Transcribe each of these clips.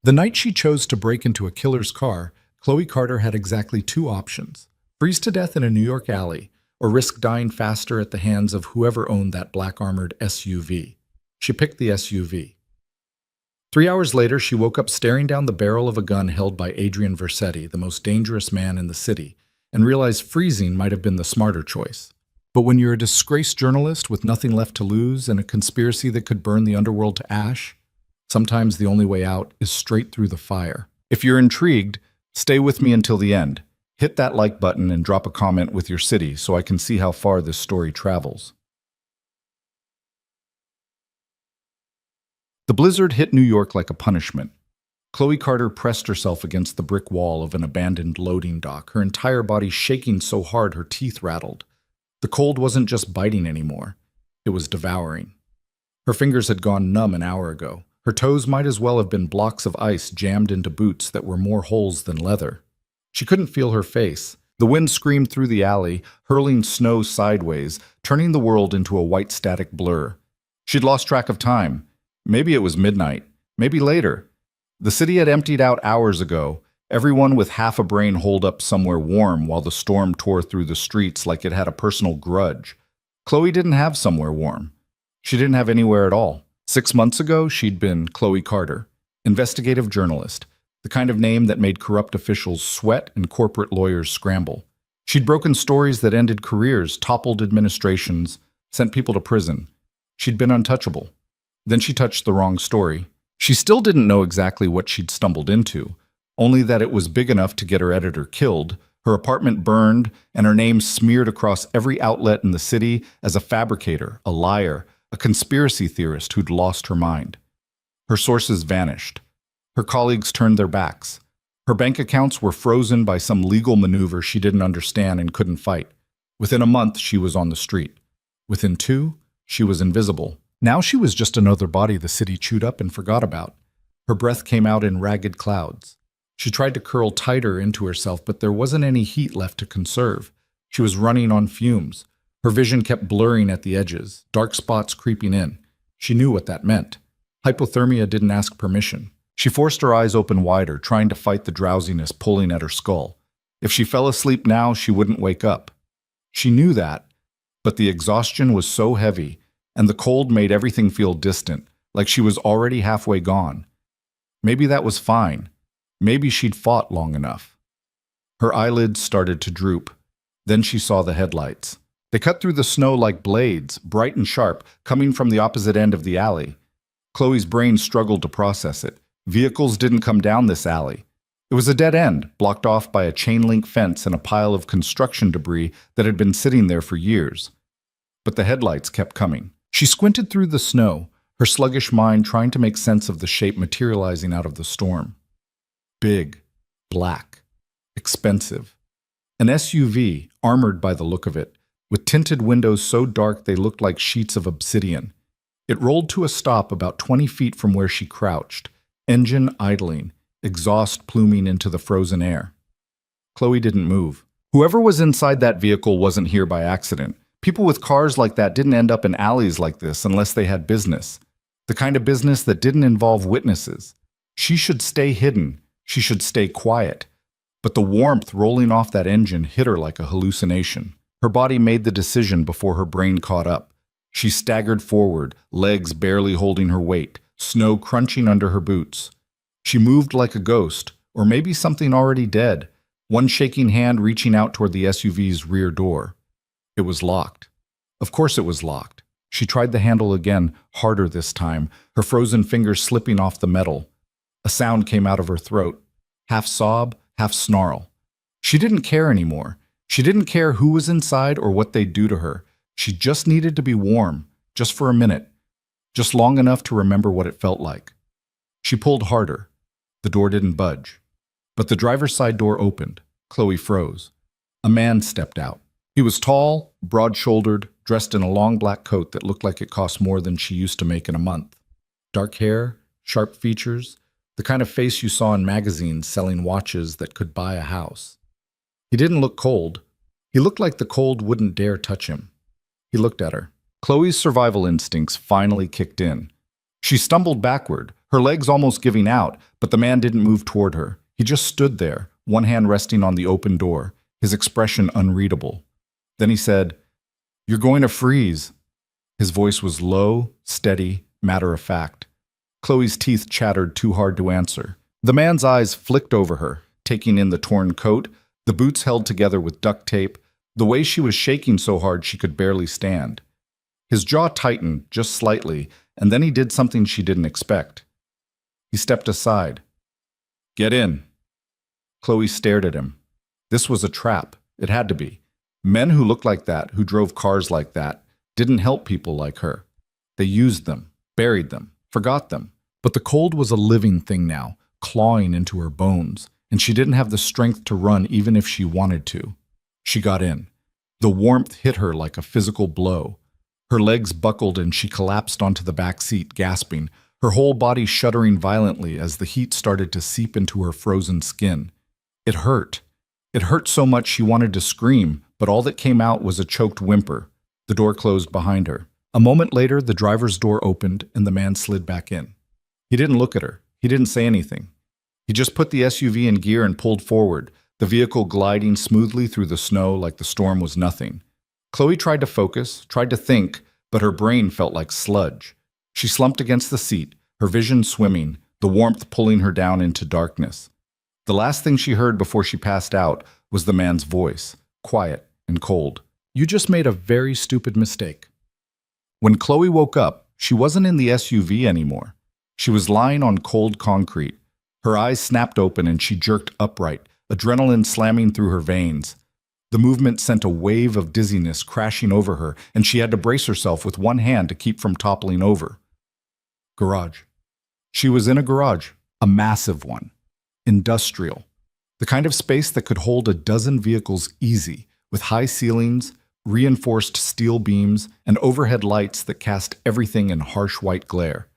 The night she chose to break into a killer's car, Chloe Carter had exactly two options: freeze to death in a New York alley, or risk dying faster at the hands of whoever owned that black-armored SUV. She picked the SUV. 3 hours later, she woke up staring down the barrel of a gun held by Adrian Versetti, the most dangerous man in the city, and realized freezing might have been the smarter choice. But when you're a disgraced journalist with nothing left to lose and a conspiracy that could burn the underworld to ash, sometimes the only way out is straight through the fire. If you're intrigued, stay with me until the end. Hit that like button and drop a comment with your city so I can see how far this story travels. The blizzard hit New York like a punishment. Chloe Carter pressed herself against the brick wall of an abandoned loading dock, her entire body shaking so hard her teeth rattled. The cold wasn't just biting anymore, it was devouring. Her fingers had gone numb an hour ago. Her toes might as well have been blocks of ice jammed into boots that were more holes than leather. She couldn't feel her face. The wind screamed through the alley, hurling snow sideways, turning the world into a white static blur. She'd lost track of time. Maybe it was midnight. Maybe later. The city had emptied out hours ago, everyone with half a brain holed up somewhere warm while the storm tore through the streets like it had a personal grudge. Chloe didn't have somewhere warm. She didn't have anywhere at all. 6 months ago, she'd been Chloe Carter, investigative journalist, the kind of name that made corrupt officials sweat and corporate lawyers scramble. She'd broken stories that ended careers, toppled administrations, sent people to prison. She'd been untouchable. Then she touched the wrong story. She still didn't know exactly what she'd stumbled into, only that it was big enough to get her editor killed, her apartment burned, and her name smeared across every outlet in the city as a fabricator, a liar, a conspiracy theorist who'd lost her mind. Her sources vanished. Her colleagues turned their backs. Her bank accounts were frozen by some legal maneuver she didn't understand and couldn't fight. Within a month, she was on the street. Within 2, she was invisible. Now she was just another body the city chewed up and forgot about. Her breath came out in ragged clouds. She tried to curl tighter into herself, but there wasn't any heat left to conserve. She was running on fumes. Her vision kept blurring at the edges, dark spots creeping in. She knew what that meant. Hypothermia didn't ask permission. She forced her eyes open wider, trying to fight the drowsiness pulling at her skull. If she fell asleep now, she wouldn't wake up. She knew that, but the exhaustion was so heavy, and the cold made everything feel distant, like she was already halfway gone. Maybe that was fine. Maybe she'd fought long enough. Her eyelids started to droop. Then she saw the headlights. They cut through the snow like blades, bright and sharp, coming from the opposite end of the alley. Chloe's brain struggled to process it. Vehicles didn't come down this alley. It was a dead end, blocked off by a chain-link fence and a pile of construction debris that had been sitting there for years. But the headlights kept coming. She squinted through the snow, her sluggish mind trying to make sense of the shape materializing out of the storm. Big, black, expensive. An SUV, armored by the look of it, with tinted windows so dark they looked like sheets of obsidian. It rolled to a stop about 20 feet from where she crouched, engine idling, exhaust pluming into the frozen air. Chloe didn't move. Whoever was inside that vehicle wasn't here by accident. People with cars like that didn't end up in alleys like this unless they had business. The kind of business that didn't involve witnesses. She should stay hidden. She should stay quiet. But the warmth rolling off that engine hit her like a hallucination. Her body made the decision before her brain caught up. She staggered forward, legs barely holding her weight, snow crunching under her boots. She moved like a ghost, or maybe something already dead, one shaking hand reaching out toward the SUV's rear door. It was locked. Of course it was locked. She tried the handle again, harder this time, her frozen fingers slipping off the metal. A sound came out of her throat, half sob, half snarl. She didn't care anymore. She didn't care who was inside or what they'd do to her. She just needed to be warm, just for a minute, just long enough to remember what it felt like. She pulled harder. The door didn't budge. But the driver's side door opened. Chloe froze. A man stepped out. He was tall, broad-shouldered, dressed in a long black coat that looked like it cost more than she used to make in a month. Dark hair, sharp features, the kind of face you saw in magazines selling watches that could buy a house. He didn't look cold. He looked like the cold wouldn't dare touch him. He looked at her. Chloe's survival instincts finally kicked in. She stumbled backward, her legs almost giving out, but the man didn't move toward her. He just stood there, one hand resting on the open door, his expression unreadable. Then he said, "You're going to freeze." His voice was low, steady, matter-of-fact. Chloe's teeth chattered too hard to answer. The man's eyes flicked over her, taking in the torn coat, the boots held together with duct tape, the way she was shaking so hard she could barely stand. His jaw tightened, just slightly, and then he did something she didn't expect. He stepped aside. "Get in." Chloe stared at him. This was a trap. It had to be. Men who looked like that, who drove cars like that, didn't help people like her. They used them, buried them, forgot them. But the cold was a living thing now, clawing into her bones, and she didn't have the strength to run even if she wanted to. She got in. The warmth hit her like a physical blow. Her legs buckled and she collapsed onto the back seat, gasping, her whole body shuddering violently as the heat started to seep into her frozen skin. It hurt. It hurt so much she wanted to scream, but all that came out was a choked whimper. The door closed behind her. A moment later, the driver's door opened and the man slid back in. He didn't look at her. He didn't say anything. He just put the SUV in gear and pulled forward, the vehicle gliding smoothly through the snow like the storm was nothing. Chloe tried to focus, tried to think, but her brain felt like sludge. She slumped against the seat, her vision swimming, the warmth pulling her down into darkness. The last thing she heard before she passed out was the man's voice, quiet and cold. "You just made a very stupid mistake." When Chloe woke up, she wasn't in the SUV anymore. She was lying on cold concrete. Her eyes snapped open and she jerked upright, adrenaline slamming through her veins. The movement sent a wave of dizziness crashing over her, and she had to brace herself with one hand to keep from toppling over. Garage. She was in a garage, a massive one. Industrial. The kind of space that could hold a dozen vehicles easy, with high ceilings, reinforced steel beams, and overhead lights that cast everything in harsh white glare.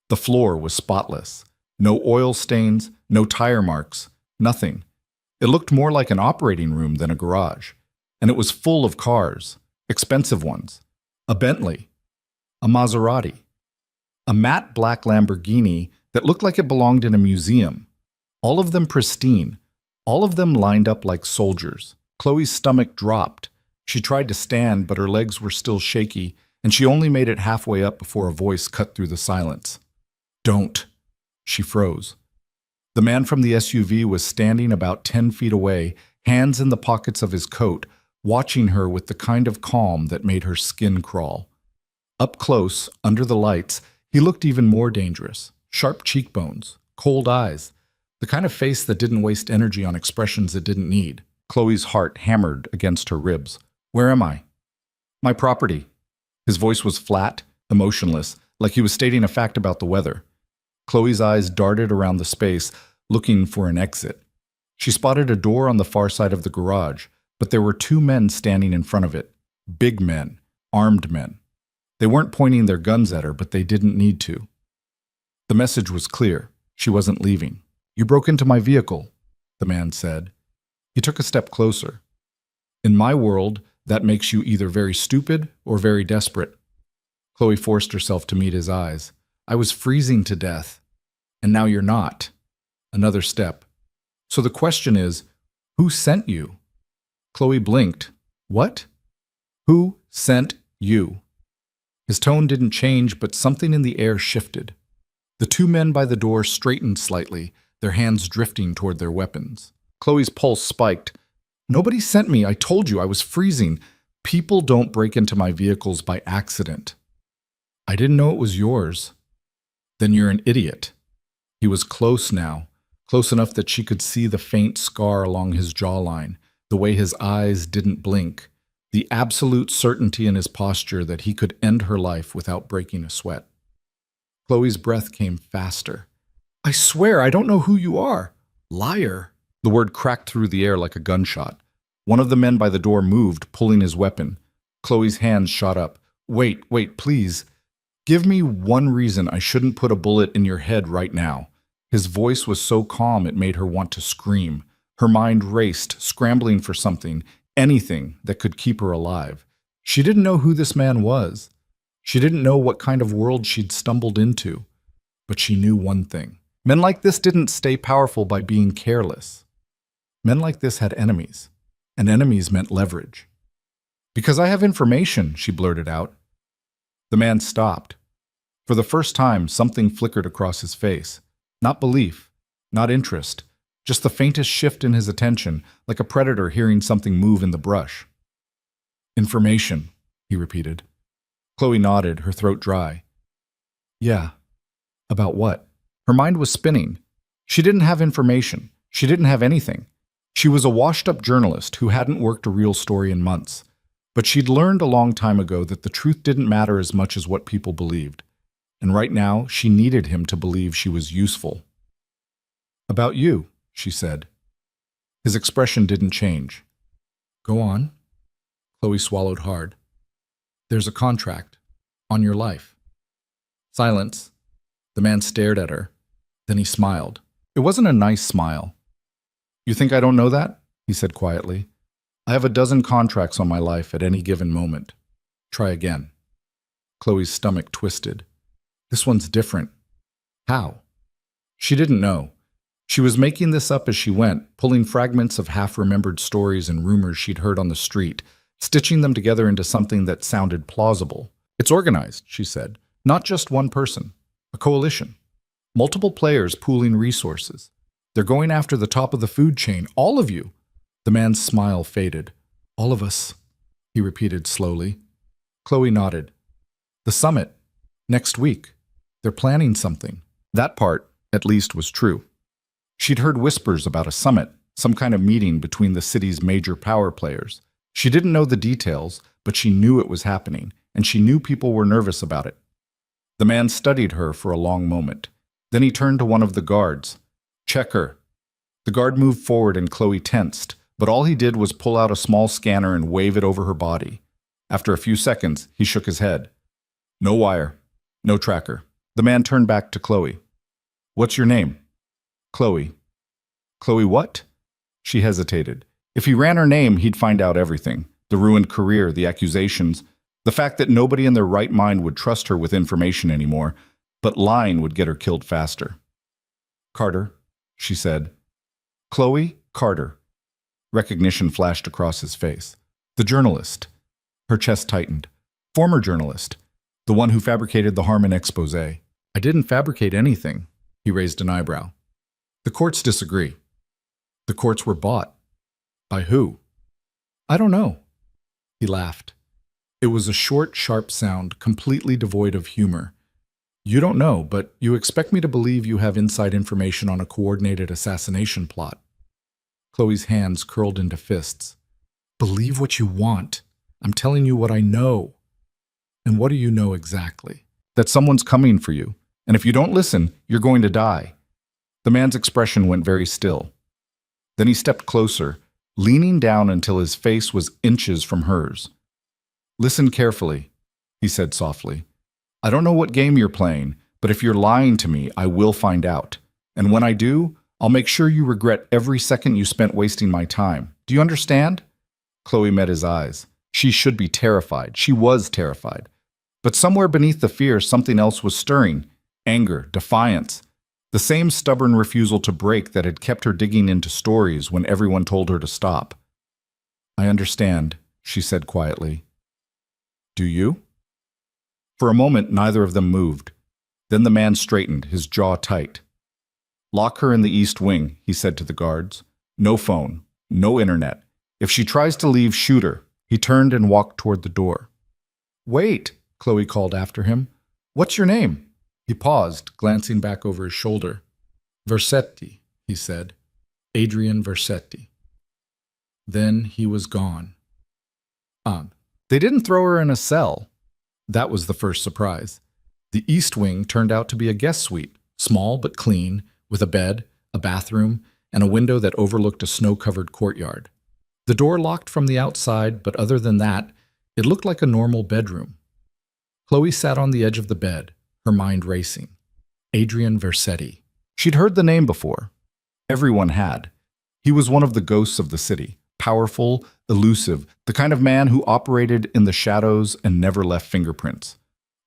The floor was spotless. No oil stains, no tire marks, nothing. It looked more like an operating room than a garage. And it was full of cars, expensive ones. A Bentley, a Maserati, a matte black Lamborghini that looked like it belonged in a museum. All of them pristine, all of them lined up like soldiers. Chloe's stomach dropped. She tried to stand, but her legs were still shaky, and she only made it halfway up before a voice cut through the silence. "Don't." She froze. The man from the SUV was standing about 10 feet away, hands in the pockets of his coat, watching her with the kind of calm that made her skin crawl. Up close, under the lights, he looked even more dangerous. Sharp cheekbones, cold eyes, the kind of face that didn't waste energy on expressions it didn't need. Chloe's heart hammered against her ribs. "Where am I?" "My property." His voice was flat, emotionless, like he was stating a fact about the weather. Chloe's eyes darted around the space, looking for an exit. She spotted a door on the far side of the garage, but there were two men standing in front of it. Big men, armed men. They weren't pointing their guns at her, but they didn't need to. The message was clear. She wasn't leaving. "You broke into my vehicle," the man said. He took a step closer. "In my world, that makes you either very stupid or very desperate." Chloe forced herself to meet his eyes. "I was freezing to death. And now you're not." Another step. "So the question is, who sent you?" Chloe blinked. "What?" "Who sent you?" His tone didn't change, but something in the air shifted. The two men by the door straightened slightly, their hands drifting toward their weapons. Chloe's pulse spiked. "Nobody sent me. I told you I was freezing. People don't break into my vehicles by accident." "I didn't know it was yours." "Then you're an idiot." He was close now, close enough that she could see the faint scar along his jawline, the way his eyes didn't blink, the absolute certainty in his posture that he could end her life without breaking a sweat. Chloe's breath came faster. "I swear I don't know who you are." "Liar." The word cracked through the air like a gunshot. One of the men by the door moved, pulling his weapon. Chloe's hands shot up. Wait, please. Give me one reason I shouldn't put a bullet in your head right now." His voice was so calm it made her want to scream. Her mind raced, scrambling for something, anything that could keep her alive. She didn't know who this man was. She didn't know what kind of world she'd stumbled into. But she knew one thing. Men like this didn't stay powerful by being careless. Men like this had enemies, and enemies meant leverage. "Because I have information," she blurted out. The man stopped. For the first time, something flickered across his face. Not belief, not interest, just the faintest shift in his attention, like a predator hearing something move in the brush. "Information," he repeated. Chloe nodded, her throat dry. "Yeah. About what?" Her mind was spinning. She didn't have information. She didn't have anything. She was a washed-up journalist who hadn't worked a real story in months. But she'd learned a long time ago that the truth didn't matter as much as what people believed. And right now, she needed him to believe she was useful. "About you," she said. His expression didn't change. "Go on." Chloe swallowed hard. "There's a contract. On your life." Silence. The man stared at her. Then he smiled. It wasn't a nice smile. "You think I don't know that?" he said quietly. "I have a dozen contracts on my life at any given moment. Try again." Chloe's stomach twisted. This one's different. How? She didn't know. She was making this up as she went, pulling fragments of half-remembered stories and rumors she'd heard on the street, stitching them together into something that sounded plausible. "It's organized," she said. "Not just one person. A coalition. Multiple players pooling resources. They're going after the top of the food chain. All of you." The man's smile faded. "All of us," he repeated slowly. Chloe nodded. "The summit. Next week. They're planning something." That part, at least, was true. She'd heard whispers about a summit, some kind of meeting between the city's major power players. She didn't know the details, but she knew it was happening, and she knew people were nervous about it. The man studied her for a long moment. Then he turned to one of the guards. "Check her." The guard moved forward and Chloe tensed, but all he did was pull out a small scanner and wave it over her body. After a few seconds, he shook his head. "No wire. No tracker." The man turned back to Chloe. "What's your name?" "Chloe." "Chloe what?" She hesitated. If he ran her name, he'd find out everything. The ruined career, the accusations, the fact that nobody in their right mind would trust her with information anymore, but lying would get her killed faster. "Carter," she said. "Chloe Carter." Recognition flashed across his face. "The journalist." Her chest tightened. "Former journalist. The one who fabricated the Harmon expose." "I didn't fabricate anything." He raised an eyebrow. "The courts disagree." "The courts were bought." "By who?" "I don't know." He laughed. It was a short, sharp sound, completely devoid of humor. "You don't know, but you expect me to believe you have inside information on a coordinated assassination plot." Chloe's hands curled into fists. "Believe what you want. I'm telling you what I know." "And what do you know exactly?" "That someone's coming for you, and if you don't listen, you're going to die." The man's expression went very still. Then he stepped closer, leaning down until his face was inches from hers. "Listen carefully," he said softly. "I don't know what game you're playing, but if you're lying to me, I will find out. And when I do, I'll make sure you regret every second you spent wasting my time. Do you understand?" Chloe met his eyes. She should be terrified. She was terrified. But somewhere beneath the fear, something else was stirring. Anger, defiance. The same stubborn refusal to break that had kept her digging into stories when everyone told her to stop. "I understand," she said quietly. "Do you?" For a moment, neither of them moved. Then the man straightened, his jaw tight. "Lock her in the East Wing," he said to the guards. "No phone, no internet. If she tries to leave, shoot her." He turned and walked toward the door. "Wait," Chloe called after him. "What's your name?" He paused, glancing back over his shoulder. "Versetti," he said. "Adrian Versetti." Then he was gone. They didn't throw her in a cell. That was the first surprise. The East Wing turned out to be a guest suite, small but clean, with a bed, a bathroom, and a window that overlooked a snow-covered courtyard. The door locked from the outside, but other than that, it looked like a normal bedroom. Chloe sat on the edge of the bed, her mind racing. Adrian Versetti. She'd heard the name before. Everyone had. He was one of the ghosts of the city, powerful, elusive, the kind of man who operated in the shadows and never left fingerprints.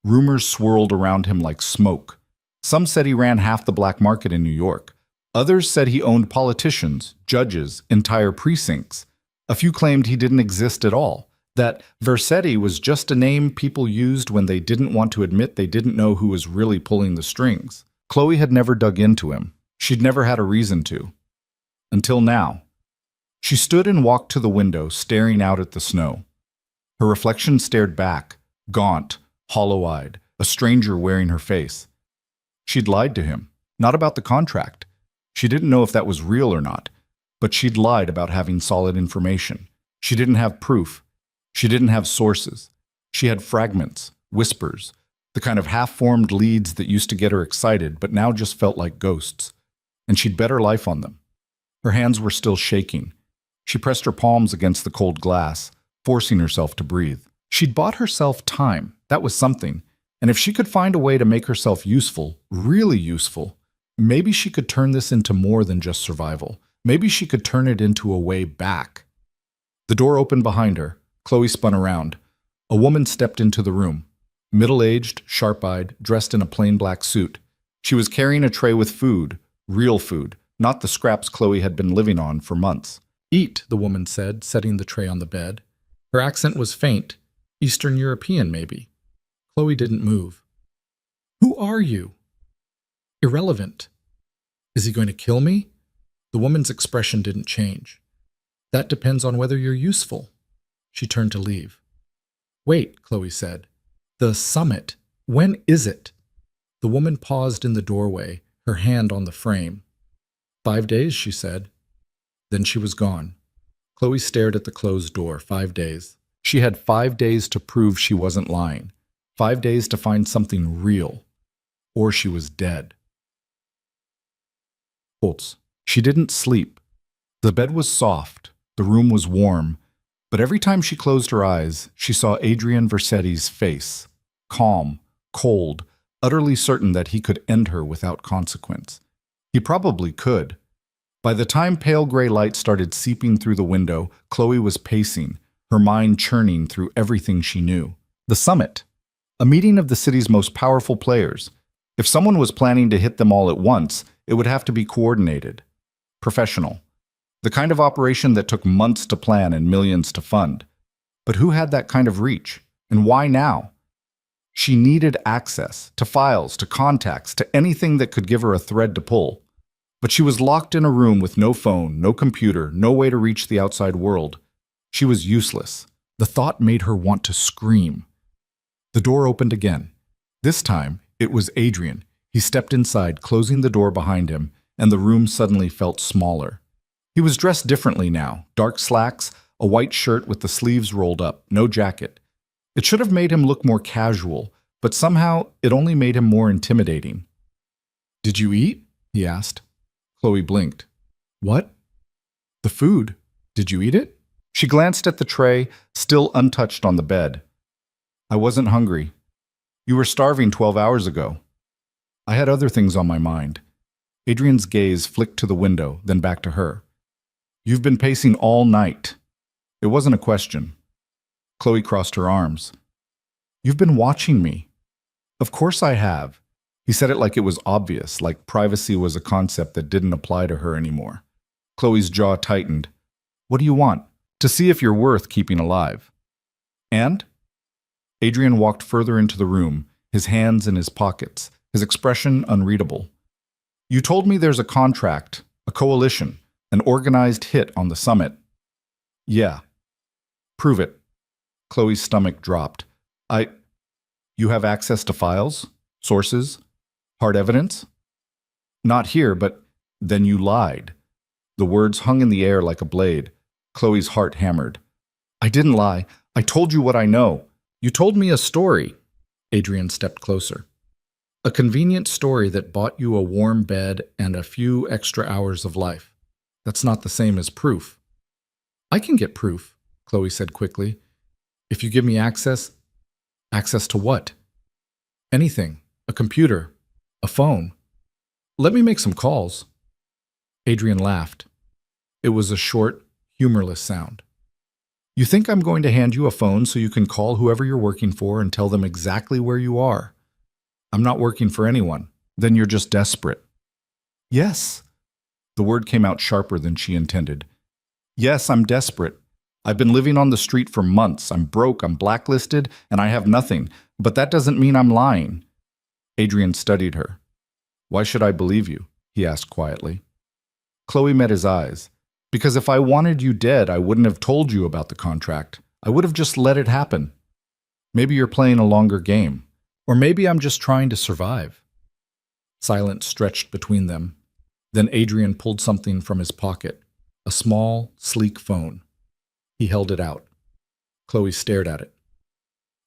Rumors swirled around him like smoke. Some said he ran half the black market in New York. Others said he owned politicians, judges, entire precincts. A few claimed he didn't exist at all, that Vercetti was just a name people used when they didn't want to admit they didn't know who was really pulling the strings. Chloe had never dug into him. She'd never had a reason to. Until now. She stood and walked to the window, staring out at the snow. Her reflection stared back, gaunt, hollow-eyed, a stranger wearing her face. She'd lied to him, not about the contract. She didn't know if that was real or not, but she'd lied about having solid information. She didn't have proof. She didn't have sources. She had fragments, whispers, the kind of half-formed leads that used to get her excited but now just felt like ghosts. And she'd bet her life on them. Her hands were still shaking. She pressed her palms against the cold glass, forcing herself to breathe. She'd bought herself time. That was something. And if she could find a way to make herself useful, really useful, maybe she could turn this into more than just survival. Maybe she could turn it into a way back. The door opened behind her. Chloe spun around. A woman stepped into the room. Middle-aged, sharp-eyed, dressed in a plain black suit. She was carrying a tray with food, real food, not the scraps Chloe had been living on for months. "Eat," the woman said, setting the tray on the bed. Her accent was faint, Eastern European maybe. Chloe didn't move. "Who are you?" "Irrelevant." "Is he going to kill me?" The woman's expression didn't change. "That depends on whether you're useful." She turned to leave. "Wait," Chloe said. "The summit. When is it?" The woman paused in the doorway, her hand on the frame. 5 days, she said. Then she was gone. Chloe stared at the closed door. 5 days. She had 5 days to prove she wasn't lying. 5 days to find something real. Or she was dead. Holtz. She didn't sleep. The bed was soft. The room was warm. But every time she closed her eyes, she saw Adrian Vercetti's face. Calm, cold, utterly certain that he could end her without consequence. He probably could. By the time pale gray light started seeping through the window, Chloe was pacing, her mind churning through everything she knew. The summit. A meeting of the city's most powerful players. If someone was planning to hit them all at once, it would have to be coordinated. Professional. The kind of operation that took months to plan and millions to fund. But who had that kind of reach? And why now? She needed access to files, to contacts, to anything that could give her a thread to pull. But she was locked in a room with no phone, no computer, no way to reach the outside world. She was useless. The thought made her want to scream. The door opened again. This time, it was Adrian. He stepped inside, closing the door behind him, and the room suddenly felt smaller. He was dressed differently now, dark slacks, a white shirt with the sleeves rolled up, no jacket. It should have made him look more casual, but somehow it only made him more intimidating. "Did you eat?" he asked. Chloe blinked. "What?" "The food. Did you eat it?" She glanced at the tray, still untouched on the bed. "I wasn't hungry. You were starving 12 hours ago." "I had other things on my mind." Adrian's gaze flicked to the window, then back to her. "You've been pacing all night." It wasn't a question. Chloe crossed her arms. "You've been watching me." "Of course I have." He said it like it was obvious, like privacy was a concept that didn't apply to her anymore. Chloe's jaw tightened. "What do you want?" "To see if you're worth keeping alive." "And?" Adrian walked further into the room, his hands in his pockets, his expression unreadable. "You told me there's a contract, a coalition, an organized hit on the summit." "Yeah." "Prove it." Chloe's stomach dropped. You have access to files? Sources? Hard evidence?" "Not here, but..." "Then you lied." The words hung in the air like a blade. Chloe's heart hammered. "I didn't lie. I told you what I know." "You told me a story." Adrian stepped closer. "A convenient story that bought you a warm bed and a few extra hours of life. That's not the same as proof." "I can get proof," Chloe said quickly. "If you give me access..." "Access to what?" "Anything. A computer. A phone. Let me make some calls." Adrian laughed. It was a short, humorless sound. "You think I'm going to hand you a phone so you can call whoever you're working for and tell them exactly where you are? I'm not working for anyone. Then you're just desperate. Yes. The word came out sharper than she intended. Yes, I'm desperate. I've been living on the street for months. I'm broke, I'm blacklisted, and I have nothing. But that doesn't mean I'm lying. Adrian studied her. Why should I believe you? He asked quietly. Chloe met his eyes. Because if I wanted you dead, I wouldn't have told you about the contract. I would have just let it happen. Maybe you're playing a longer game. Or maybe I'm just trying to survive. Silence stretched between them. Then Adrian pulled something from his pocket. A small, sleek phone. He held it out. Chloe stared at it.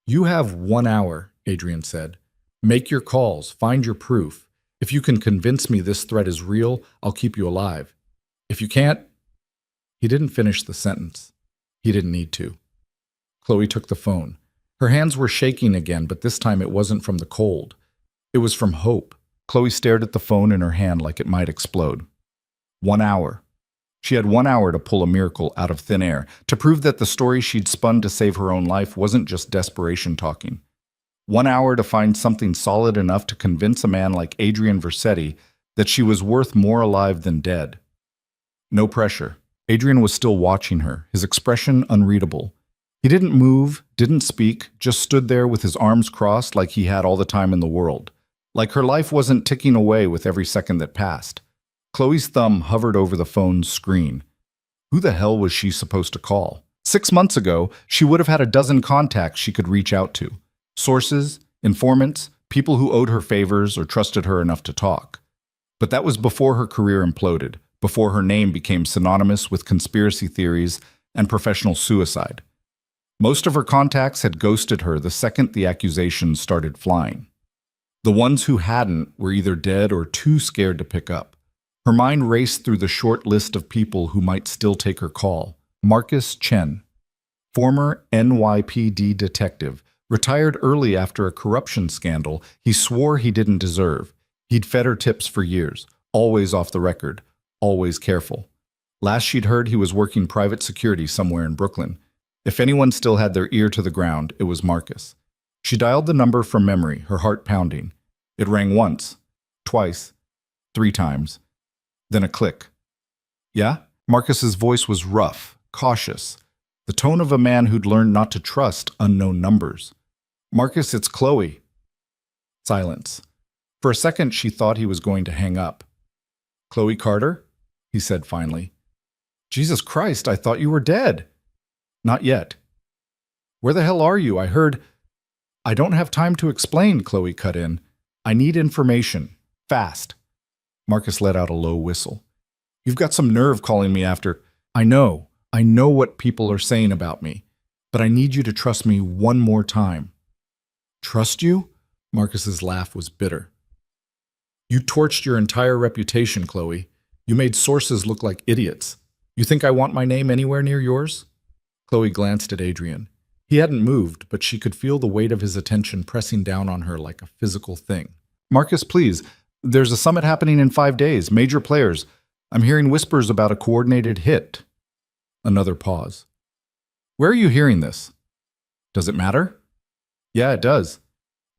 You have 1 hour, Adrian said. Make your calls, find your proof. If you can convince me this threat is real, I'll keep you alive. If you can't... He didn't finish the sentence. He didn't need to. Chloe took the phone. Her hands were shaking again, but this time it wasn't from the cold. It was from hope. Chloe stared at the phone in her hand like it might explode. 1 hour. She had 1 hour to pull a miracle out of thin air, to prove that the story she'd spun to save her own life wasn't just desperation talking. 1 hour to find something solid enough to convince a man like Adrian Vercetti that she was worth more alive than dead. No pressure. Adrian was still watching her, his expression unreadable. He didn't move, didn't speak, just stood there with his arms crossed like he had all the time in the world. Like her life wasn't ticking away with every second that passed. Chloe's thumb hovered over the phone's screen. Who the hell was she supposed to call? 6 months ago, she would have had a dozen contacts she could reach out to. Sources, informants, people who owed her favors or trusted her enough to talk. But that was before her career imploded, before her name became synonymous with conspiracy theories and professional suicide. Most of her contacts had ghosted her the second the accusations started flying. The ones who hadn't were either dead or too scared to pick up. Her mind raced through the short list of people who might still take her call. Marcus Chen, former NYPD detective, retired early after a corruption scandal he swore he didn't deserve. He'd fed her tips for years, always off the record, always careful. Last she'd heard, he was working private security somewhere in Brooklyn. If anyone still had their ear to the ground, it was Marcus. She dialed the number from memory, her heart pounding. It rang once, twice, 3 times. Then a click. Yeah? Marcus's voice was rough, cautious, the tone of a man who'd learned not to trust unknown numbers. Marcus, it's Chloe. Silence. For a second, she thought he was going to hang up. Chloe Carter? He said finally. Jesus Christ, I thought you were dead. Not yet. Where the hell are you? I heard... I don't have time to explain, Chloe cut in. I need information. Fast. Marcus let out a low whistle. You've got some nerve calling me after... I know what people are saying about me, but I need you to trust me one more time. Trust you? Marcus's laugh was bitter. You torched your entire reputation, Chloe. You made sources look like idiots. You think I want my name anywhere near yours? Chloe glanced at Adrian. He hadn't moved, but she could feel the weight of his attention pressing down on her like a physical thing. Marcus, please. There's a summit happening in 5 days. Major players. I'm hearing whispers about a coordinated hit. Another pause. Where are you hearing this? Does it matter? Yeah, it does.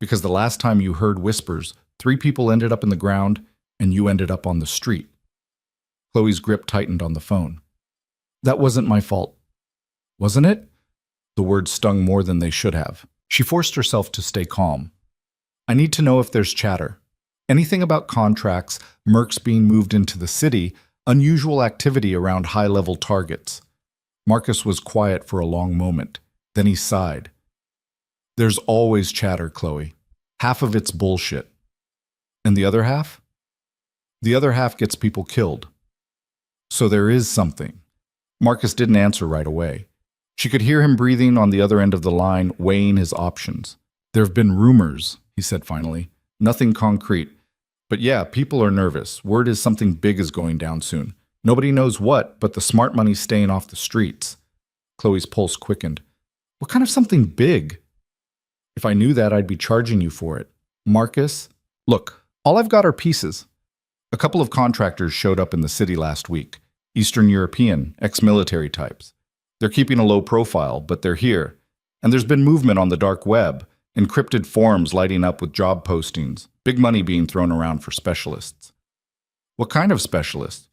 Because the last time you heard whispers, 3 people ended up in the ground, and you ended up on the street. Chloe's grip tightened on the phone. That wasn't my fault. Wasn't it? The words stung more than they should have. She forced herself to stay calm. I need to know if there's chatter. Anything about contracts, mercs being moved into the city, unusual activity around high-level targets. Marcus was quiet for a long moment. Then he sighed. There's always chatter, Chloe. Half of it's bullshit. And the other half? The other half gets people killed. So there is something. Marcus didn't answer right away. She could hear him breathing on the other end of the line, weighing his options. There have been rumors, he said finally. Nothing concrete. But yeah, people are nervous. Word is something big is going down soon. Nobody knows what, but the smart money's staying off the streets. Chloe's pulse quickened. What kind of something big? If I knew that, I'd be charging you for it. Marcus, look, all I've got are pieces. A couple of contractors showed up in the city last week. Eastern European, ex-military types. They're keeping a low profile, but they're here. And there's been movement on the dark web, encrypted forums lighting up with job postings. Big money being thrown around for specialists. What kind of specialists?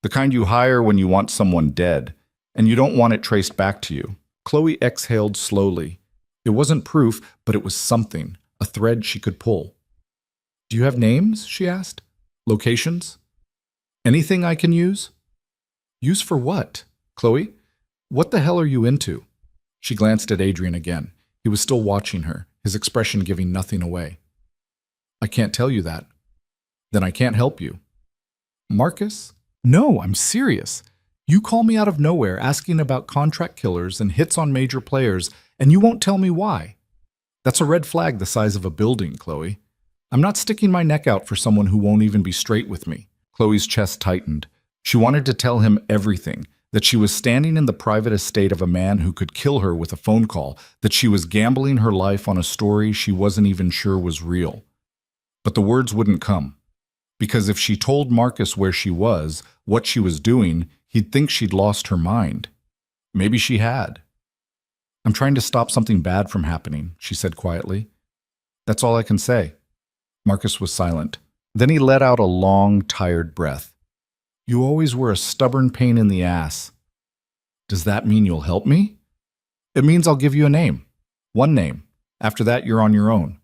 The kind you hire when you want someone dead, and you don't want it traced back to you. Chloe exhaled slowly. It wasn't proof, but it was something, a thread she could pull. Do you have names? She asked. Locations? Anything I can use? Use for what? Chloe, what the hell are you into? She glanced at Adrian again. He was still watching her, his expression giving nothing away. I can't tell you that. Then I can't help you. Marcus? No, I'm serious. You call me out of nowhere asking about contract killers and hits on major players, and you won't tell me why. That's a red flag the size of a building, Chloe. I'm not sticking my neck out for someone who won't even be straight with me. Chloe's chest tightened. She wanted to tell him everything, that she was standing in the private estate of a man who could kill her with a phone call, that she was gambling her life on a story she wasn't even sure was real. But the words wouldn't come. Because if she told Marcus where she was, what she was doing, he'd think she'd lost her mind. Maybe she had. I'm trying to stop something bad from happening, she said quietly. That's all I can say. Marcus was silent. Then he let out a long, tired breath. You always were a stubborn pain in the ass. Does that mean you'll help me? It means I'll give you a name. One name. After that, you're on your own.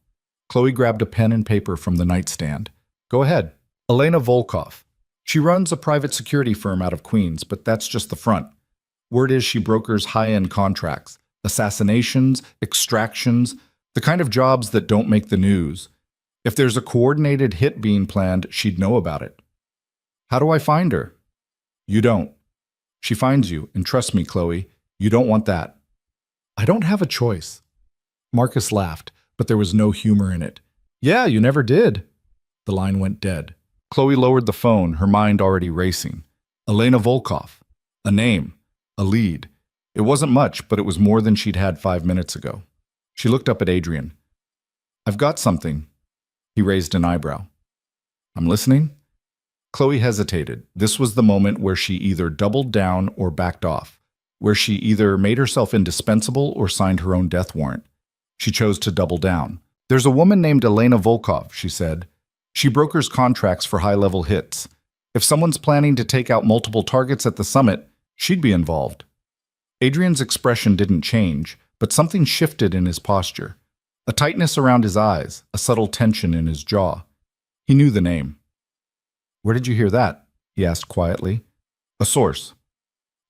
Chloe grabbed a pen and paper from the nightstand. Go ahead. Elena Volkov. She runs a private security firm out of Queens, but that's just the front. Word is she brokers high-end contracts, assassinations, extractions, the kind of jobs that don't make the news. If there's a coordinated hit being planned, she'd know about it. How do I find her? You don't. She finds you, and trust me, Chloe, you don't want that. I don't have a choice. Marcus laughed, but there was no humor in it. Yeah, you never did. The line went dead. Chloe lowered the phone, her mind already racing. Elena Volkov. A name. A lead. It wasn't much, but it was more than she'd had 5 minutes ago. She looked up at Adrian. I've got something. He raised an eyebrow. I'm listening. Chloe hesitated. This was the moment where she either doubled down or backed off, where she either made herself indispensable or signed her own death warrant. She chose to double down. There's a woman named Elena Volkov, she said. She brokers contracts for high-level hits. If someone's planning to take out multiple targets at the summit, she'd be involved. Adrian's expression didn't change, but something shifted in his posture. A tightness around his eyes, a subtle tension in his jaw. He knew the name. Where did you hear that? He asked quietly. A source.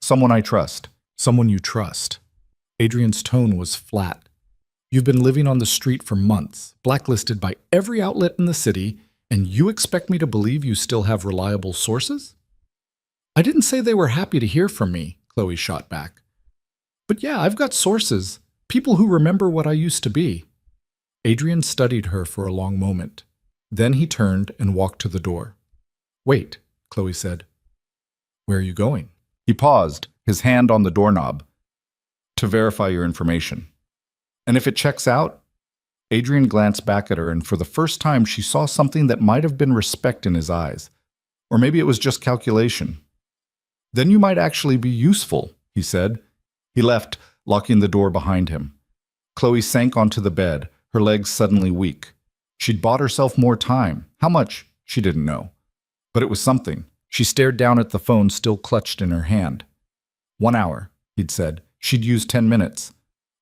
Someone I trust. Someone you trust. Adrian's tone was flat. You've been living on the street for months, blacklisted by every outlet in the city, and you expect me to believe you still have reliable sources? I didn't say they were happy to hear from me, Chloe shot back. But yeah, I've got sources, people who remember what I used to be. Adrian studied her for a long moment. Then he turned and walked to the door. Wait, Chloe said. Where are you going? He paused, his hand on the doorknob. To verify your information. And if it checks out? Adrian glanced back at her, and for the first time she saw something that might have been respect in his eyes. Or maybe it was just calculation. Then you might actually be useful, he said. He left, locking the door behind him. Chloe sank onto the bed, her legs suddenly weak. She'd bought herself more time. How much? She didn't know. But it was something. She stared down at the phone still clutched in her hand. 1 hour, he'd said. She'd used 10 minutes.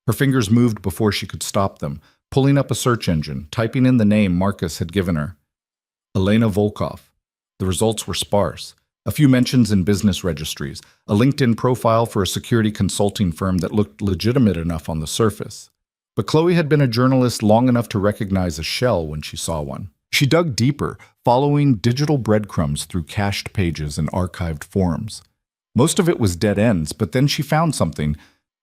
Her fingers moved before she could stop them, pulling up a search engine, typing in the name Marcus had given her. Elena Volkov. The results were sparse. A few mentions in business registries, a LinkedIn profile for a security consulting firm that looked legitimate enough on the surface. But Chloe had been a journalist long enough to recognize a shell when she saw one. She dug deeper, following digital breadcrumbs through cached pages and archived forums. Most of it was dead ends, but then she found something,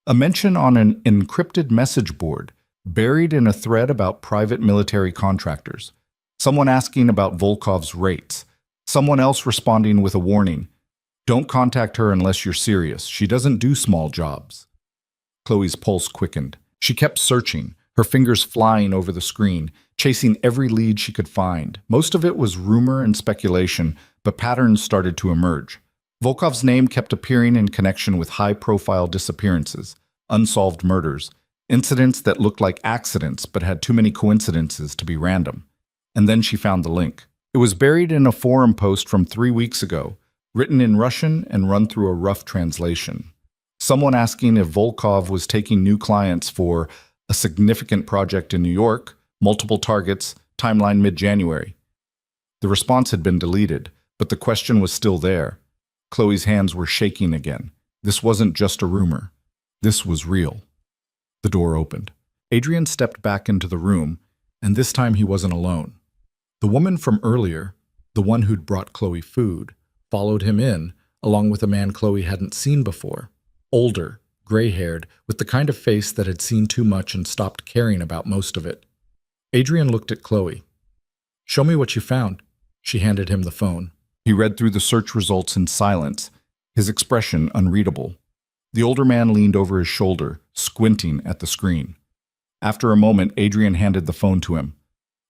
a mention on an encrypted message board, buried in a thread about private military contractors. Someone asking about Volkov's rates. Someone else responding with a warning. Don't contact her unless you're serious. She doesn't do small jobs. Chloe's pulse quickened. She kept searching, her fingers flying over the screen, chasing every lead she could find. Most of it was rumor and speculation, but patterns started to emerge. Volkov's name kept appearing in connection with high-profile disappearances, unsolved murders, incidents that looked like accidents but had too many coincidences to be random. And then she found the link. It was buried in a forum post from 3 weeks ago, written in Russian and run through a rough translation. Someone asking if Volkov was taking new clients for a significant project in New York, multiple targets, timeline mid-January. The response had been deleted, but the question was still there. Chloe's hands were shaking again. This wasn't just a rumor. This was real. The door opened. Adrian stepped back into the room, and this time he wasn't alone. The woman from earlier, the one who'd brought Chloe food, followed him in, along with a man Chloe hadn't seen before. Older, gray-haired, with the kind of face that had seen too much and stopped caring about most of it. Adrian looked at Chloe. "Show me what you found." She handed him the phone. He read through the search results in silence, his expression unreadable. The older man leaned over his shoulder, squinting at the screen. After a moment, Adrian handed the phone to him.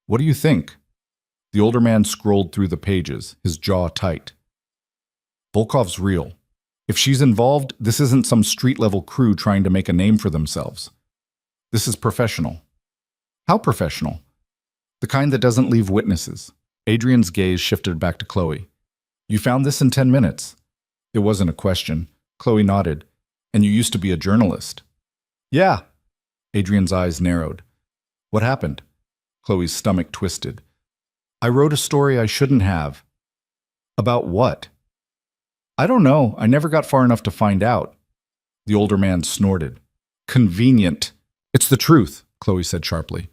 "What do you think?" The older man scrolled through the pages, his jaw tight. "Volkov's real. If she's involved, this isn't some street-level crew trying to make a name for themselves. This is professional." "How professional?" "The kind that doesn't leave witnesses." Adrian's gaze shifted back to Chloe. "You found this in 10 minutes. It wasn't a question. Chloe nodded. "And you used to be a journalist." "Yeah." Adrian's eyes narrowed. "What happened?" Chloe's stomach twisted. "I wrote a story I shouldn't have." "About what?" "I don't know. I never got far enough to find out." The older man snorted. "Convenient." "It's the truth," Chloe said sharply.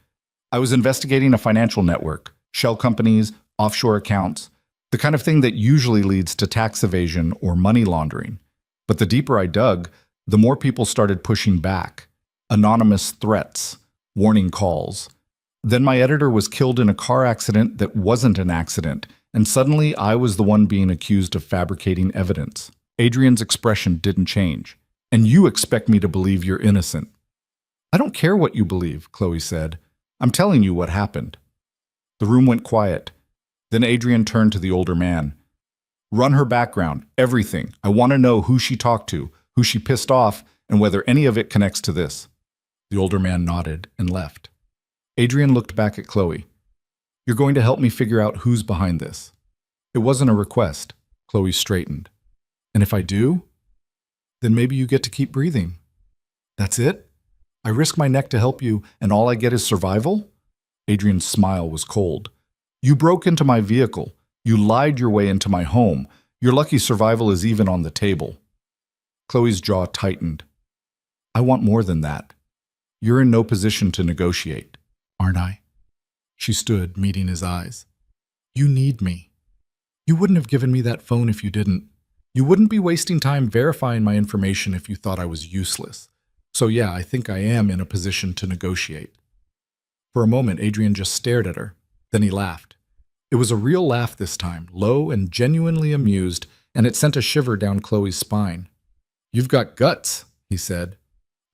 "I was investigating a financial network, shell companies, offshore accounts, the kind of thing that usually leads to tax evasion or money laundering. But the deeper I dug, the more people started pushing back. Anonymous threats, warning calls. Then my editor was killed in a car accident that wasn't an accident, and suddenly I was the one being accused of fabricating evidence." Adrian's expression didn't change. "And you expect me to believe you're innocent." "I don't care what you believe," Chloe said. "I'm telling you what happened." The room went quiet. Then Adrian turned to the older man. "Run her background, everything. I want to know who she talked to, who she pissed off, and whether any of it connects to this." The older man nodded and left. Adrian looked back at Chloe. "You're going to help me figure out who's behind this." "It wasn't a request." Chloe straightened. "And if I do? Then maybe you get to keep breathing." "That's it? I risk my neck to help you, and all I get is survival?" Adrian's smile was cold. "You broke into my vehicle. You lied your way into my home. Your lucky survival is even on the table." Chloe's jaw tightened. "I want more than that. You're in no position to negotiate, aren't I?" She stood, meeting his eyes. "You need me. You wouldn't have given me that phone if you didn't. You wouldn't be wasting time verifying my information if you thought I was useless. So yeah, I think I am in a position to negotiate." For a moment, Adrian just stared at her. Then he laughed. It was a real laugh this time, low and genuinely amused, and it sent a shiver down Chloe's spine. "You've got guts," he said.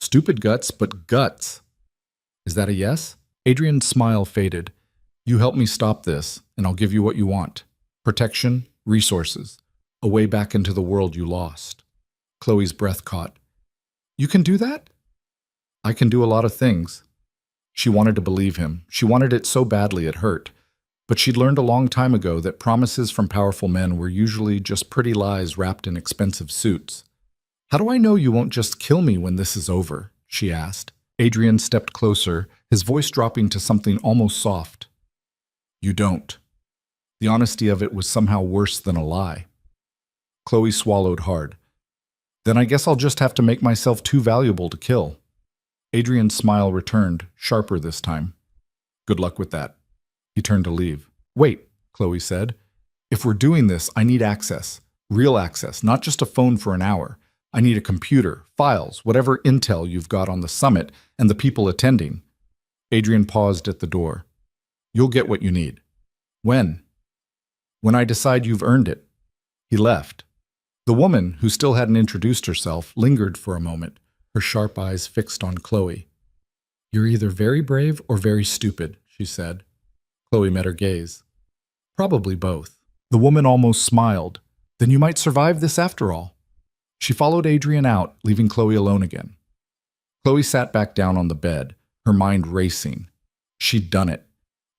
"Stupid guts, but guts." "Is that a yes?" Adrian's smile faded. "You help me stop this, and I'll give you what you want. Protection, resources, a way back into the world you lost." Chloe's breath caught. "You can do that?" "I can do a lot of things." She wanted to believe him. She wanted it so badly it hurt. But she'd learned a long time ago that promises from powerful men were usually just pretty lies wrapped in expensive suits. "How do I know you won't just kill me when this is over?" she asked. Adrian stepped closer, his voice dropping to something almost soft. "You don't." The honesty of it was somehow worse than a lie. Chloe swallowed hard. "Then I guess I'll just have to make myself too valuable to kill." Adrian's smile returned, sharper this time. "Good luck with that." He turned to leave. "Wait," Chloe said. "If we're doing this, I need access. Real access, not just a phone for an hour. I need a computer, files, whatever intel you've got on the summit and the people attending." Adrian paused at the door. "You'll get what you need." "When?" "When I decide you've earned it." He left. The woman, who still hadn't introduced herself, lingered for a moment, her sharp eyes fixed on Chloe. "You're either very brave or very stupid," she said. Chloe met her gaze. "Probably both." The woman almost smiled. "Then you might survive this after all." She followed Adrian out, leaving Chloe alone again. Chloe sat back down on the bed, her mind racing. She'd done it.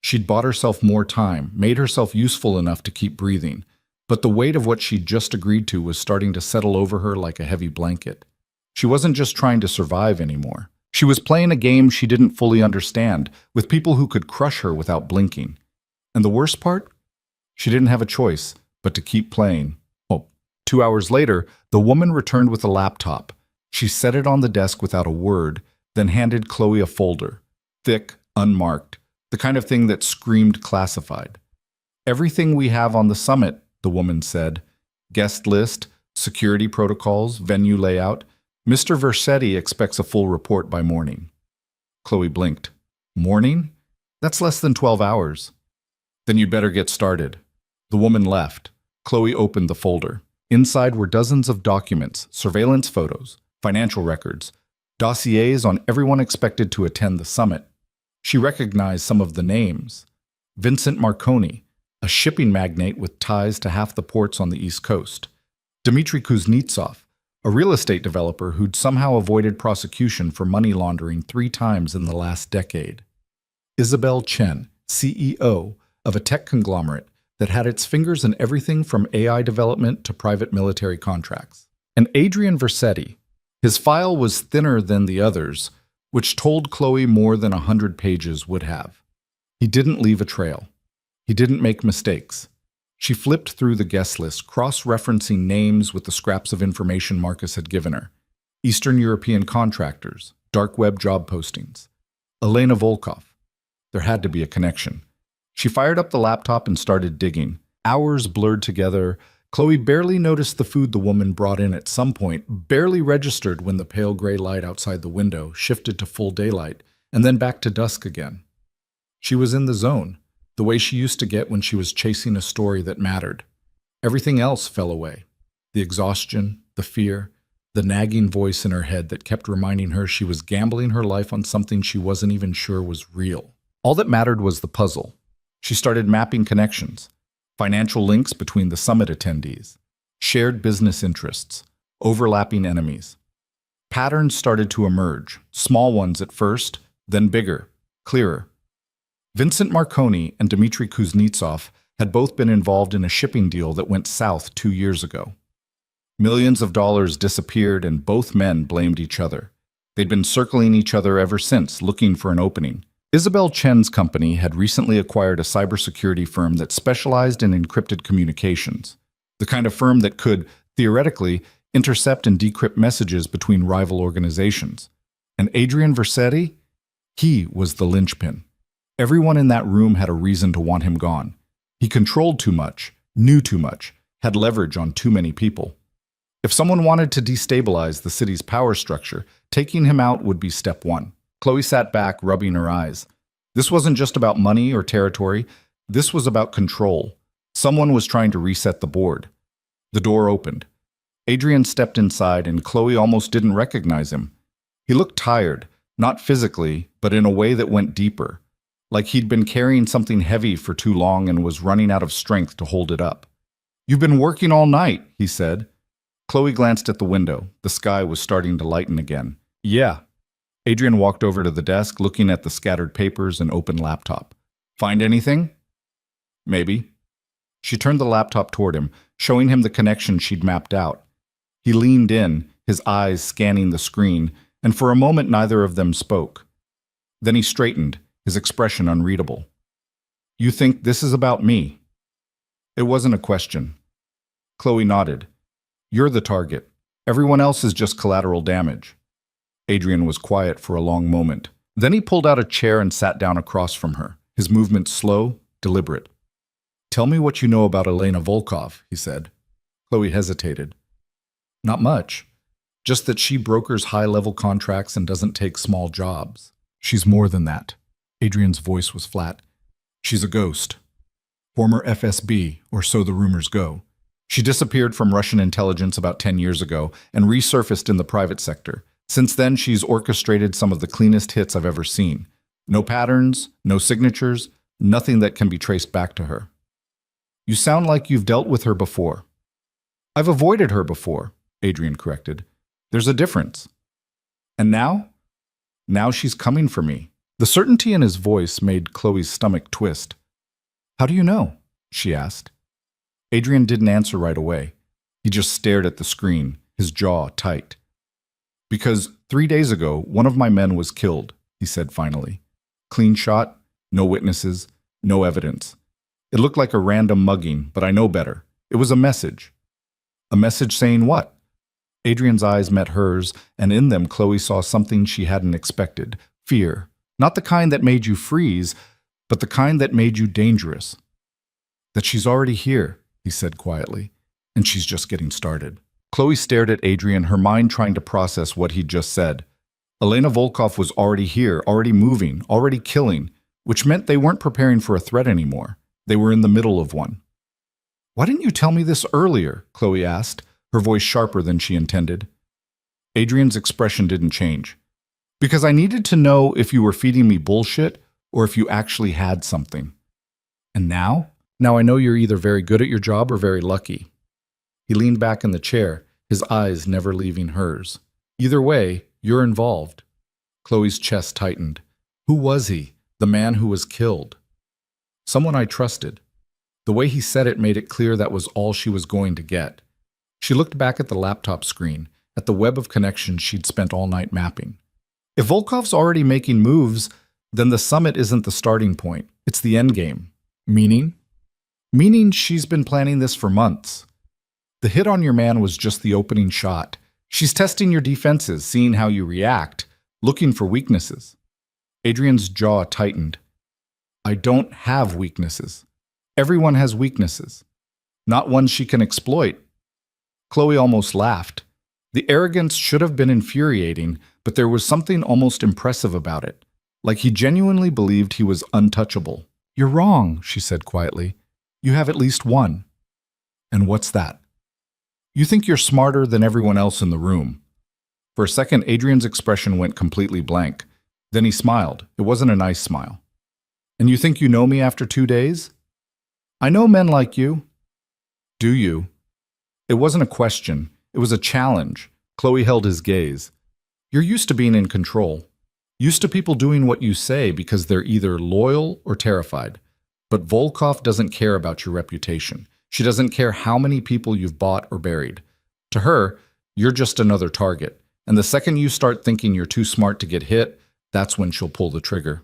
She'd bought herself more time, made herself useful enough to keep breathing, but the weight of what she'd just agreed to was starting to settle over her like a heavy blanket. She wasn't just trying to survive anymore. She was playing a game she didn't fully understand, with people who could crush her without blinking. And the worst part? She didn't have a choice but to keep playing. 2 hours later, the woman returned with a laptop. She set it on the desk without a word, then handed Chloe a folder. Thick, unmarked, the kind of thing that screamed classified. "Everything we have on the summit," the woman said. "Guest list, security protocols, venue layout. Mr. Versetti expects a full report by morning." Chloe blinked. "Morning? That's less than 12 hours. "Then you'd better get started." The woman left. Chloe opened the folder. Inside were dozens of documents, surveillance photos, financial records, dossiers on everyone expected to attend the summit. She recognized some of the names. Vincent Marconi, a shipping magnate with ties to half the ports on the East Coast. Dmitry Kuznetsov, a real estate developer who'd somehow avoided prosecution for money laundering 3 times in the last decade. Isabel Chen, CEO of a tech conglomerate that had its fingers in everything from AI development to private military contracts. And Adrian Versetti. His file was thinner than the others, which told Chloe more than 100 pages would have. He didn't leave a trail. He didn't make mistakes. She flipped through the guest list, cross-referencing names with the scraps of information Marcus had given her. Eastern European contractors, dark web job postings. Elena Volkov. There had to be a connection. She fired up the laptop and started digging. Hours blurred together. Chloe barely noticed the food the woman brought in at some point, barely registered when the pale gray light outside the window shifted to full daylight, and then back to dusk again. She was in the zone, the way she used to get when she was chasing a story that mattered. Everything else fell away. The exhaustion, the fear, the nagging voice in her head that kept reminding her she was gambling her life on something she wasn't even sure was real. All that mattered was the puzzle. She started mapping connections, financial links between the summit attendees, shared business interests, overlapping enemies. Patterns started to emerge, small ones at first, then bigger, clearer. Vincent Marconi and Dmitry Kuznetsov had both been involved in a shipping deal that went south 2 years ago. Millions of dollars disappeared and both men blamed each other. They'd been circling each other ever since, looking for an opening. Isabel Chen's company had recently acquired a cybersecurity firm that specialized in encrypted communications, the kind of firm that could, theoretically, intercept and decrypt messages between rival organizations. And Adrian Versetti? He was the linchpin. Everyone in that room had a reason to want him gone. He controlled too much, knew too much, had leverage on too many people. If someone wanted to destabilize the city's power structure, taking him out would be step one. Chloe sat back, rubbing her eyes. This wasn't just about money or territory. This was about control. Someone was trying to reset the board. The door opened. Adrian stepped inside, and Chloe almost didn't recognize him. He looked tired, not physically, but in a way that went deeper, like he'd been carrying something heavy for too long and was running out of strength to hold it up. "You've been working all night," he said. Chloe glanced at the window. The sky was starting to lighten again. "Yeah." Adrian walked over to the desk, looking at the scattered papers and open laptop. "Find anything?" "Maybe." She turned the laptop toward him, showing him the connection she'd mapped out. He leaned in, his eyes scanning the screen, and for a moment neither of them spoke. Then he straightened, his expression unreadable. "You think this is about me?" It wasn't a question. Chloe nodded. "You're the target. Everyone else is just collateral damage." Adrian was quiet for a long moment. Then he pulled out a chair and sat down across from her, his movements slow, deliberate. "Tell me what you know about Elena Volkov," he said. Chloe hesitated. "Not much. Just that she brokers high-level contracts and doesn't take small jobs." "She's more than that." Adrian's voice was flat. "She's a ghost. Former FSB, or so the rumors go. She disappeared from Russian intelligence about 10 years ago and resurfaced in the private sector. Since then, she's orchestrated some of the cleanest hits I've ever seen. No patterns, no signatures, nothing that can be traced back to her." "You sound like you've dealt with her before." "I've avoided her before," Adrian corrected. "There's a difference." "And now?" "Now she's coming for me. The certainty in his voice made Chloe's stomach twist. How do you know? She asked. Adrian didn't answer right away. He just stared at the screen, his jaw tight. Because 3 days ago, one of my men was killed, he said finally. Clean shot, no witnesses, no evidence. It looked like a random mugging, but I know better. It was a message. A message saying what? Adrian's eyes met hers, and in them Chloe saw something she hadn't expected. Fear. Not the kind that made you freeze, but the kind that made you dangerous. That she's already here, he said quietly, and she's just getting started. Chloe stared at Adrian, her mind trying to process what he'd just said. Elena Volkov was already here, already moving, already killing, which meant they weren't preparing for a threat anymore. They were in the middle of one. Why didn't you tell me this earlier? Chloe asked, her voice sharper than she intended. Adrian's expression didn't change. Because I needed to know if you were feeding me bullshit or if you actually had something. And now? Now I know you're either very good at your job or very lucky. He leaned back in the chair, his eyes never leaving hers. Either way, you're involved. Chloe's chest tightened. Who was he? The man who was killed. Someone I trusted. The way he said it made it clear that was all she was going to get. She looked back at the laptop screen, at the web of connections she'd spent all night mapping. If Volkov's already making moves, then the summit isn't the starting point. It's the endgame. Meaning? Meaning she's been planning this for months. The hit on your man was just the opening shot. She's testing your defenses, seeing how you react, looking for weaknesses. Adrian's jaw tightened. I don't have weaknesses. Everyone has weaknesses. Not ones she can exploit. Chloe almost laughed. The arrogance should have been infuriating, but there was something almost impressive about it, like he genuinely believed he was untouchable. You're wrong, she said quietly. You have at least one. And what's that? You think you're smarter than everyone else in the room. For a second, Adrian's expression went completely blank. Then he smiled. It wasn't a nice smile. And you think you know me after 2 days? I know men like you. Do you? It wasn't a question. It was a challenge. Chloe held his gaze. You're used to being in control. Used to people doing what you say because they're either loyal or terrified. But Volkov doesn't care about your reputation. She doesn't care how many people you've bought or buried. To her, you're just another target. And the second you start thinking you're too smart to get hit, that's when she'll pull the trigger.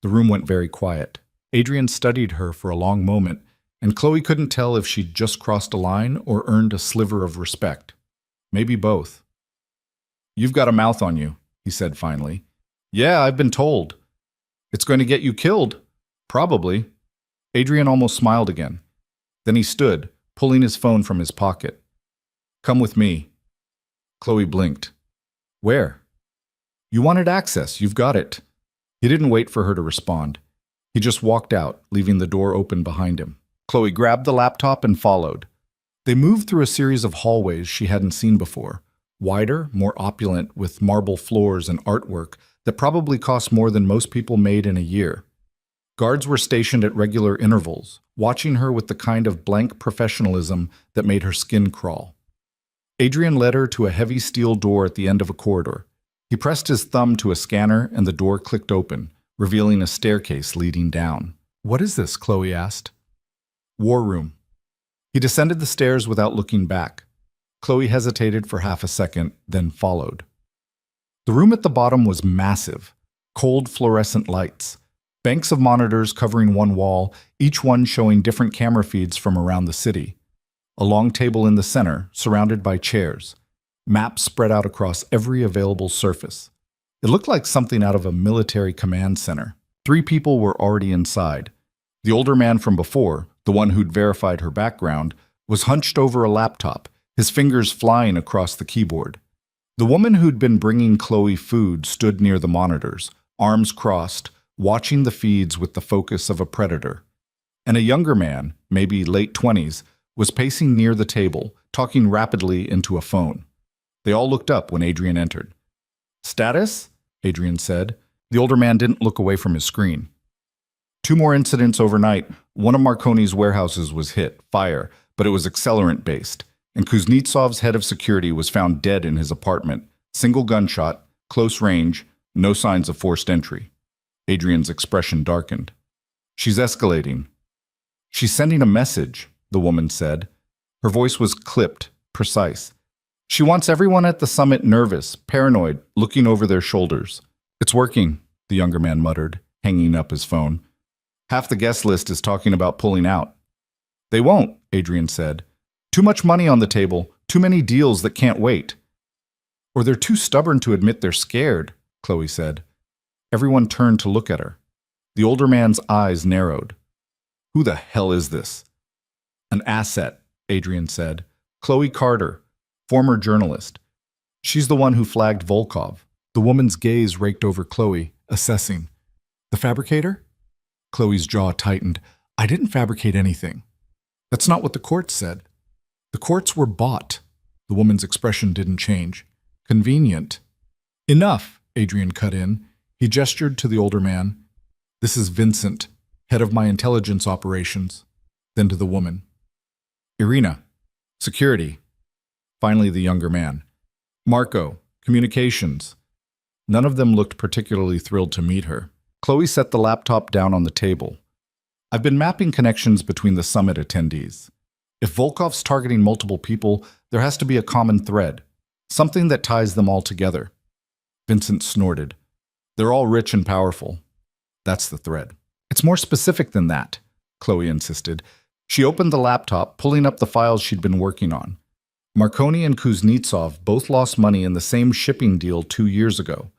The room went very quiet. Adrian studied her for a long moment, and Chloe couldn't tell if she'd just crossed a line or earned a sliver of respect. Maybe both. You've got a mouth on you, he said finally. Yeah, I've been told. It's going to get you killed. Probably. Adrian almost smiled again. Then he stood, pulling his phone from his pocket. Come with me. Chloe blinked. Where? You wanted access. You've got it. He didn't wait for her to respond. He just walked out, leaving the door open behind him. Chloe grabbed the laptop and followed. They moved through a series of hallways she hadn't seen before, wider, more opulent, with marble floors and artwork that probably cost more than most people made in a year. Guards were stationed at regular intervals, watching her with the kind of blank professionalism that made her skin crawl. Adrian led her to a heavy steel door at the end of a corridor. He pressed his thumb to a scanner and the door clicked open, revealing a staircase leading down. What is this? Chloe asked. War room. He descended the stairs without looking back. Chloe hesitated for half a second, then followed. The room at the bottom was massive. Cold fluorescent lights. Banks of monitors covering one wall, each one showing different camera feeds from around the city. A long table in the center, surrounded by chairs. Maps spread out across every available surface. It looked like something out of a military command center. 3 people were already inside. The older man from before, the one who'd verified her background, was hunched over a laptop, his fingers flying across the keyboard. The woman who'd been bringing Chloe food stood near the monitors, arms crossed, watching the feeds with the focus of a predator. And a younger man, maybe late 20s, was pacing near the table, talking rapidly into a phone. They all looked up when Adrian entered. Status? Adrian said. The older man didn't look away from his screen. 2 more incidents overnight. One of Marconi's warehouses was hit, fire, but it was accelerant-based. And Kuznetsov's head of security was found dead in his apartment. Single gunshot, close range, No signs of forced entry. Adrian's expression darkened. She's escalating. She's sending a message, the woman said. Her voice was clipped, precise. She wants everyone at the summit nervous, paranoid, looking over their shoulders. It's working, the younger man muttered, hanging up his phone. Half the guest list is talking about pulling out. They won't, Adrian said. Too much money on the table, too many deals that can't wait. Or they're too stubborn to admit they're scared, Chloe said. Everyone turned to look at her. The older man's eyes narrowed. Who the hell is this? An asset, Adrian said. Chloe Carter, former journalist. She's the one who flagged Volkov. The woman's gaze raked over Chloe, assessing. The fabricator? Chloe's jaw tightened. I didn't fabricate anything. That's not what the courts said. The courts were bought. The woman's expression didn't change. Convenient. Enough, Adrian cut in. He gestured to the older man. This is Vincent, head of my intelligence operations. Then to the woman. Irina, security. Finally, the younger man. Marco, communications. None of them looked particularly thrilled to meet her. Chloe set the laptop down on the table. I've been mapping connections between the summit attendees. If Volkov's targeting multiple people, there has to be a common thread, something that ties them all together. Vincent snorted. They're all rich and powerful. That's the thread. It's more specific than that, Chloe insisted. She opened the laptop, pulling up the files she'd been working on. Marconi and Kuznetsov both lost money in the same shipping deal 2 years ago.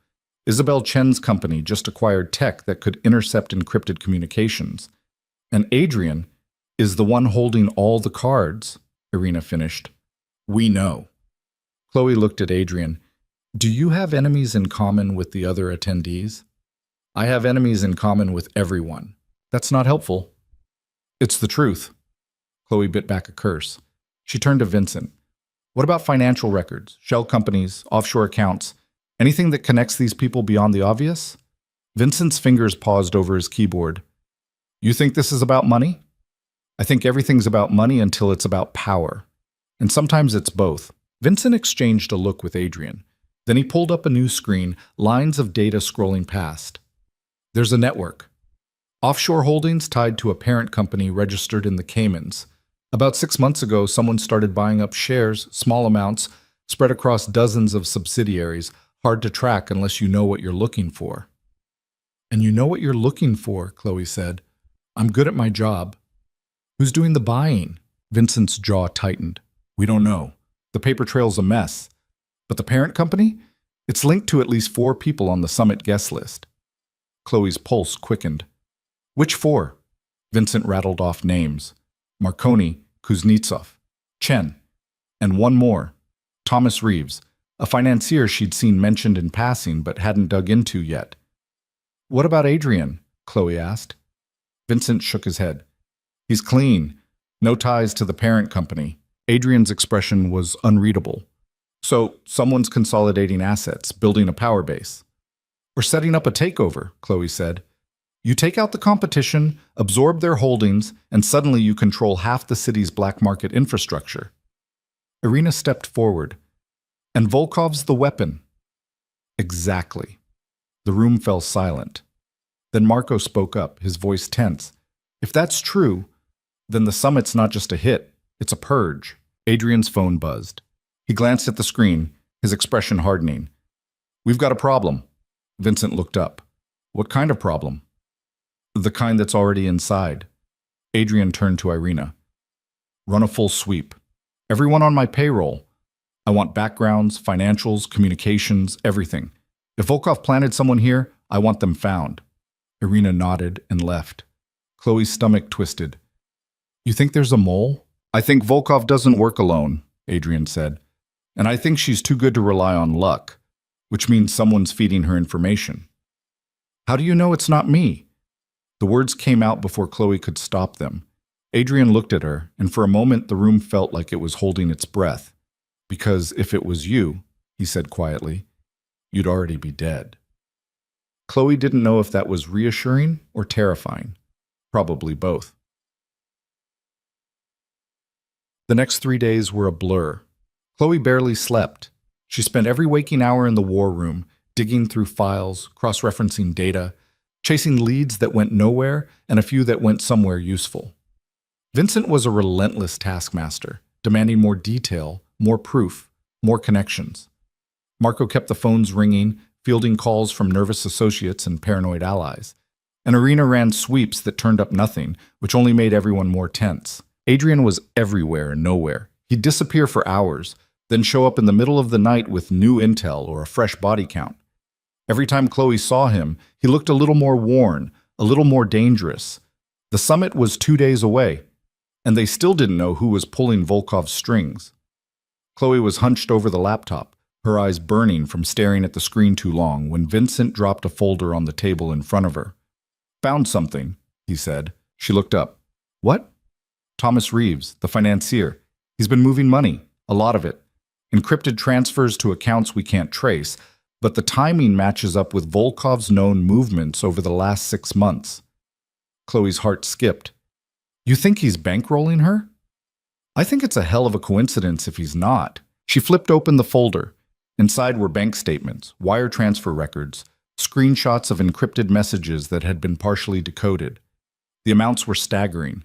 Isabel Chen's company just acquired tech that could intercept encrypted communications. And Adrian is the one holding all the cards, Irina finished. We know. Chloe looked at Adrian. Do you have enemies in common with the other attendees? I have enemies in common with everyone. That's not helpful. It's the truth. Chloe bit back a curse. She turned to Vincent. What about financial records, shell companies, offshore accounts? Anything that connects these people beyond the obvious? Vincent's fingers paused over his keyboard. You think this is about money? I think everything's about money until it's about power. And sometimes it's both. Vincent exchanged a look with Adrian. Then he pulled up a new screen, lines of data scrolling past. There's a network. Offshore holdings tied to a parent company registered in the Caymans. About 6 months ago, someone started buying up shares, small amounts, spread across dozens of subsidiaries, hard to track unless you know what you're looking for. And you know what you're looking for, Chloe said. I'm good at my job. Who's doing the buying? Vincent's jaw tightened. We don't know. The paper trail's a mess. But the parent company? It's linked to at least 4 people on the summit guest list. Chloe's pulse quickened. Which 4? Vincent rattled off names. Marconi, Kuznetsov, Chen, and one more, Thomas Reeves, a financier she'd seen mentioned in passing but hadn't dug into yet. What about Adrian? Chloe asked. Vincent shook his head. He's clean. No ties to the parent company. Adrian's expression was unreadable. So, someone's consolidating assets, building a power base. Or setting up a takeover, Chloe said. You take out the competition, absorb their holdings, and suddenly you control half the city's black market infrastructure. Irina stepped forward. And Volkov's the weapon. Exactly. The room fell silent. Then Marco spoke up, his voice tense. If that's true, then the summit's not just a hit, it's a purge. Adrian's phone buzzed. He glanced at the screen, his expression hardening. We've got a problem. Vincent looked up. What kind of problem? The kind that's already inside. Adrian turned to Irina. Run a full sweep. Everyone on my payroll. I want backgrounds, financials, communications, everything. If Volkov planted someone here, I want them found. Irina nodded and left. Chloe's stomach twisted. You think there's a mole? I think Volkov doesn't work alone, Adrian said. And I think she's too good to rely on luck, which means someone's feeding her information. How do you know it's not me? The words came out before Chloe could stop them. Adrian looked at her, and for a moment the room felt like it was holding its breath. Because if it was you, he said quietly, you'd already be dead. Chloe didn't know if that was reassuring or terrifying. Probably both. The next 3 days were a blur. Chloe barely slept. She spent every waking hour in the war room, digging through files, cross-referencing data, chasing leads that went nowhere and a few that went somewhere useful. Vincent was a relentless taskmaster, demanding more detail, more proof, more connections. Marco kept the phones ringing, fielding calls from nervous associates and paranoid allies. And Irina ran sweeps that turned up nothing, which only made everyone more tense. Adrian was everywhere and nowhere. He'd disappear for hours, then show up in the middle of the night with new intel or a fresh body count. Every time Chloe saw him, he looked a little more worn, a little more dangerous. The summit was 2 days away, and they still didn't know who was pulling Volkov's strings. Chloe was hunched over the laptop, her eyes burning from staring at the screen too long, when Vincent dropped a folder on the table in front of her. "Found something," he said. She looked up. "What?" "Thomas Reeves, the financier. He's been moving money, a lot of it. Encrypted transfers to accounts we can't trace, but the timing matches up with Volkov's known movements over the last 6 months." Chloe's heart skipped. "You think he's bankrolling her?" "I think it's a hell of a coincidence if he's not." She flipped open the folder. Inside were bank statements, wire transfer records, screenshots of encrypted messages that had been partially decoded. The amounts were staggering.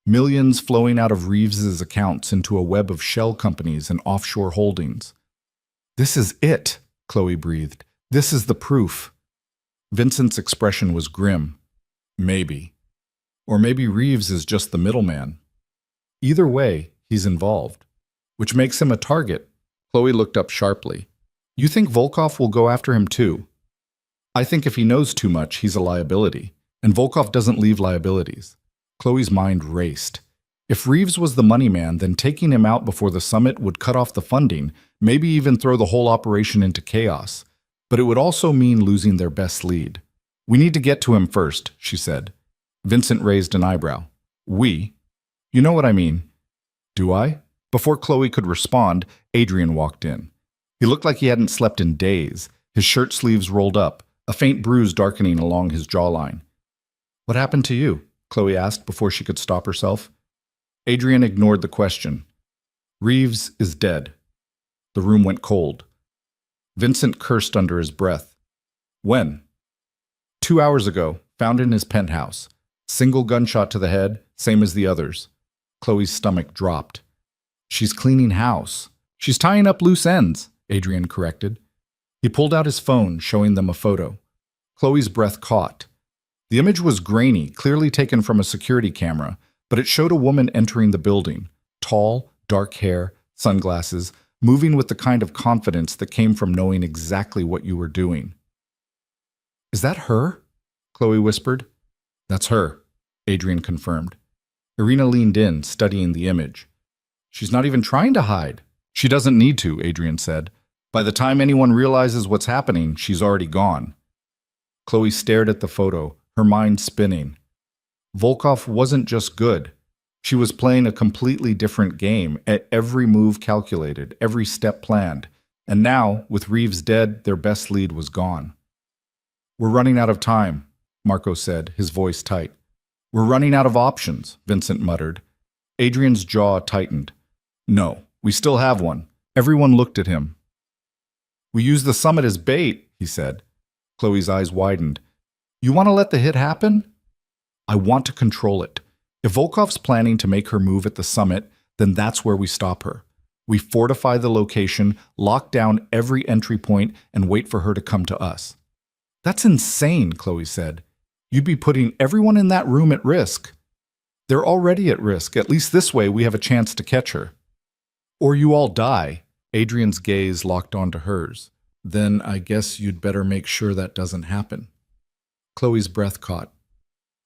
Millions flowing out of Reeves's accounts into a web of shell companies and offshore holdings. "This is it," Chloe breathed. "This is the proof." Vincent's expression was grim. Maybe. Or maybe Reeves is just the middleman. Either way, he's involved. Which makes him a target. Chloe looked up sharply. "You think Volkov will go after him too?" "I think if he knows too much, he's a liability. And Volkov doesn't leave liabilities." Chloe's mind raced. If Reeves was the money man, then taking him out before the summit would cut off the funding, maybe even throw the whole operation into chaos. But it would also mean losing their best lead. "We need to get to him first," she said. Vincent raised an eyebrow. "We? You know what I mean." "Do I?" Before Chloe could respond, Adrian walked in. He looked like he hadn't slept in days, his shirt sleeves rolled up, a faint bruise darkening along his jawline. "What happened to you?" Chloe asked before she could stop herself. Adrian ignored the question. "Reeves is dead." The room went cold. Vincent cursed under his breath. "When?" 2 hours ago, found in his penthouse. Single gunshot to the head, same as the others. Chloe's stomach dropped. "She's cleaning house." "She's tying up loose ends," Adrian corrected. He pulled out his phone, showing them a photo. Chloe's breath caught. The image was grainy, clearly taken from a security camera, but it showed a woman entering the building. Tall, dark hair, sunglasses, moving with the kind of confidence that came from knowing exactly what you were doing. "Is that her?" Chloe whispered. "That's her," Adrian confirmed. Irina leaned in, studying the image. "She's not even trying to hide." "She doesn't need to," Adrian said. "By the time anyone realizes what's happening, she's already gone." Chloe stared at the photo, her mind spinning. Volkov wasn't just good. She was playing a completely different game, at every move calculated, every step planned. And now, with Reeves dead, their best lead was gone. "We're running out of time," Marco said, his voice tight. "We're running out of options," Vincent muttered. Adrian's jaw tightened. "No, we still have one." Everyone looked at him. "We use the summit as bait," he said. Chloe's eyes widened. "You want to let the hit happen?" "I want to control it. If Volkov's planning to make her move at the summit, then that's where we stop her. We fortify the location, lock down every entry point, and wait for her to come to us." "That's insane," Chloe said. "You'd be putting everyone in that room at risk." "They're already at risk. At least this way we have a chance to catch her." "Or you all die." Adrian's gaze locked onto hers. "Then I guess you'd better make sure that doesn't happen." Chloe's breath caught.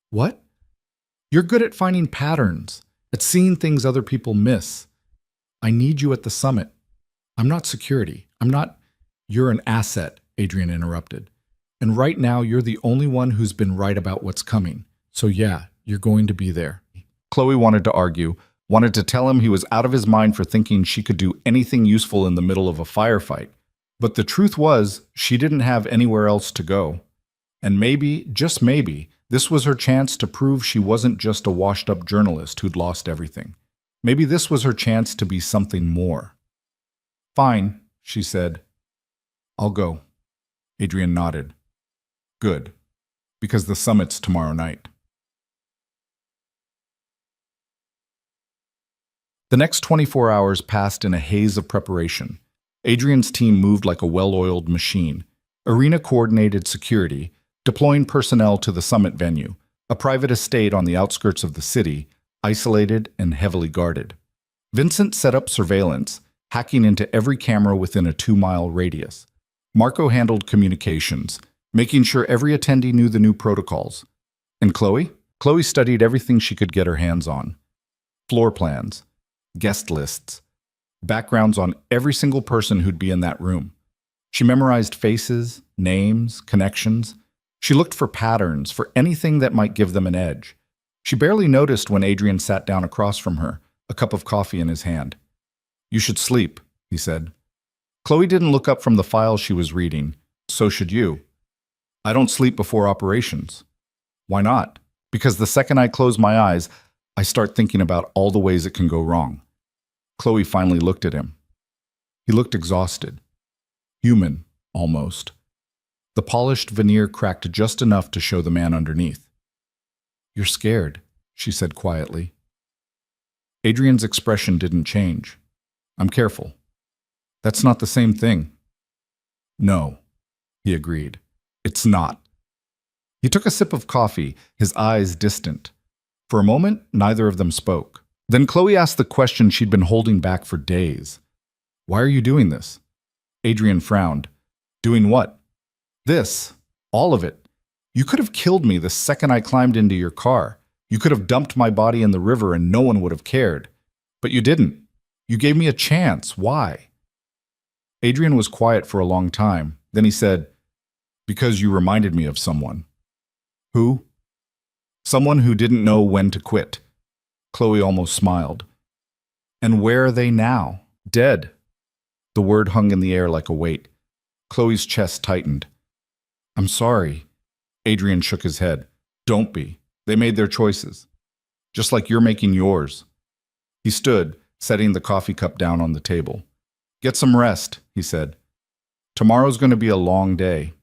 "What?" "You're good at finding patterns, at seeing things other people miss. I need you at the summit. I'm not security. I'm not—" "You're an asset," Adrian interrupted. "And right now you're the only one who's been right about what's coming. So yeah, you're going to be there." Chloe wanted to argue, wanted to tell him he was out of his mind for thinking she could do anything useful in the middle of a firefight. But the truth was, she didn't have anywhere else to go. And maybe, just maybe, this was her chance to prove she wasn't just a washed-up journalist who'd lost everything. Maybe this was her chance to be something more. "Fine," she said. "I'll go." Adrian nodded. Good, because the summit's tomorrow night. The next 24 hours passed in a haze of preparation. Adrian's team moved like a well-oiled machine. Arena coordinated security, deploying personnel to the summit venue, a private estate on the outskirts of the city, isolated and heavily guarded. Vincent set up surveillance, hacking into every camera within a 2-mile radius. Marco handled communications, making sure every attendee knew the new protocols. And Chloe? Chloe studied everything she could get her hands on. Floor plans, guest lists, backgrounds on every single person who'd be in that room. She memorized faces, names, connections. She looked for patterns, for anything that might give them an edge. She barely noticed when Adrian sat down across from her, a cup of coffee in his hand. "You should sleep," he said. Chloe didn't look up from the file she was reading. "So should you." "I don't sleep before operations." "Why not?" "Because the second I close my eyes, I start thinking about all the ways it can go wrong." Chloe finally looked at him. He looked exhausted. Human, almost. The polished veneer cracked just enough to show the man underneath. "You're scared," she said quietly. Adrian's expression didn't change. "I'm careful." "That's not the same thing." "No," he agreed. "It's not." He took a sip of coffee, his eyes distant. For a moment, neither of them spoke. Then Chloe asked the question she'd been holding back for days. "Why are you doing this?" Adrian frowned. "Doing what?" "This. All of it. You could have killed me the second I climbed into your car. You could have dumped my body in the river and no one would have cared. But you didn't. You gave me a chance. Why?" Adrian was quiet for a long time. Then he said, "Because you reminded me of someone." "Who?" "Someone who didn't know when to quit." Chloe almost smiled. "And where are they now?" "Dead." The word hung in the air like a weight. Chloe's chest tightened. "I'm sorry." Adrian shook his head. "Don't be. They made their choices. Just like you're making yours." He stood, setting the coffee cup down on the table. "Get some rest," he said. "Tomorrow's going to be a long day."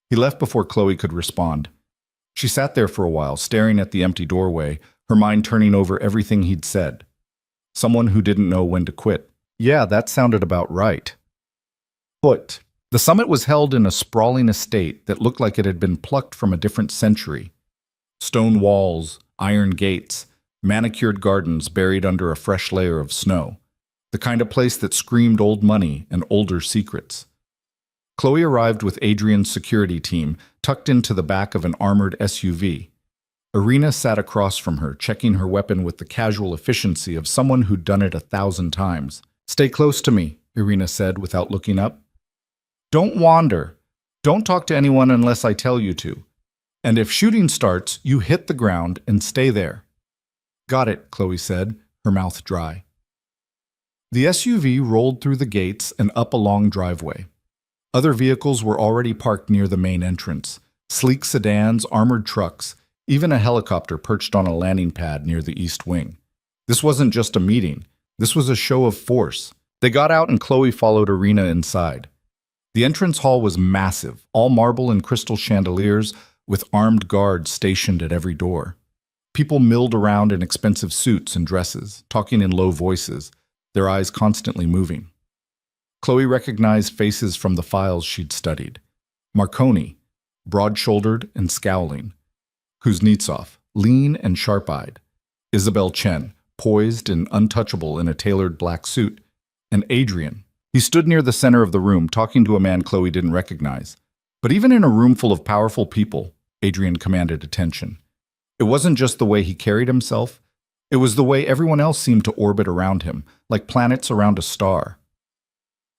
He left before Chloe could respond. She sat there for a while, staring at the empty doorway, her mind turning over everything he'd said. Someone who didn't know when to quit. Yeah, that sounded about right. But the summit was held in a sprawling estate that looked like it had been plucked from a different century. Stone walls, iron gates, manicured gardens buried under a fresh layer of snow. The kind of place that screamed old money and older secrets. Chloe arrived with Adrian's security team, tucked into the back of an armored SUV. Irina sat across from her, checking her weapon with the casual efficiency of someone who'd done it 1,000 times. "Stay close to me," Irina said without looking up. "Don't wander. Don't talk to anyone unless I tell you to. And if shooting starts, you hit the ground and stay there." "Got it," Chloe said, her mouth dry. The SUV rolled through the gates and up a long driveway. Other vehicles were already parked near the main entrance. Sleek sedans, armored trucks, even a helicopter perched on a landing pad near the east wing. This wasn't just a meeting. This was a show of force. They got out and Chloe followed Irina inside. The entrance hall was massive, all marble and crystal chandeliers, with armed guards stationed at every door. People milled around in expensive suits and dresses, talking in low voices, their eyes constantly moving. Chloe recognized faces from the files she'd studied. Marconi, broad-shouldered and scowling. Kuznetsov, lean and sharp-eyed. Isabel Chen, poised and untouchable in a tailored black suit. And Adrian. He stood near the center of the room, talking to a man Chloe didn't recognize. But even in a room full of powerful people, Adrian commanded attention. It wasn't just the way he carried himself. It was the way everyone else seemed to orbit around him, like planets around a star.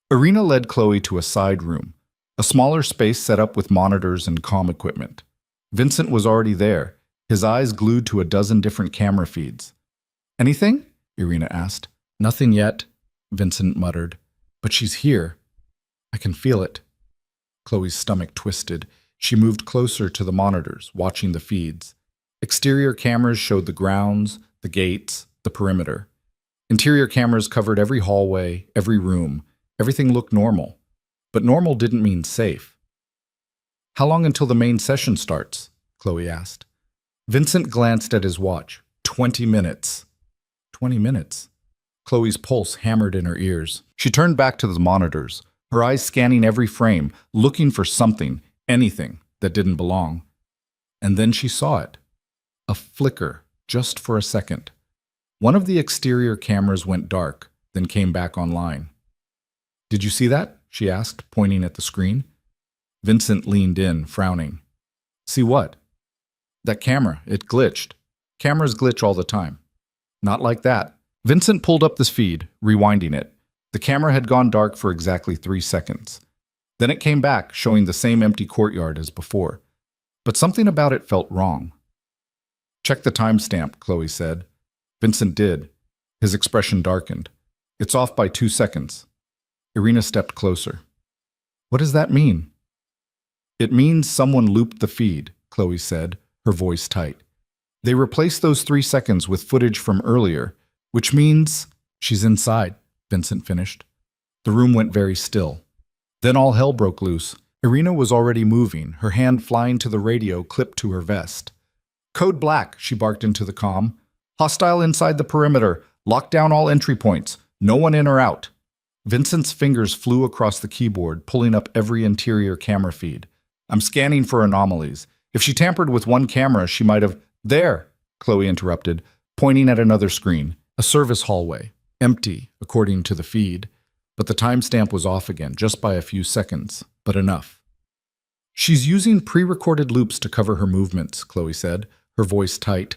Irina led Chloe to a side room, a smaller space set up with monitors and comm equipment. Vincent was already there, his eyes glued to a dozen different camera feeds. "Anything?" Irina asked. "Nothing yet," Vincent muttered. "But she's here. I can feel it." Chloe's stomach twisted. She moved closer to the monitors, watching the feeds. Exterior cameras showed the grounds, the gates, the perimeter. Interior cameras covered every hallway, every room. Everything looked normal. But normal didn't mean safe. How long until the main session starts? Chloe asked. Vincent glanced at his watch. 20 minutes. 20 minutes. Chloe's pulse hammered in her ears. She turned back to the monitors, her eyes scanning every frame, looking for something, anything, that didn't belong. And then she saw it. A flicker, just for a second. One of the exterior cameras went dark, then came back online. Did you see that? She asked, pointing at the screen. Vincent leaned in, frowning. See what? That camera, it glitched. Cameras glitch all the time. Not like that. Vincent pulled up this feed, rewinding it. The camera had gone dark for exactly 3 seconds. Then it came back, showing the same empty courtyard as before. But something about it felt wrong. Check the timestamp, Chloe said. Vincent did. His expression darkened. It's off by 2 seconds. Irina stepped closer. What does that mean? It means someone looped the feed, Chloe said, her voice tight. They replaced those 3 seconds with footage from earlier, which means she's inside, Vincent finished. The room went very still. Then all hell broke loose. Irina was already moving, her hand flying to the radio clipped to her vest. Code black, she barked into the comm. Hostile inside the perimeter. Lock down all entry points. No one in or out. Vincent's fingers flew across the keyboard, pulling up every interior camera feed. I'm scanning for anomalies. If she tampered with one camera, she might have... There, Chloe interrupted, pointing at another screen. A service hallway. Empty, according to the feed. But the timestamp was off again, just by a few seconds. But enough. She's using pre-recorded loops to cover her movements, Chloe said, her voice tight.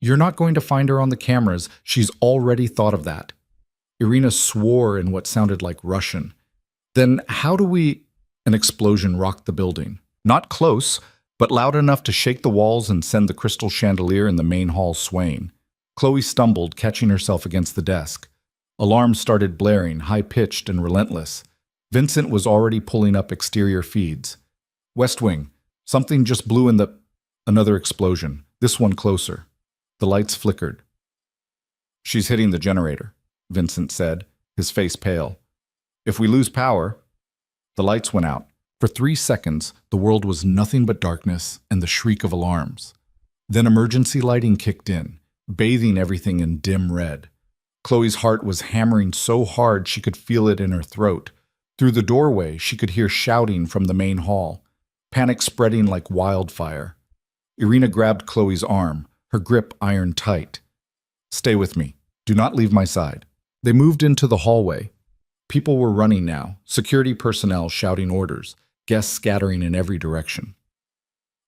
You're not going to find her on the cameras. She's already thought of that. Irina swore in what sounded like Russian. Then how do we... An explosion rocked the building. Not close, but loud enough to shake the walls and send the crystal chandelier in the main hall swaying. Chloe stumbled, catching herself against the desk. Alarms started blaring, high-pitched and relentless. Vincent was already pulling up exterior feeds. West Wing. Something just blew in the... Another explosion. This one closer. The lights flickered. She's hitting the generator, Vincent said, his face pale. If we lose power... The lights went out. For 3 seconds, the world was nothing but darkness and the shriek of alarms. Then emergency lighting kicked in, bathing everything in dim red. Chloe's heart was hammering so hard she could feel it in her throat. Through the doorway, she could hear shouting from the main hall, panic spreading like wildfire. Irina grabbed Chloe's arm, her grip iron tight. Stay with me. Do not leave my side. They moved into the hallway. People were running now, security personnel shouting orders, guests scattering in every direction.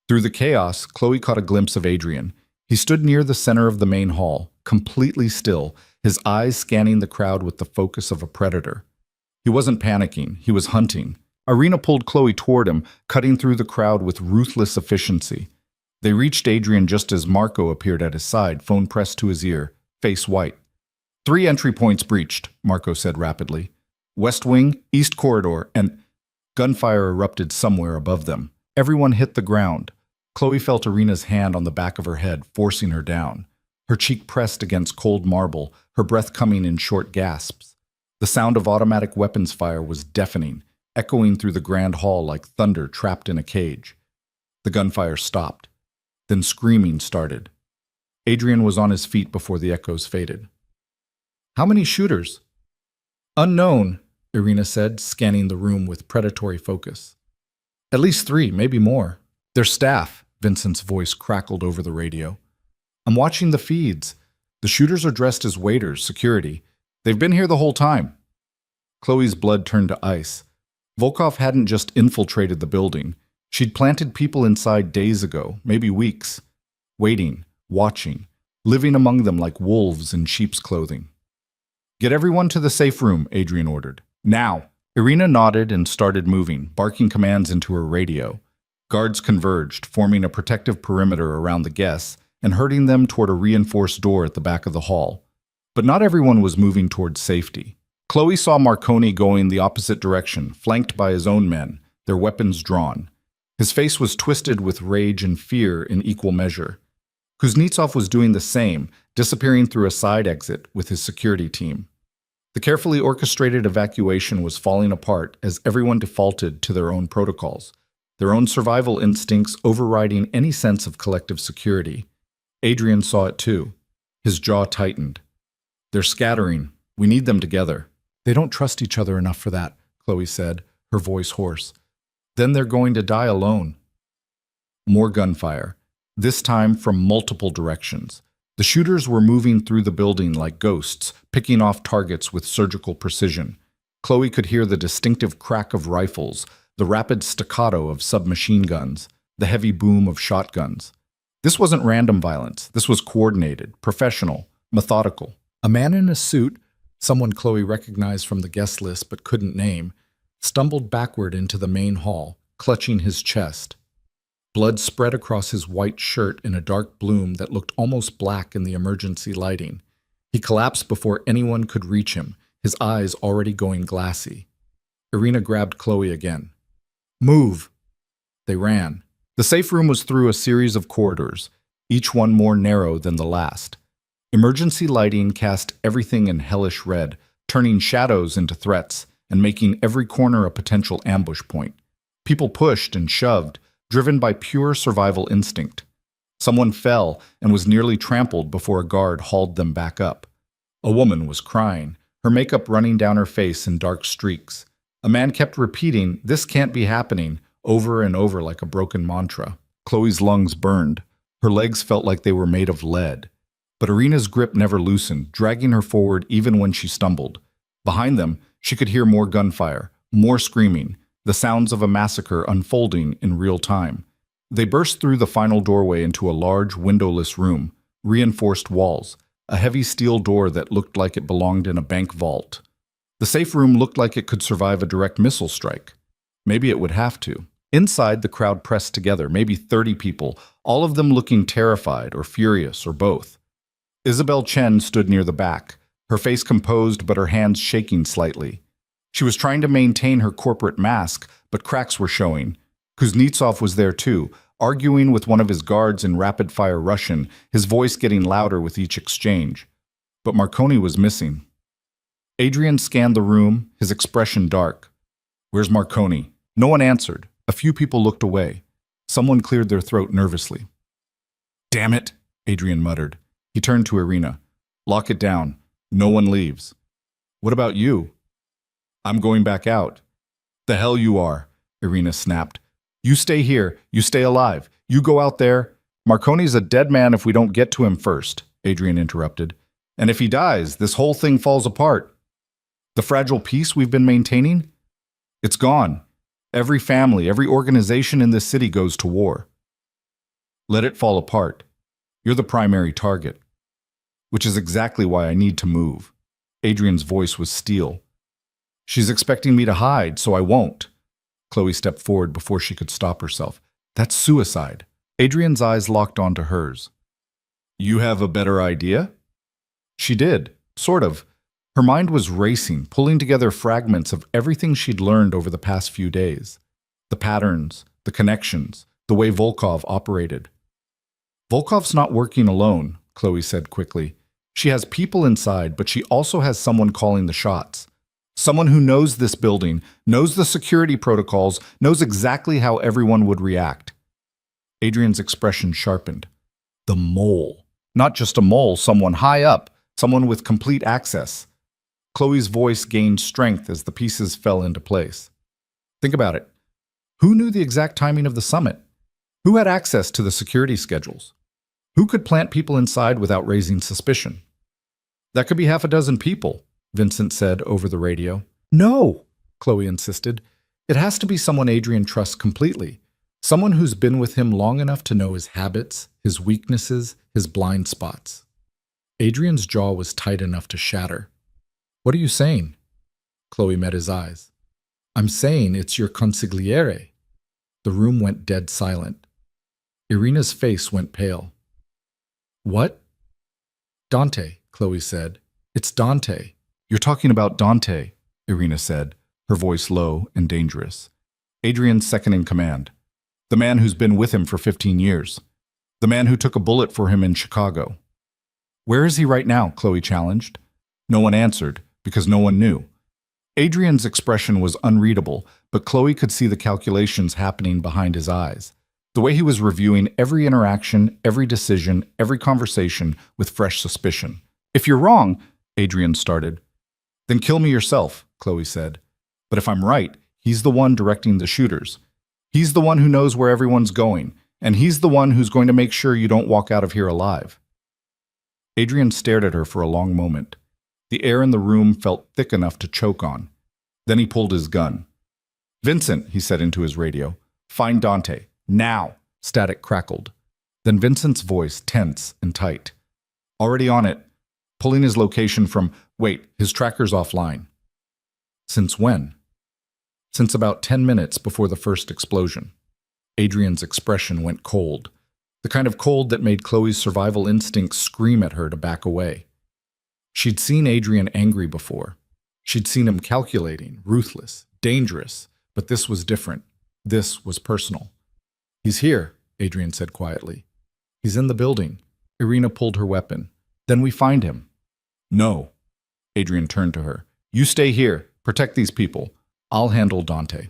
Through the chaos, Chloe caught a glimpse of Adrian. He stood near the center of the main hall, completely still, his eyes scanning the crowd with the focus of a predator. He wasn't panicking, he was hunting. Irina pulled Chloe toward him, cutting through the crowd with ruthless efficiency. They reached Adrian just as Marco appeared at his side, phone pressed to his ear, face white. 3 entry points breached, Marco said rapidly. West Wing, East Corridor, and... Gunfire erupted somewhere above them. Everyone hit the ground. Chloe felt Irina's hand on the back of her head, forcing her down. Her cheek pressed against cold marble, her breath coming in short gasps. The sound of automatic weapons fire was deafening, echoing through the grand hall like thunder trapped in a cage. The gunfire stopped. Then screaming started. Adrian was on his feet before the echoes faded. How many shooters? Unknown, Irina said, scanning the room with predatory focus. At least 3, maybe more. They're staff, Vincent's voice crackled over the radio. I'm watching the feeds. The shooters are dressed as waiters, security. They've been here the whole time. Chloe's blood turned to ice. Volkov hadn't just infiltrated the building. She'd planted people inside days ago, maybe weeks. Waiting, watching, living among them like wolves in sheep's clothing. Get everyone to the safe room, Adrian ordered. Now! Irina nodded and started moving, barking commands into her radio. Guards converged, forming a protective perimeter around the guests and herding them toward a reinforced door at the back of the hall. But not everyone was moving towards safety. Chloe saw Marconi going the opposite direction, flanked by his own men, their weapons drawn. His face was twisted with rage and fear in equal measure. Kuznetsov was doing the same, disappearing through a side exit with his security team. The carefully orchestrated evacuation was falling apart as everyone defaulted to their own protocols. their own survival instincts overriding any sense of collective security. Adrian saw it too. His jaw tightened. They're scattering. We need them together. They don't trust each other enough for that, Chloe said, her voice hoarse. Then they're going to die alone. More gunfire, this time from multiple directions. The shooters were moving through the building like ghosts, picking off targets with surgical precision. Chloe could hear the distinctive crack of rifles, the rapid staccato of submachine guns, the heavy boom of shotguns. This wasn't random violence. This was coordinated, professional, methodical. A man in a suit, someone Chloe recognized from the guest list but couldn't name, stumbled backward into the main hall, clutching his chest. Blood spread across his white shirt in a dark bloom that looked almost black in the emergency lighting. He collapsed before anyone could reach him, his eyes already going glassy. Irina grabbed Chloe again. Move! They ran. The safe room was through a series of corridors, each one more narrow than the last. Emergency lighting cast everything in hellish red, turning shadows into threats and making every corner a potential ambush point. People pushed and shoved, driven by pure survival instinct. Someone fell and was nearly trampled before a guard hauled them back up. A woman was crying, her makeup running down her face in dark streaks. A man kept repeating, "This can't be happening," over and over like a broken mantra. Chloe's lungs burned. Her legs felt like they were made of lead. But Irina's grip never loosened, dragging her forward even when she stumbled. Behind them, she could hear more gunfire, more screaming, the sounds of a massacre unfolding in real time. They burst through the final doorway into a large, windowless room, reinforced walls, a heavy steel door that looked like it belonged in a bank vault. The safe room looked like it could survive a direct missile strike. Maybe it would have to. Inside, the crowd pressed together, maybe 30 people, all of them looking terrified or furious or both. Isabel Chen stood near the back, her face composed but her hands shaking slightly. She was trying to maintain her corporate mask, but cracks were showing. Kuznetsov was there too, arguing with one of his guards in rapid-fire Russian, his voice getting louder with each exchange. But Marconi was missing. Adrian scanned the room, his expression dark. "Where's Marconi?" No one answered. A few people looked away. Someone cleared their throat nervously. "Damn it," Adrian muttered. He turned to Irina. "Lock it down. No one leaves." "What about you?" "I'm going back out." "The hell you are," Irina snapped. "You stay here. You stay alive. You go out there." "Marconi's a dead man if we don't get to him first," Adrian interrupted. "And if he dies, this whole thing falls apart. The fragile peace we've been maintaining? It's gone. Every family, every organization in this city goes to war. Let it fall apart. You're the primary target. Which is exactly why I need to move." Adrian's voice was steel. "She's expecting me to hide, so I won't." Chloe stepped forward before she could stop herself. "That's suicide." Adrian's eyes locked onto hers. "You have a better idea?" She did, sort of. Her mind was racing, pulling together fragments of everything she'd learned over the past few days. The patterns, the connections, the way Volkov operated. "Volkov's not working alone," Chloe said quickly. "She has people inside, but she also has someone calling the shots. Someone who knows this building, knows the security protocols, knows exactly how everyone would react." Adrian's expression sharpened. The mole. Not just a mole, someone high up, someone with complete access. Chloe's voice gained strength as the pieces fell into place. Think about it. Who knew the exact timing of the summit? Who had access to the security schedules? Who could plant people inside without raising suspicion? "That could be half a dozen people," Vincent said over the radio. "No," Chloe insisted. "It has to be someone Adrian trusts completely. Someone who's been with him long enough to know his habits, his weaknesses, his blind spots." Adrian's jaw was tight enough to shatter. "What are you saying?" Chloe met his eyes. "I'm saying it's your consigliere." The room went dead silent. Irina's face went pale. "What?" "Dante," Chloe said. "It's Dante." "You're talking about Dante," Irina said, her voice low and dangerous. "Adrian's second in command. The man who's been with him for 15 years. The man who took a bullet for him in Chicago." "Where is he right now?" Chloe challenged. No one answered, because no one knew. Adrian's expression was unreadable, but Chloe could see the calculations happening behind his eyes. The way he was reviewing every interaction, every decision, every conversation with fresh suspicion. "If you're wrong," Adrian started. "Then kill me yourself," Chloe said. "But if I'm right, he's the one directing the shooters. He's the one who knows where everyone's going, and he's the one who's going to make sure you don't walk out of here alive." Adrian stared at her for a long moment. The air in the room felt thick enough to choke on. Then he pulled his gun. "Vincent," he said into his radio, "find Dante. Now!" Static crackled. Then Vincent's voice, tense and tight. "Already on it. Pulling his location from... Wait, his tracker's offline." "Since when?" "Since about 10 minutes before the first explosion." Adrian's expression went cold. The kind of cold that made Chloe's survival instincts scream at her to back away. She'd seen Adrian angry before. She'd seen him calculating, ruthless, dangerous, but this was different. This was personal. "He's here," Adrian said quietly. "He's in the building." Irina pulled her weapon. "Then we find him." "No." Adrian turned to her. "You stay here. Protect these people. I'll handle Dante."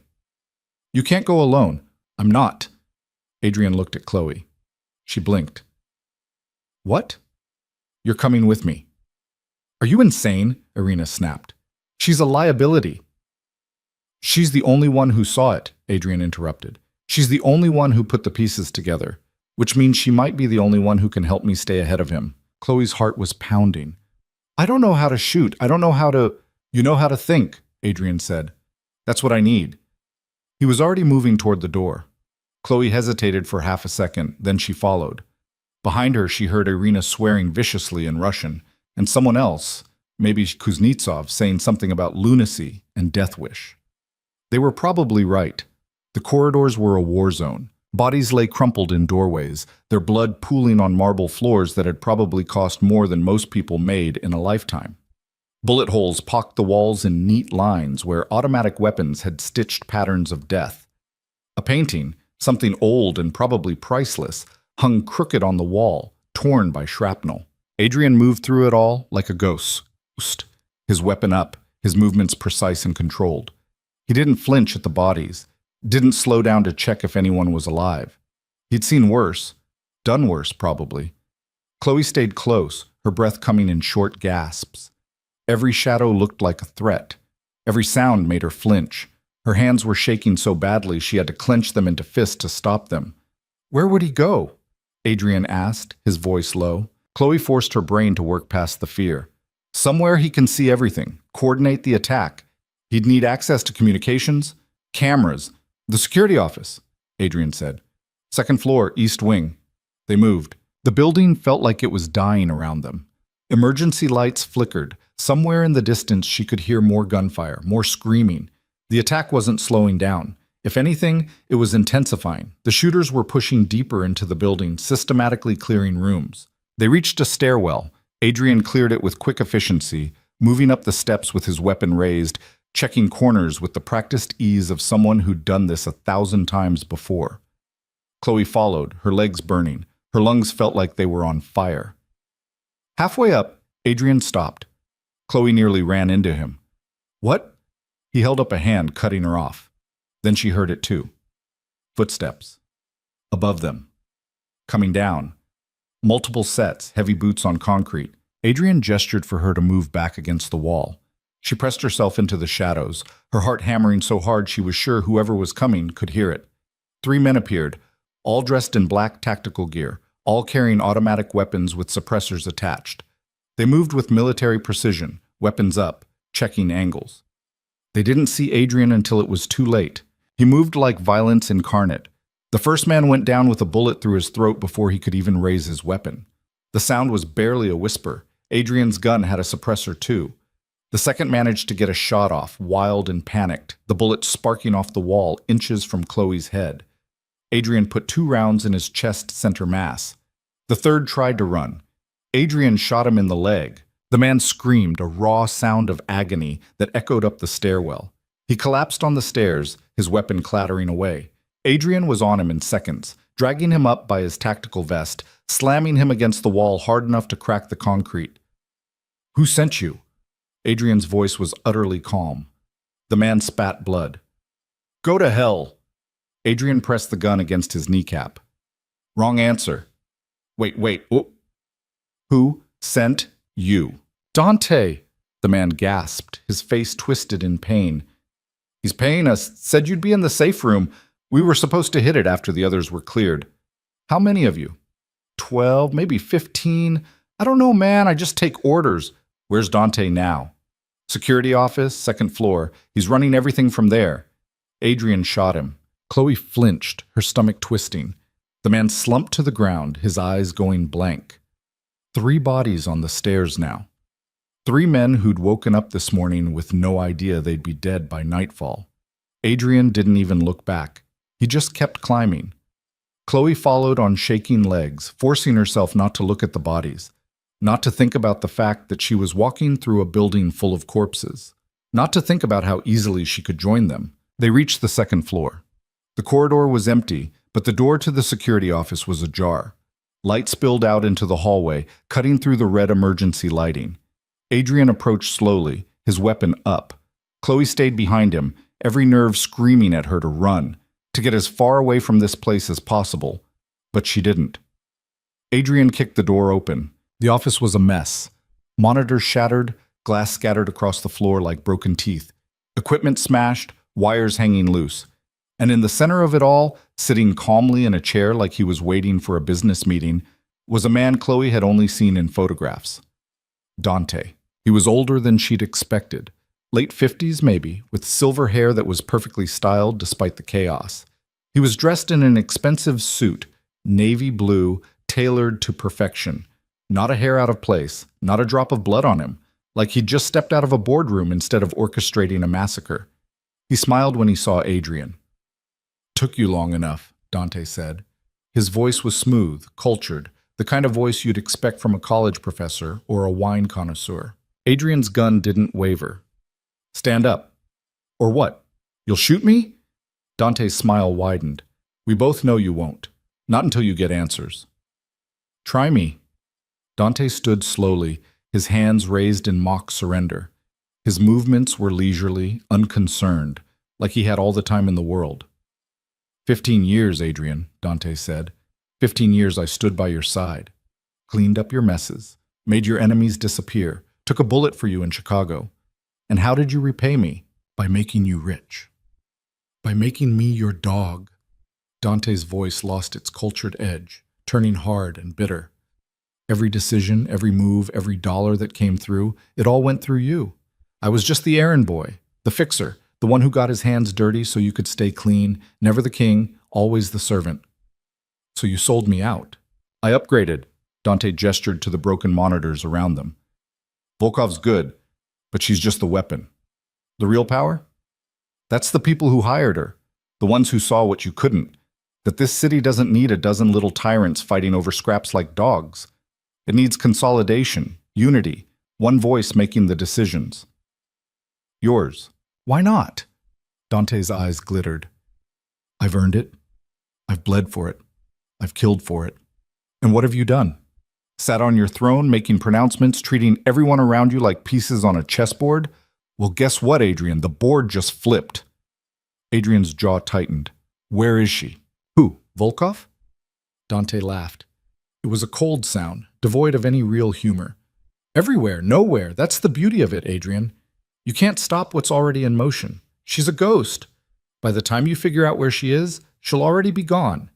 "You can't go alone." "I'm not." Adrian looked at Chloe. She blinked. "What?" "You're coming with me." "Are you insane?" Irina snapped. "She's a liability." "She's the only one who saw it," Adrian interrupted. "She's the only one who put the pieces together, which means she might be the only one who can help me stay ahead of him." Chloe's heart was pounding. "I don't know how to shoot. I don't know how to—" "You know how to think," Adrian said. "That's what I need." He was already moving toward the door. Chloe hesitated for half a second, then she followed. Behind her, she heard Irina swearing viciously in Russian, and someone else, maybe Kuznetsov, saying something about lunacy and death wish. They were probably right. The corridors were a war zone. Bodies lay crumpled in doorways, their blood pooling on marble floors that had probably cost more than most people made in a lifetime. Bullet holes pocked the walls in neat lines where automatic weapons had stitched patterns of death. A painting, something old and probably priceless, hung crooked on the wall, torn by shrapnel. Adrian moved through it all like a ghost, his weapon up, his movements precise and controlled. He didn't flinch at the bodies, didn't slow down to check if anyone was alive. He'd seen worse, done worse probably. Chloe stayed close, her breath coming in short gasps. Every shadow looked like a threat. Every sound made her flinch. Her hands were shaking so badly she had to clench them into fists to stop them. "Where would he go?" Adrian asked, his voice low. Chloe forced her brain to work past the fear. "Somewhere he can see everything, coordinate the attack. He'd need access to communications, cameras, the security office," Adrian said. "Second floor, east wing." They moved. The building felt like it was dying around them. Emergency lights flickered. Somewhere in the distance she could hear more gunfire, more screaming. The attack wasn't slowing down. If anything, it was intensifying. The shooters were pushing deeper into the building, systematically clearing rooms. They reached a stairwell. Adrian cleared it with quick efficiency, moving up the steps with his weapon raised, checking corners with the practiced ease of someone who'd done this 1,000 times before. Chloe followed, her legs burning. Her lungs felt like they were on fire. Halfway up, Adrian stopped. Chloe nearly ran into him. "What?" He held up a hand, cutting her off. Then she heard it too. Footsteps. Above them. Coming down. Multiple sets, heavy boots on concrete. Adrian gestured for her to move back against the wall. She pressed herself into the shadows, her heart hammering so hard she was sure whoever was coming could hear it. 3 men appeared, all dressed in black tactical gear, all carrying automatic weapons with suppressors attached. They moved with military precision, weapons up, checking angles. They didn't see Adrian until it was too late. He moved like violence incarnate. The first man went down with a bullet through his throat before he could even raise his weapon. The sound was barely a whisper. Adrian's gun had a suppressor too. The second managed to get a shot off, wild and panicked, the bullet sparking off the wall inches from Chloe's head. Adrian put 2 rounds in his chest center mass. The third tried to run. Adrian shot him in the leg. The man screamed, a raw sound of agony that echoed up the stairwell. He collapsed on the stairs, his weapon clattering away. Adrian was on him in seconds, dragging him up by his tactical vest, slamming him against the wall hard enough to crack the concrete. "Who sent you?" Adrian's voice was utterly calm. The man spat blood. Go to hell. Adrian pressed the gun against his kneecap. Wrong answer. Wait. Oh. Who sent you? Dante, the man gasped, his face twisted in pain. He's paying us. Said you'd be in the safe room. We were supposed to hit it after the others were cleared. How many of you? 12, maybe 15. I don't know, man. I just take orders. Where's Dante now? Security office, second floor. He's running everything from there. Adrian shot him. Chloe flinched, her stomach twisting. The man slumped to the ground, his eyes going blank. 3 bodies on the stairs now. 3 men who'd woken up this morning with no idea they'd be dead by nightfall. Adrian didn't even look back. He just kept climbing. Chloe followed on shaking legs, forcing herself not to look at the bodies, not to think about the fact that she was walking through a building full of corpses, not to think about how easily she could join them. They reached the second floor. The corridor was empty, but the door to the security office was ajar. Light spilled out into the hallway, cutting through the red emergency lighting. Adrian approached slowly, his weapon up. Chloe stayed behind him, every nerve screaming at her to run, to get as far away from this place as possible, but she didn't. Adrian kicked the door open. The office was a mess. Monitors shattered, glass scattered across the floor like broken teeth, equipment smashed, wires hanging loose. And in the center of it all, sitting calmly in a chair like he was waiting for a business meeting, was a man Chloe had only seen in photographs. Dante. He was older than she'd expected. Late 50s maybe, with silver hair that was perfectly styled despite the chaos. He was dressed in an expensive suit, navy blue, tailored to perfection. Not a hair out of place, not a drop of blood on him, like he'd just stepped out of a boardroom instead of orchestrating a massacre. He smiled when he saw Adrian. Took you long enough, Dante said. His voice was smooth, cultured, the kind of voice you'd expect from a college professor or a wine connoisseur. Adrian's gun didn't waver. Stand up. Or what? You'll shoot me? Dante's smile widened. We both know you won't. Not until you get answers. Try me. Dante stood slowly, his hands raised in mock surrender. His movements were leisurely, unconcerned, like he had all the time in the world. 15 years, Adrian, Dante said. 15 years I stood by your side. Cleaned up your messes. Made your enemies disappear. Took a bullet for you in Chicago. And how did you repay me? By making you rich. By making me your dog. Dante's voice lost its cultured edge, turning hard and bitter. Every decision, every move, every dollar that came through, it all went through you. I was just the errand boy, the fixer, the one who got his hands dirty so you could stay clean, never the king, always the servant. So you sold me out. I upgraded. Dante gestured to the broken monitors around them. Volkov's good, but she's just the weapon. The real power? That's the people who hired her, the ones who saw what you couldn't, that this city doesn't need a dozen little tyrants fighting over scraps like dogs. It needs consolidation, unity, one voice making the decisions. Yours. Why not? Dante's eyes glittered. I've earned it. I've bled for it. I've killed for it. And what have you done? Sat on your throne, making pronouncements, treating everyone around you like pieces on a chessboard? Well, guess what, Adrian? The board just flipped. Adrian's jaw tightened. Where is she? Who? Volkov? Dante laughed. It was a cold sound, devoid of any real humor. Everywhere, nowhere. That's the beauty of it, Adrian. You can't stop what's already in motion. She's a ghost. By the time you figure out where she is, she'll already be gone.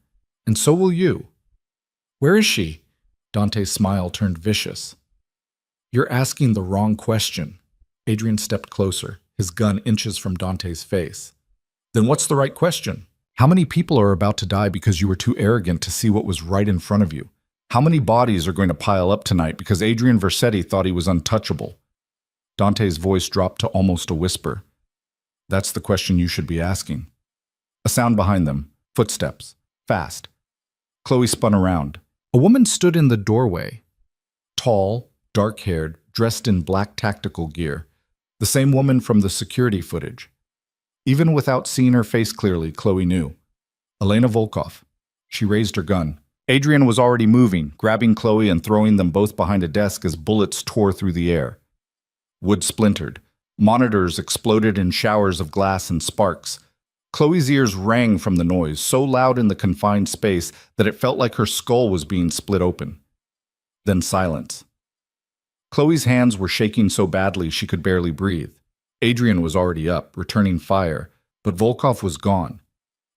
And so will you. Where is she? Dante's smile turned vicious. You're asking the wrong question. Adrian stepped closer, his gun inches from Dante's face. Then what's the right question? How many people are about to die because you were too arrogant to see what was right in front of you? How many bodies are going to pile up tonight because Adrian Vercetti thought he was untouchable? Dante's voice dropped to almost a whisper. That's the question you should be asking. A sound behind them. Footsteps. Fast. Chloe spun around. A woman stood in the doorway. Tall, dark-haired, dressed in black tactical gear. The same woman from the security footage. Even without seeing her face clearly, Chloe knew. Elena Volkov. She raised her gun. Adrian was already moving, grabbing Chloe and throwing them both behind a desk as bullets tore through the air. Wood splintered. Monitors exploded in showers of glass and sparks. Chloe's ears rang from the noise, so loud in the confined space that it felt like her skull was being split open. Then silence. Chloe's hands were shaking so badly she could barely breathe. Adrian was already up, returning fire, but Volkov was gone.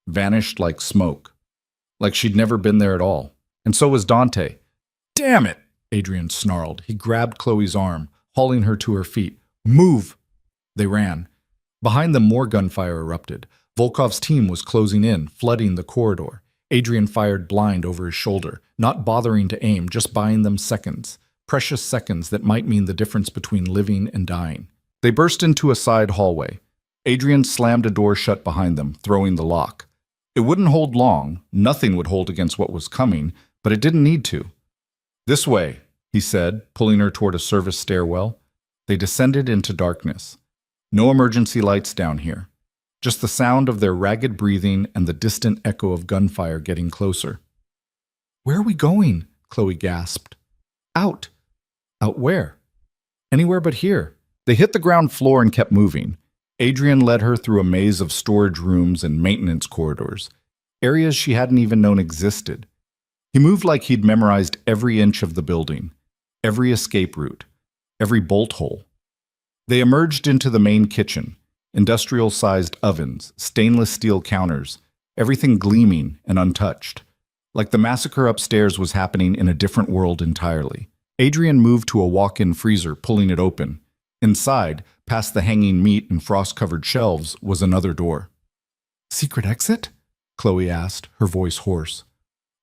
Vanished like smoke. Like she'd never been there at all. And so was Dante. "Damn it!" Adrian snarled. He grabbed Chloe's arm, hauling her to her feet. "Move!" They ran. Behind them, more gunfire erupted. Volkov's team was closing in, flooding the corridor. Adrian fired blind over his shoulder, not bothering to aim, just buying them seconds. Precious seconds that might mean the difference between living and dying. They burst into a side hallway. Adrian slammed a door shut behind them, throwing the lock. It wouldn't hold long. Nothing would hold against what was coming, but it didn't need to. "This way," he said, pulling her toward a service stairwell. They descended into darkness. No emergency lights down here. Just the sound of their ragged breathing and the distant echo of gunfire getting closer. "Where are we going?" Chloe gasped. "Out." "Out where?" "Anywhere but here." They hit the ground floor and kept moving. Adrian led her through a maze of storage rooms and maintenance corridors, areas she hadn't even known existed. He moved like he'd memorized every inch of the building, every escape route, every bolt hole. They emerged into the main kitchen, industrial-sized ovens, stainless steel counters, everything gleaming and untouched. Like the massacre upstairs was happening in a different world entirely. Adrian moved to a walk-in freezer, pulling it open. Inside, past the hanging meat and frost-covered shelves, was another door. "Secret exit?" Chloe asked, her voice hoarse.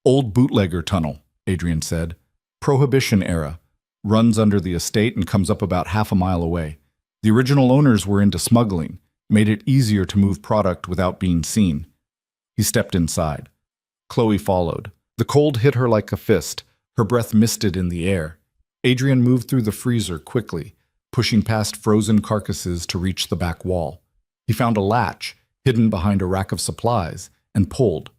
"Old bootlegger tunnel," Adrian said. "Prohibition era. Runs under the estate and comes up about half a mile away. The original owners were into smuggling, made it easier to move product without being seen." He stepped inside. Chloe followed. The cold hit her like a fist. Her breath misted in the air. Adrian moved through the freezer quickly, pushing past frozen carcasses to reach the back wall. He found a latch, hidden behind a rack of supplies, and pulled.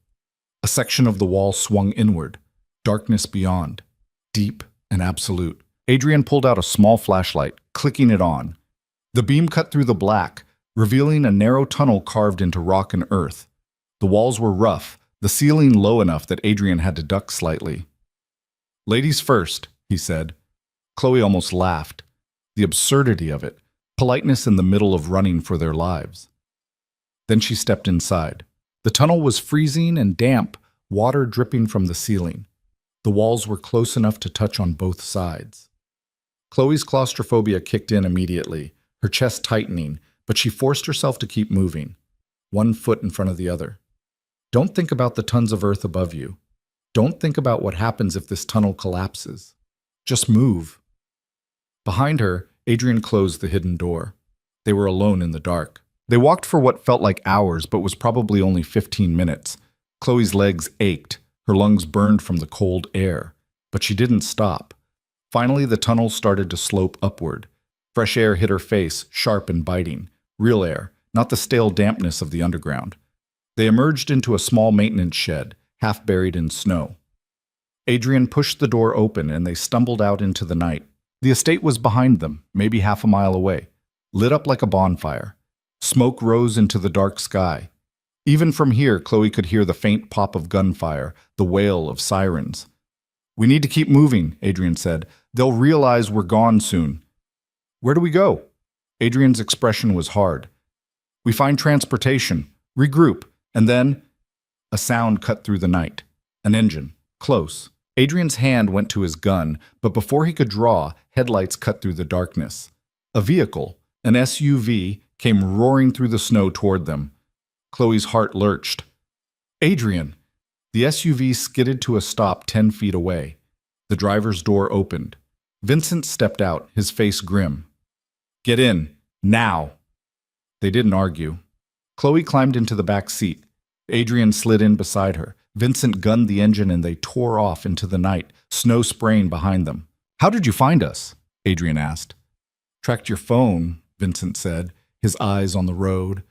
A section of the wall swung inward, darkness beyond, deep and absolute. Adrian pulled out a small flashlight, clicking it on. The beam cut through the black, revealing a narrow tunnel carved into rock and earth. The walls were rough, the ceiling low enough that Adrian had to duck slightly. "Ladies first," he said. Chloe almost laughed. The absurdity of it, politeness in the middle of running for their lives. Then she stepped inside. The tunnel was freezing and damp, water dripping from the ceiling. The walls were close enough to touch on both sides. Chloe's claustrophobia kicked in immediately, her chest tightening, but she forced herself to keep moving, one foot in front of the other. Don't think about the tons of earth above you. Don't think about what happens if this tunnel collapses. Just move. Behind her, Adrian closed the hidden door. They were alone in the dark. They walked for what felt like hours, but was probably only 15 minutes. Chloe's legs ached, her lungs burned from the cold air, but she didn't stop. Finally, the tunnel started to slope upward. Fresh air hit her face, sharp and biting. Real air, not the stale dampness of the underground. They emerged into a small maintenance shed, half buried in snow. Adrian pushed the door open and they stumbled out into the night. The estate was behind them, maybe half a mile away, lit up like a bonfire. Smoke rose into the dark sky. Even from here, Chloe could hear the faint pop of gunfire, the wail of sirens. "We need to keep moving," Adrian said. "They'll realize we're gone soon." "Where do we go?" Adrian's expression was hard. "We find transportation, regroup, and then—" A sound cut through the night. An engine, close. Adrian's hand went to his gun, but before he could draw, headlights cut through the darkness. A vehicle, an SUV, came roaring through the snow toward them. Chloe's heart lurched. "Adrian!" The SUV skidded to a stop 10 feet away. The driver's door opened. Vincent stepped out, his face grim. "Get in, now!" They didn't argue. Chloe climbed into the back seat. Adrian slid in beside her. Vincent gunned the engine and they tore off into the night, snow spraying behind them. "How did you find us?" Adrian asked. "Tracked your phone," Vincent said, his eyes on the road.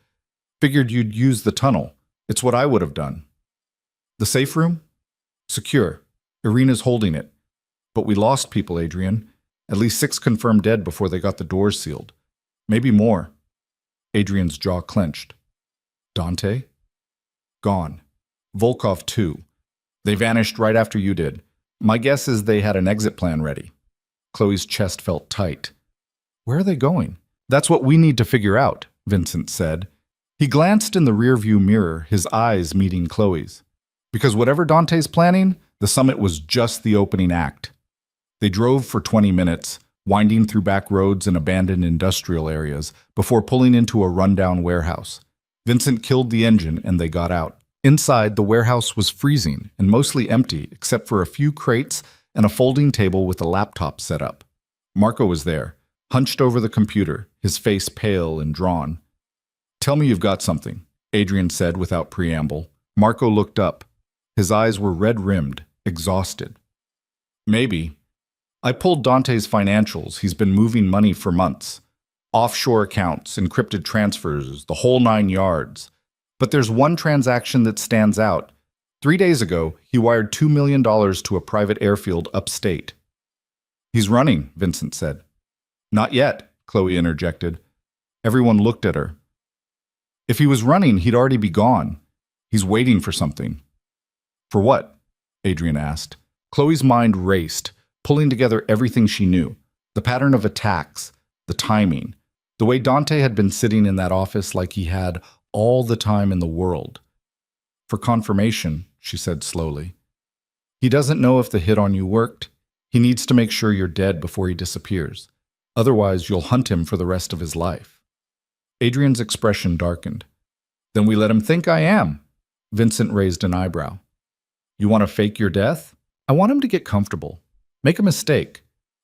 "Figured you'd use the tunnel. It's what I would have done." "The safe room?" "Secure. Irina's holding it. But we lost people, Adrian. At least 6 confirmed dead before they got the doors sealed. Maybe more." Adrian's jaw clenched. "Dante?" Gone. Volkov too. They vanished right after you did. My guess is they had an exit plan ready. Chloe's chest felt tight. Where are they going? That's what we need to figure out, Vincent said. He glanced in the rearview mirror, his eyes meeting Chloe's. Because whatever Dante's planning, the summit was just the opening act. They drove for 20 minutes, winding through back roads and abandoned industrial areas, before pulling into a rundown warehouse. Vincent killed the engine and they got out. Inside, the warehouse was freezing and mostly empty, except for a few crates and a folding table with a laptop set up. Marco was there, hunched over the computer, his face pale and drawn. Tell me you've got something, Adrian said without preamble. Marco looked up. His eyes were red-rimmed, exhausted. Maybe. I pulled Dante's financials. He's been moving money for months. Offshore accounts, encrypted transfers, the whole 9 yards. But there's one transaction that stands out. 3 days ago, he wired $2 million to a private airfield upstate. He's running, Vincent said. Not yet, Chloe interjected. Everyone looked at her. If he was running, he'd already be gone. He's waiting for something. For what? Adrian asked. Chloe's mind raced, pulling together everything she knew. The pattern of attacks, the timing, the way Dante had been sitting in that office like he had all the time in the world. For confirmation, she said slowly. He doesn't know if the hit on you worked. He needs to make sure you're dead before he disappears. Otherwise, you'll hunt him for the rest of his life. Adrian's expression darkened. Then we let him think I am. Vincent raised an eyebrow. You want to fake your death? I want him to get comfortable. Make a mistake.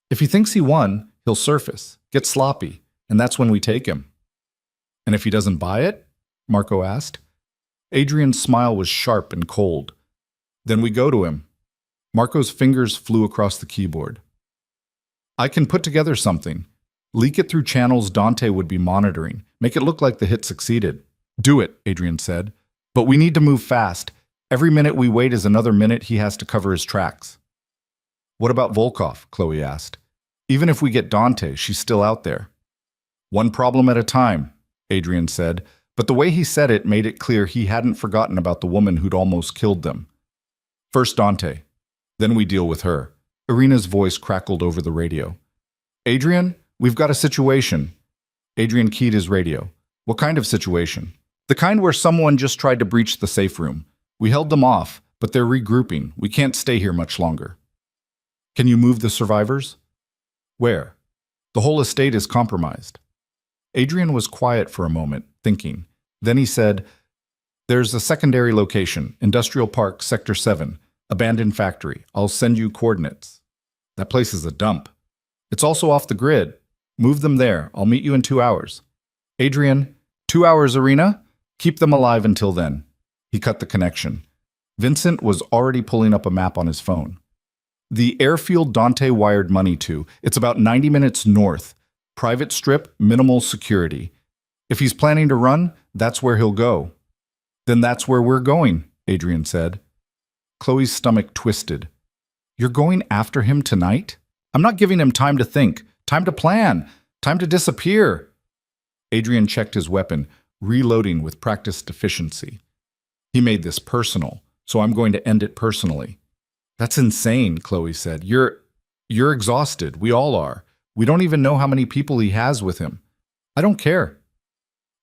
If he thinks he won, he'll surface, get sloppy, and that's when we take him. And if he doesn't buy it? Marco asked. Adrian's smile was sharp and cold. Then we go to him. Marco's fingers flew across the keyboard. I can put together something. Leak it through channels Dante would be monitoring. Make it look like the hit succeeded. Do it, Adrian said. But we need to move fast. Every minute we wait is another minute he has to cover his tracks. What about Volkov? Chloe asked. Even if we get Dante, she's still out there. One problem at a time, Adrian said, but the way he said it made it clear he hadn't forgotten about the woman who'd almost killed them. First Dante, then we deal with her. Irina's voice crackled over the radio. Adrian, we've got a situation. Adrian keyed his radio. What kind of situation? The kind where someone just tried to breach the safe room. We held them off, but they're regrouping. We can't stay here much longer. Can you move the survivors? Where? The whole estate is compromised. Adrian was quiet for a moment, thinking. Then he said, There's a secondary location, Industrial Park, Sector 7, abandoned factory. I'll send you coordinates. That place is a dump. It's also off the grid. Move them there. I'll meet you in 2 hours. Adrian, 2 hours, Irina? Keep them alive until then. He cut the connection. Vincent was already pulling up a map on his phone. The airfield Dante wired money to, it's about 90 minutes north. Private strip, minimal security. If he's planning to run, that's where he'll go. Then that's where we're going, Adrian said. Chloe's stomach twisted. You're going after him tonight? I'm not giving him time to think, time to plan, time to disappear. Adrian checked his weapon, reloading with practiced efficiency. He made this personal, so I'm going to end it personally. That's insane, Chloe said. You're exhausted. We all are. We don't even know how many people he has with him. I don't care.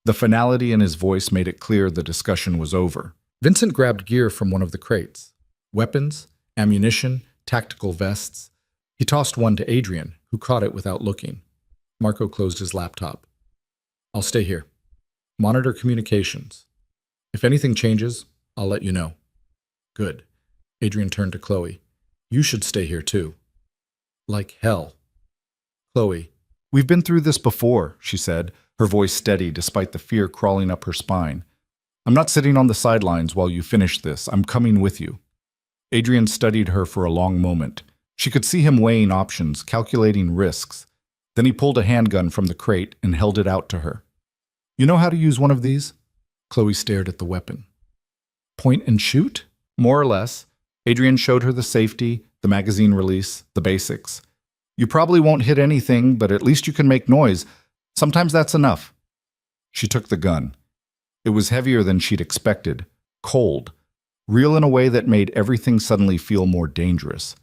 The finality in his voice made it clear the discussion was over. Vincent grabbed gear from one of the crates. Weapons, ammunition, tactical vests. He tossed one to Adrian, who caught it without looking. Marco closed his laptop. I'll stay here. Monitor communications. If anything changes, I'll let you know. Good. Adrian turned to Chloe. You should stay here too. Like hell. Chloe, we've been through this before, she said, her voice steady despite the fear crawling up her spine. I'm not sitting on the sidelines while you finish this. I'm coming with you. Adrian studied her for a long moment. She could see him weighing options, calculating risks. Then he pulled a handgun from the crate and held it out to her. You know how to use one of these? Chloe stared at the weapon. Point and shoot? More or less. Adrian showed her the safety, the magazine release, the basics. You probably won't hit anything, but at least you can make noise. Sometimes that's enough. She took the gun. It was heavier than she'd expected. cold, real in a way that made everything suddenly feel more dangerous.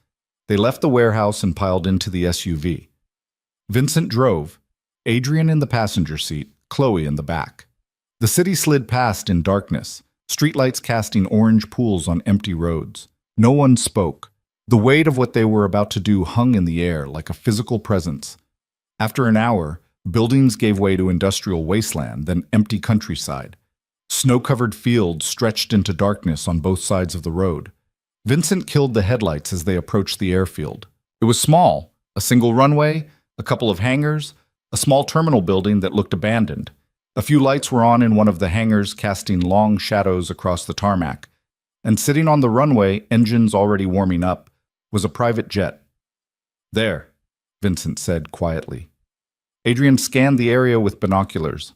They left the warehouse and piled into the SUV. Vincent drove, Adrian in the passenger seat, Chloe in the back. The city slid past in darkness, streetlights casting orange pools on empty roads. No one spoke. The weight of what they were about to do hung in the air like a physical presence. After an hour, buildings gave way to industrial wasteland, then empty countryside. Snow-covered fields stretched into darkness on both sides of the road. Vincent killed the headlights as they approached the airfield. It was small, a single runway, a couple of hangars, a small terminal building that looked abandoned. A few lights were on in one of the hangars, casting long shadows across the tarmac. And sitting on the runway, engines already warming up, was a private jet. "There," Vincent said quietly. Adrian scanned the area with binoculars.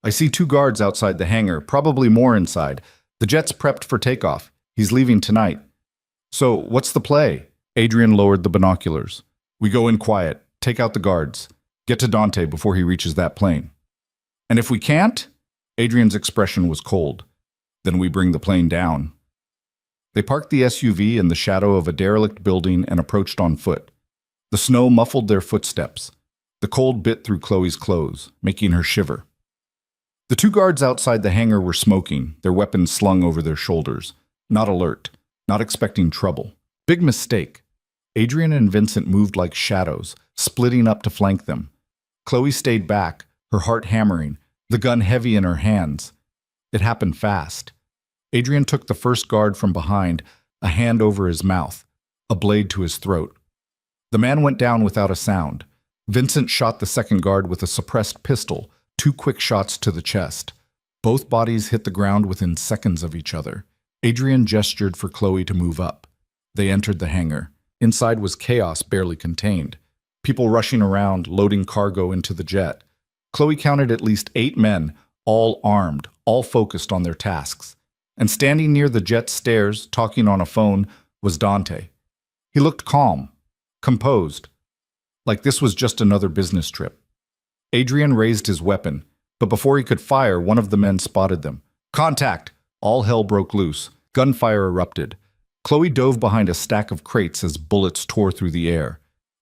"I see 2 guards outside the hangar, probably more inside. The jet's prepped for takeoff. He's leaving tonight." "So, what's the play?" Adrian lowered the binoculars. "We go in quiet, take out the guards, get to Dante before he reaches that plane." "And if we can't?" Adrian's expression was cold. "Then we bring the plane down." They parked the SUV in the shadow of a derelict building and approached on foot. The snow muffled their footsteps. The cold bit through Chloe's clothes, making her shiver. The 2 guards outside the hangar were smoking, their weapons slung over their shoulders. Not alert, not expecting trouble. Big mistake. Adrian and Vincent moved like shadows, splitting up to flank them. Chloe stayed back, her heart hammering, the gun heavy in her hands. It happened fast. Adrian took the first guard from behind, a hand over his mouth, a blade to his throat. The man went down without a sound. Vincent shot the second guard with a suppressed pistol, 2 quick shots to the chest. Both bodies hit the ground within seconds of each other. Adrian gestured for Chloe to move up. They entered the hangar. Inside was chaos barely contained. People rushing around, loading cargo into the jet. Chloe counted at least 8 men, all armed, all focused on their tasks. And standing near the jet's stairs, talking on a phone, was Dante. He looked calm, composed, like this was just another business trip. Adrian raised his weapon, but before he could fire, one of the men spotted them. "Contact!" All hell broke loose. Gunfire erupted. Chloe dove behind a stack of crates as bullets tore through the air.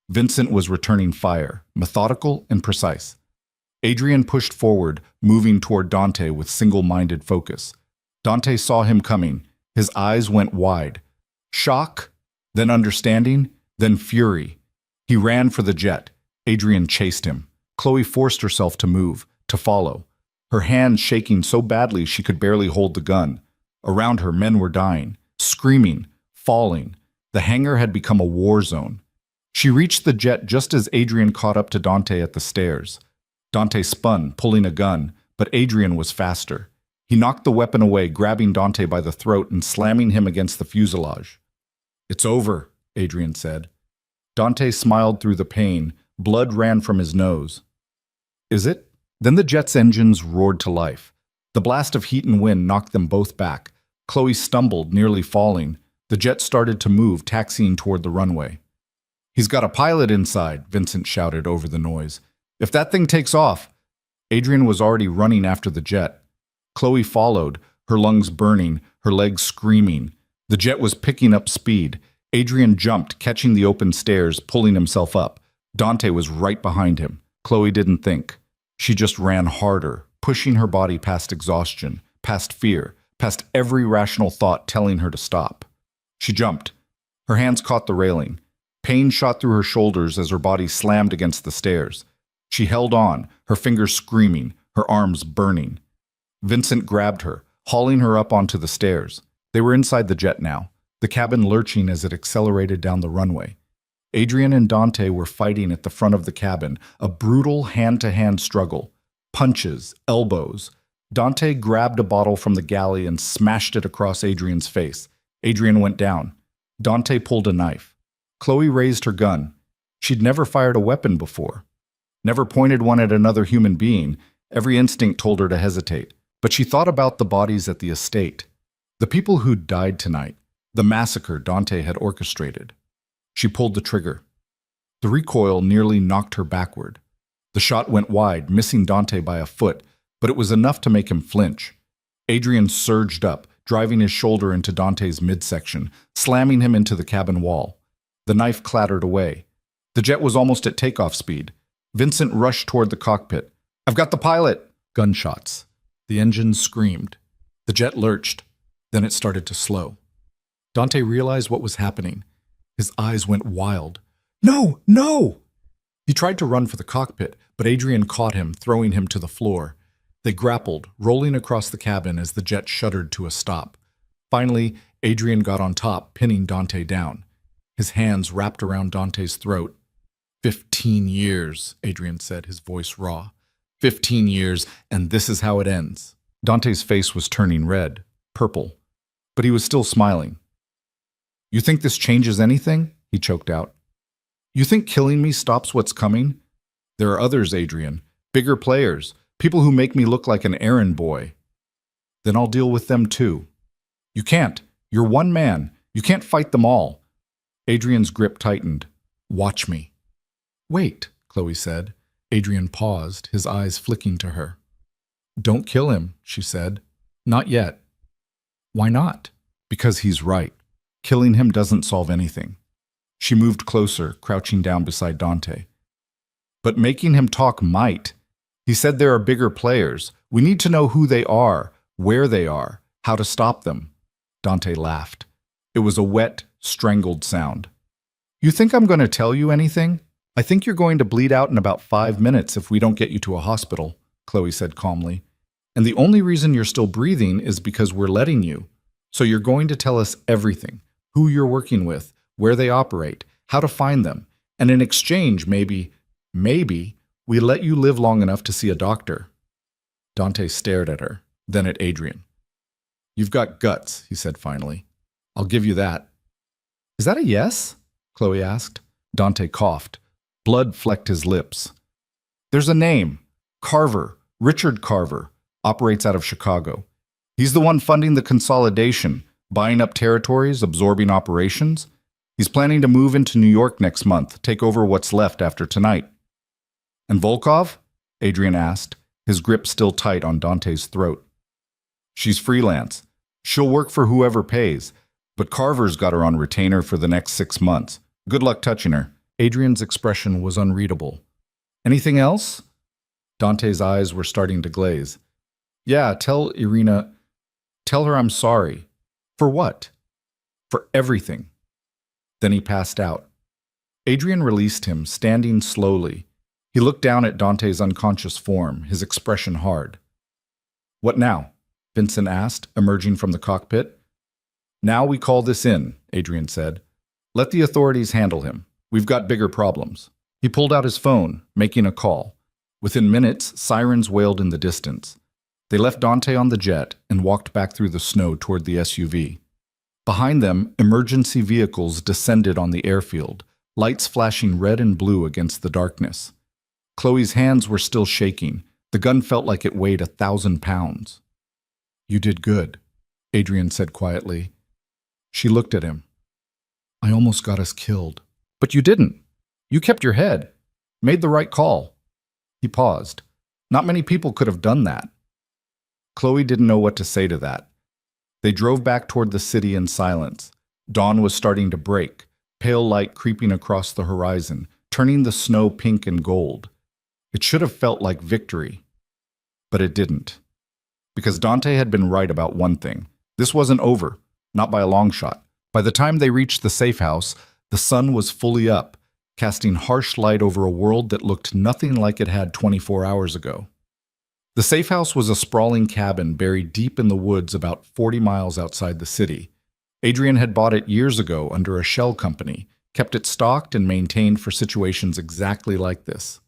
Vincent was returning fire, methodical and precise. Adrian pushed forward, moving toward Dante with single-minded focus. Dante saw him coming. His eyes went wide. Shock, then understanding, then fury. He ran for the jet. Adrian chased him. Chloe forced herself to move, to follow. Her hands shaking so badly she could barely hold the gun. Around her, men were dying, screaming, falling. The hangar had become a war zone. She reached the jet just as Adrian caught up to Dante at the stairs. Dante spun, pulling a gun, but Adrian was faster. He knocked the weapon away, grabbing Dante by the throat and slamming him against the fuselage. "It's over," Adrian said. Dante smiled through the pain. Blood ran from his nose. "Is it?" Then the jet's engines roared to life. The blast of heat and wind knocked them both back. Chloe stumbled, nearly falling. The jet started to move, taxiing toward the runway. "He's got a pilot inside," Vincent shouted over the noise. "If that thing takes off..." Adrian was already running after the jet. Chloe followed, her lungs burning, her legs screaming. The jet was picking up speed. Adrian jumped, catching the open stairs, pulling himself up. Dante was right behind him. Chloe didn't think. She just ran harder, pushing her body past exhaustion, past fear, past every rational thought telling her to stop. She jumped. Her hands caught the railing. Pain shot through her shoulders as her body slammed against the stairs. She held on, her fingers screaming, her arms burning. Vincent grabbed her, hauling her up onto the stairs. They were inside the jet now, the cabin lurching as it accelerated down the runway. Adrian and Dante were fighting at the front of the cabin, a brutal hand-to-hand struggle. Punches, elbows. Dante grabbed a bottle from the galley and smashed it across Adrian's face. Adrian went down. Dante pulled a knife. Chloe raised her gun. She'd never fired a weapon before. Never pointed one at another human being. Every instinct told her to hesitate. But she thought about the bodies at the estate. The people who'd died tonight. The massacre Dante had orchestrated. She pulled the trigger. The recoil nearly knocked her backward. The shot went wide, missing Dante by a foot, but it was enough to make him flinch. Adrian surged up, driving his shoulder into Dante's midsection, slamming him into the cabin wall. The knife clattered away. The jet was almost at takeoff speed. Vincent rushed toward the cockpit. "I've got the pilot!" Gunshots. The engines screamed. The jet lurched. Then it started to slow. Dante realized what was happening. His eyes went wild. "No! No!" He tried to run for the cockpit, but Adrian caught him, throwing him to the floor. They grappled, rolling across the cabin as the jet shuddered to a stop. Finally, Adrian got on top, pinning Dante down. His hands wrapped around Dante's throat. 15 years, Adrian said, his voice raw. 15 years, and this is how it ends. Dante's face was turning red, purple, but he was still smiling. "You think this changes anything?" he choked out. "You think killing me stops what's coming? There are others, Adrian, bigger players, people who make me look like an errand boy. Then I'll deal with them too. You can't. You're one man. You can't fight them all." Adrian's grip tightened. "Watch me." "Wait," Chloe said. Adrian paused, his eyes flicking to her. "Don't kill him," she said. "Not yet." "Why not?" "Because he's right. Killing him doesn't solve anything." She moved closer, crouching down beside Dante. "But making him talk might. He said there are bigger players. We need to know who they are, where they are, how to stop them." Dante laughed. It was a wet, strangled sound. "You think I'm going to tell you anything? I think you're going to bleed out in about 5 minutes if we don't get you to a hospital," Chloe said calmly. "And the only reason you're still breathing is because we're letting you. So you're going to tell us everything, who you're working with, where they operate, how to find them, and in exchange, maybe, we let you live long enough to see a doctor." Dante stared at her, then at Adrian. "You've got guts," he said finally. "I'll give you that." "Is that a yes?" Chloe asked. Dante coughed. Blood flecked his lips. "There's a name. Carver. Richard Carver. Operates out of Chicago. He's the one funding the consolidation, buying up territories, absorbing operations. He's planning to move into New York next month, take over what's left after tonight." "And Volkov?" Adrian asked, his grip still tight on Dante's throat. "She's freelance. She'll work for whoever pays, but Carver's got her on retainer for the next 6 months. Good luck touching her." Adrian's expression was unreadable. "Anything else?" Dante's eyes were starting to glaze. "Yeah, tell her I'm sorry." "For what?" "For everything." Then he passed out. Adrian released him, standing slowly. He looked down at Dante's unconscious form, his expression hard. "What now?" Vincent asked, emerging from the cockpit. "Now we call this in," Adrian said. "Let the authorities handle him. We've got bigger problems." He pulled out his phone, making a call. Within minutes, sirens wailed in the distance. They left Dante on the jet and walked back through the snow toward the SUV. Behind them, emergency vehicles descended on the airfield, lights flashing red and blue against the darkness. Chloe's hands were still shaking. The gun felt like it weighed 1,000 pounds. "You did good," Adrian said quietly. She looked at him. "I almost got us killed." "But you didn't. You kept your head. Made the right call." He paused. Not many people could have done that. Chloe didn't know what to say to that. They drove back toward the city in silence. Dawn was starting to break, pale light creeping across the horizon, turning the snow pink and gold. It should have felt like victory, but it didn't. Because Dante had been right about one thing. This wasn't over, not by a long shot. By the time they reached the safe house, the sun was fully up, casting harsh light over a world that looked nothing like it had 24 hours ago. The safe house was a sprawling cabin buried deep in the woods about 40 miles outside the city. Adrian had bought it years ago under a shell company, kept it stocked and maintained for situations exactly like this.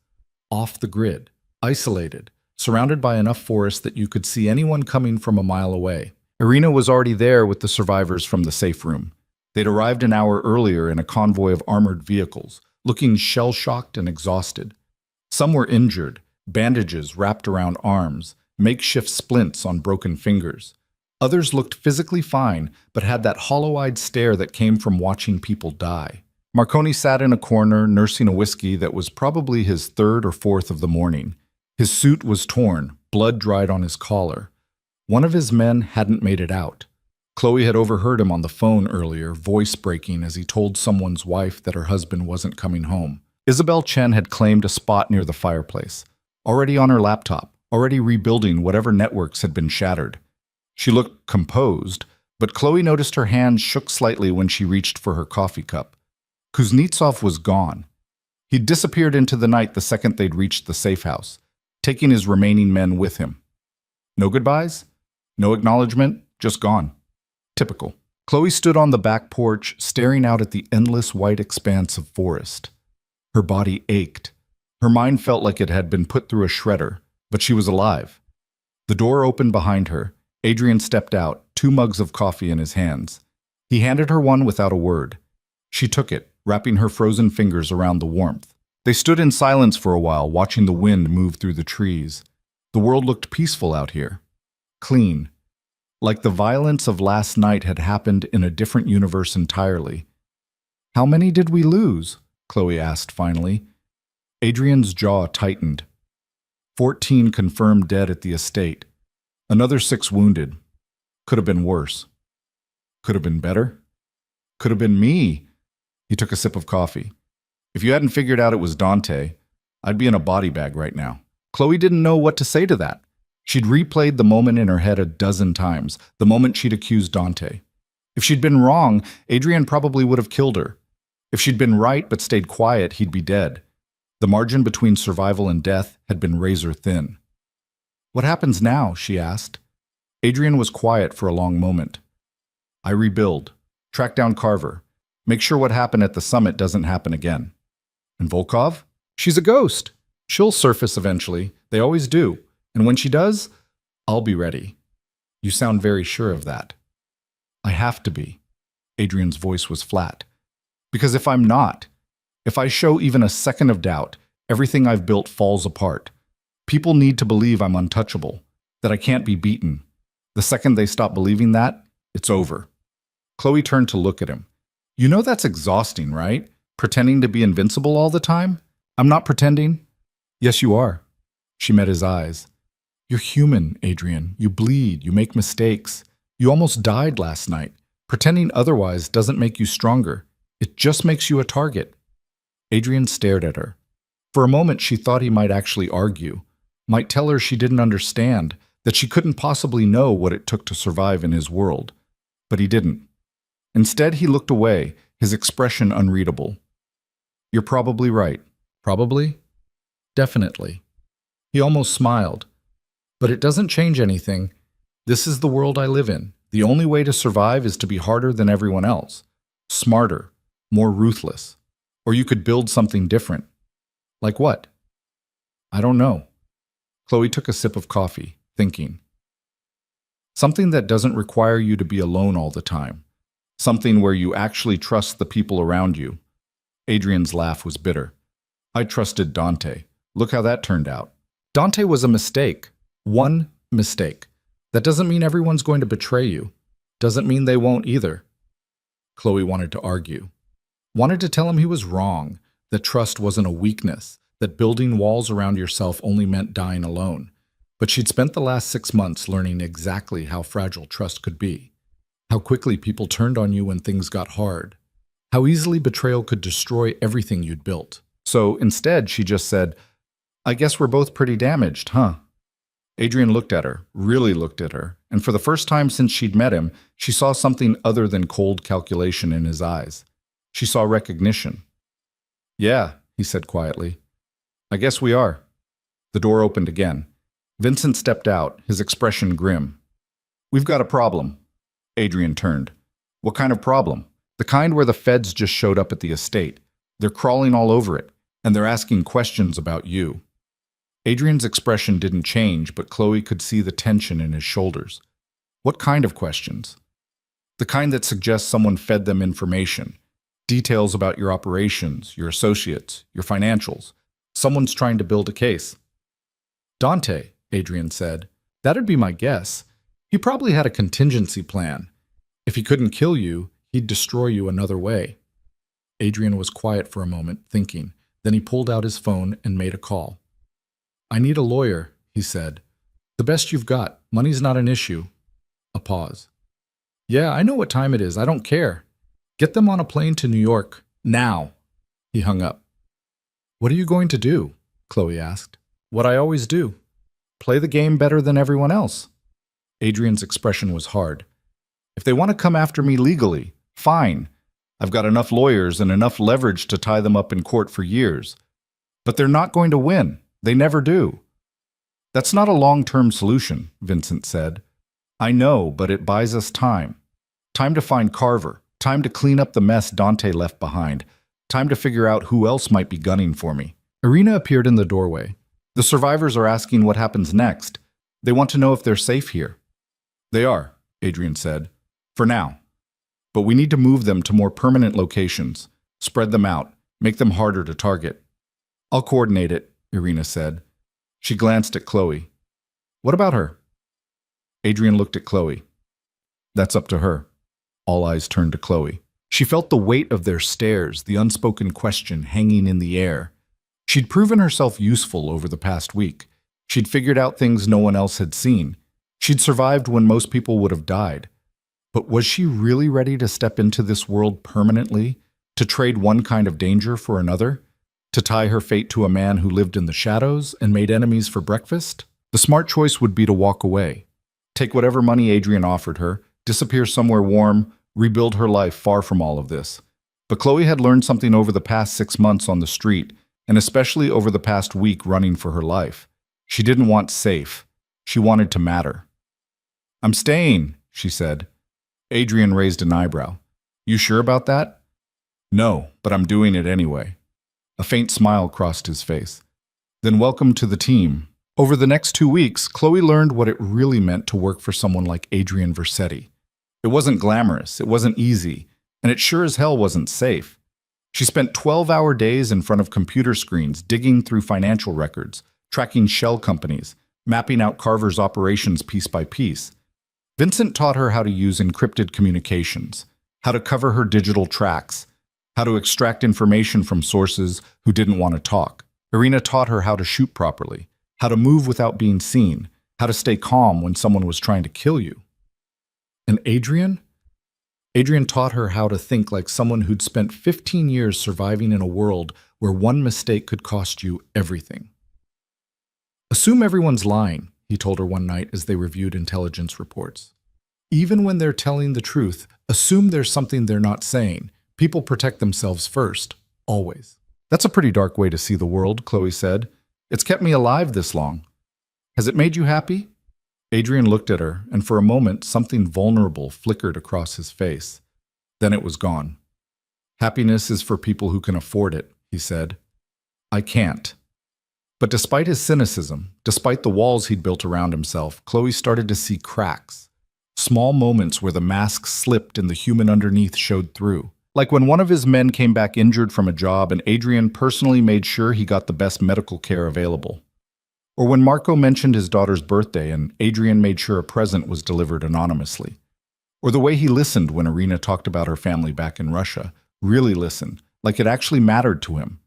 Off the grid, isolated, surrounded by enough forest that you could see anyone coming from a mile away. Irina was already there with the survivors from the safe room. They'd arrived an hour earlier in a convoy of armored vehicles, looking shell-shocked and exhausted. Some were injured, bandages wrapped around arms, makeshift splints on broken fingers. Others looked physically fine, but had that hollow-eyed stare that came from watching people die. Marconi sat in a corner, nursing a whiskey that was probably his 3rd or 4th of the morning. His suit was torn, blood dried on his collar. One of his men hadn't made it out. Chloe had overheard him on the phone earlier, voice breaking as he told someone's wife that her husband wasn't coming home. Isabel Chen had claimed a spot near the fireplace, already on her laptop, already rebuilding whatever networks had been shattered. She looked composed, but Chloe noticed her hand shook slightly when she reached for her coffee cup. Kuznetsov was gone. He'd disappeared into the night the second they'd reached the safe house, taking his remaining men with him. No goodbyes? No acknowledgement? Just gone. Typical. Chloe stood on the back porch, staring out at the endless white expanse of forest. Her body ached. Her mind felt like it had been put through a shredder, but she was alive. The door opened behind her. Adrian stepped out, 2 mugs of coffee in his hands. He handed her one without a word. She took it, wrapping her frozen fingers around the warmth. They stood in silence for a while, watching the wind move through the trees. The world looked peaceful out here. Clean. Like the violence of last night had happened in a different universe entirely. "How many did we lose?" Chloe asked finally. Adrian's jaw tightened. 14 confirmed dead at the estate. Another 6 wounded. Could have been worse. Could have been better. Could have been me. He took a sip of coffee. If you hadn't figured out it was Dante, I'd be in a body bag right now. Chloe didn't know what to say to that. She'd replayed the moment in her head a dozen times, the moment she'd accused Dante. If she'd been wrong, Adrian probably would have killed her. If she'd been right but stayed quiet, he'd be dead. The margin between survival and death had been razor thin. "What happens now?" she asked. Adrian was quiet for a long moment. "I rebuild. Track down Carver. Make sure what happened at the summit doesn't happen again." "And Volkov?" "She's a ghost. She'll surface eventually. They always do. And when she does, I'll be ready." "You sound very sure of that." "I have to be." Adrian's voice was flat. "Because if I'm not, if I show even a second of doubt, everything I've built falls apart. People need to believe I'm untouchable, that I can't be beaten. The second they stop believing that, it's over." Chloe turned to look at him. "You know that's exhausting, right? Pretending to be invincible all the time?" "I'm not pretending." "Yes, you are." She met his eyes. "You're human, Adrian. You bleed. You make mistakes. You almost died last night. Pretending otherwise doesn't make you stronger. It just makes you a target." Adrian stared at her. For a moment, she thought he might actually argue, might tell her she didn't understand, that she couldn't possibly know what it took to survive in his world. But he didn't. Instead, he looked away, his expression unreadable. "You're probably right." "Probably?" "Definitely." He almost smiled. "But it doesn't change anything. This is the world I live in. The only way to survive is to be harder than everyone else. Smarter. More ruthless. Or you could build something different." "Like what?" "I don't know." Chloe took a sip of coffee, thinking. "Something that doesn't require you to be alone all the time. Something where you actually trust the people around you." Adrian's laugh was bitter. "I trusted Dante. Look how that turned out." "Dante was a mistake. One mistake. That doesn't mean everyone's going to betray you. Doesn't mean they won't either." Chloe wanted to argue. Wanted to tell him he was wrong, that trust wasn't a weakness, that building walls around yourself only meant dying alone. But she'd spent the last 6 months learning exactly how fragile trust could be. How quickly people turned on you when things got hard. How easily betrayal could destroy everything you'd built. So instead, she just said, "I guess we're both pretty damaged, huh?" Adrian looked at her, really looked at her, and for the first time since she'd met him, she saw something other than cold calculation in his eyes. She saw recognition. "Yeah," he said quietly. "I guess we are." The door opened again. Vincent stepped out, his expression grim. "We've got a problem." Adrian turned. "What kind of problem?" "The kind where the feds just showed up at the estate. They're crawling all over it, and they're asking questions about you." Adrian's expression didn't change, but Chloe could see the tension in his shoulders. "What kind of questions?" "The kind that suggests someone fed them information. Details about your operations, your associates, your financials. Someone's trying to build a case." "Dante," Adrian said. "That'd be my guess. He probably had a contingency plan. If he couldn't kill you, he'd destroy you another way." Adrian was quiet for a moment, thinking. Then he pulled out his phone and made a call. "I need a lawyer," he said. "The best you've got. Money's not an issue." A pause. Yeah, I know what time it is. I don't care. Get them on a plane to New York. Now. He hung up. What are you going to do? Chloe asked. What I always do. Play the game better than everyone else. Adrian's expression was hard. If they want to come after me legally, fine. I've got enough lawyers and enough leverage to tie them up in court for years. But they're not going to win. They never do. That's not a long-term solution, Vincent said. I know, but it buys us time. Time to find Carver. Time to clean up the mess Dante left behind. Time to figure out who else might be gunning for me. Irina appeared in the doorway. The survivors are asking what happens next. They want to know if they're safe here. They are, Adrian said. For now. But we need to move them to more permanent locations. Spread them out. Make them harder to target. I'll coordinate it, Irina said. She glanced at Chloe. What about her? Adrian looked at Chloe. That's up to her. All eyes turned to Chloe. She felt the weight of their stares, the unspoken question hanging in the air. She'd proven herself useful over the past week. She'd figured out things no one else had seen. She'd survived when most people would have died. But was she really ready to step into this world permanently? To trade one kind of danger for another? To tie her fate to a man who lived in the shadows and made enemies for breakfast? The smart choice would be to walk away. Take whatever money Adrian offered her, disappear somewhere warm, rebuild her life far from all of this. But Chloe had learned something over the past 6 months on the street, and especially over the past week running for her life. She didn't want safe. She wanted to matter. I'm staying, she said. Adrian raised an eyebrow. You sure about that? No, but I'm doing it anyway. A faint smile crossed his face. Then welcome to the team. Over the next 2 weeks, Chloe learned what it really meant to work for someone like Adrian Versetti. It wasn't glamorous, it wasn't easy, and it sure as hell wasn't safe. She spent 12-hour days in front of computer screens, digging through financial records, tracking shell companies, mapping out Carver's operations piece by piece. Vincent taught her how to use encrypted communications, how to cover her digital tracks, how to extract information from sources who didn't want to talk. Irina taught her how to shoot properly, how to move without being seen, how to stay calm when someone was trying to kill you. And Adrian? Adrian taught her how to think like someone who'd spent 15 years surviving in a world where one mistake could cost you everything. Assume everyone's lying, he told her one night as they reviewed intelligence reports. Even when they're telling the truth, assume there's something they're not saying. People protect themselves first, always. That's a pretty dark way to see the world, Chloe said. It's kept me alive this long. Has it made you happy? Adrian looked at her, and for a moment something vulnerable flickered across his face. Then it was gone. Happiness is for people who can afford it, he said. I can't. But despite his cynicism, despite the walls he'd built around himself, Chloe started to see cracks. Small moments where the mask slipped and the human underneath showed through. Like when one of his men came back injured from a job and Adrian personally made sure he got the best medical care available. Or when Marco mentioned his daughter's birthday and Adrian made sure a present was delivered anonymously. Or the way he listened when Irina talked about her family back in Russia, really listened, like it actually mattered to him.